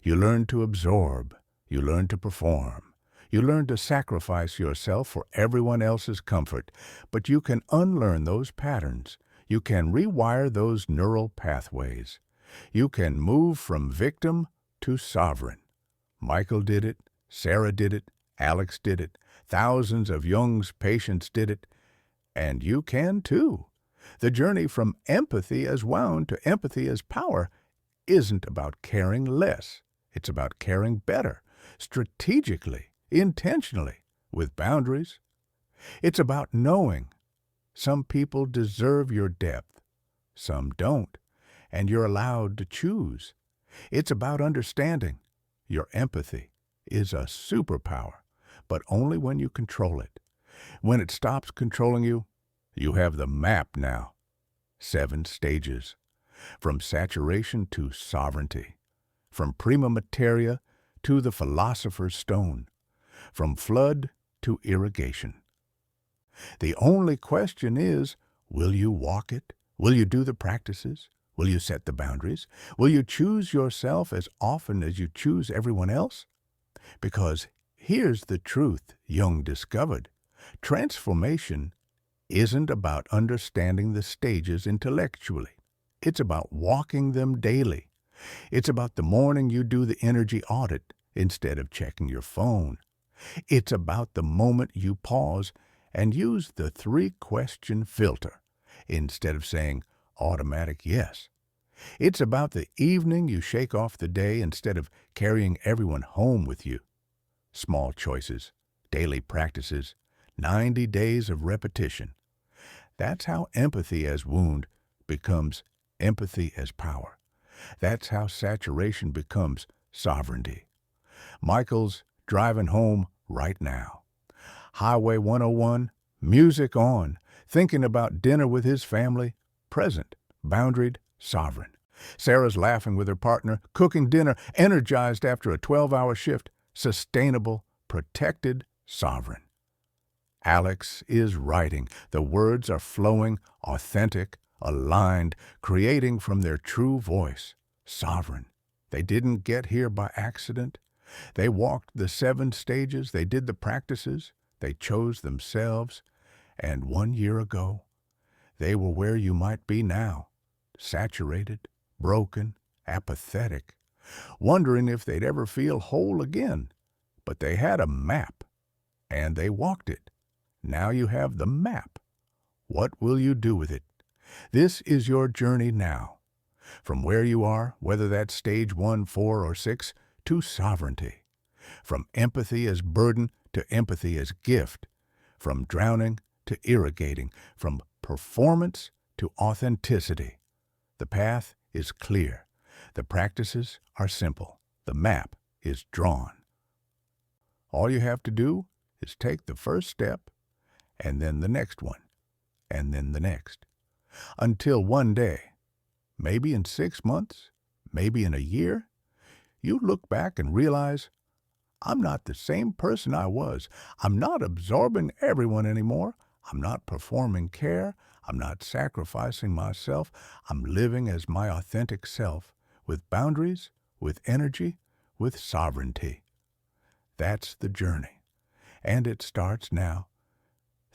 You learn to absorb. You learn to perform. You learn to sacrifice yourself for everyone else's comfort. But you can unlearn those patterns. You can rewire those neural pathways. You can move from victim to sovereign. Michael did it. Sarah did it. Alex did it. Thousands of Jung's patients did it. And you can too. The journey from empathy as wound to empathy as power isn't about caring less. It's about caring better, strategically, intentionally, with boundaries. It's about knowing some people deserve your depth, some don't, and you're allowed to choose. It's about understanding your empathy is a superpower, but only when you control it. When it stops controlling you, you have the map now. 7 stages. From saturation to sovereignty. From prima materia to the philosopher's stone. From flood to irrigation. The only question is, will you walk it? Will you do the practices? Will you set the boundaries? Will you choose yourself as often as you choose everyone else? Because Here's the truth Jung discovered. Transformation isn't about understanding the stages intellectually. It's about walking them daily. It's about the morning you do the energy audit instead of checking your phone. It's about the moment you pause and use the 3-question filter instead of saying automatic yes. It's about the evening you shake off the day instead of carrying everyone home with you. Small choices, daily practices, 90 days of repetition. That's how empathy as wound becomes empathy as power. That's how saturation becomes sovereignty. Michael's driving home right now. Highway 101, music on, thinking about dinner with his family, present, boundaried, sovereign. Sarah's laughing with her partner, cooking dinner, energized after a 12-hour shift, sustainable, protected, sovereign. Alex is writing. The words are flowing, authentic, aligned, creating from their true voice, sovereign. They didn't get here by accident. They walked the 7 stages, they did the practices, they chose themselves, and 1 year ago, they were where you might be now, saturated, broken, apathetic, wondering if they'd ever feel whole again. But they had a map, and they walked it. Now you have the map. What will you do with it? This is your journey now. From where you are, whether that's stage 1, 4, or 6, to sovereignty. From empathy as burden to empathy as gift. From drowning to irrigating. From performance to authenticity. The path is clear. The practices are simple. The map is drawn. All you have to do is take the first step, and then the next one, and then the next. Until one day, maybe in 6 months, maybe in a year, you look back and realize, I'm not the same person I was. I'm not absorbing everyone anymore. I'm not performing care. I'm not sacrificing myself. I'm living as my authentic self, with boundaries, with energy, with sovereignty. That's the journey, and it starts now.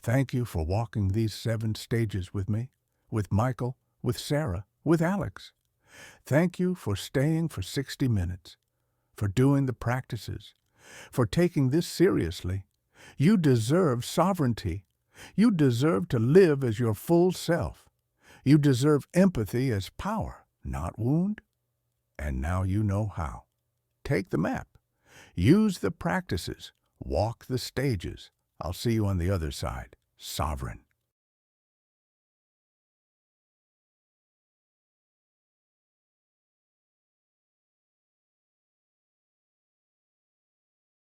Thank you for walking these 7 stages with me, with Michael, with Sarah, with Alex. Thank you for staying for 60 minutes, for doing the practices, for taking this seriously. You deserve sovereignty. You deserve to live as your full self. You deserve empathy as power, not wound. And now you know how. Take the map. Use the practices. Walk the stages. I'll see you on the other side. Sovereign.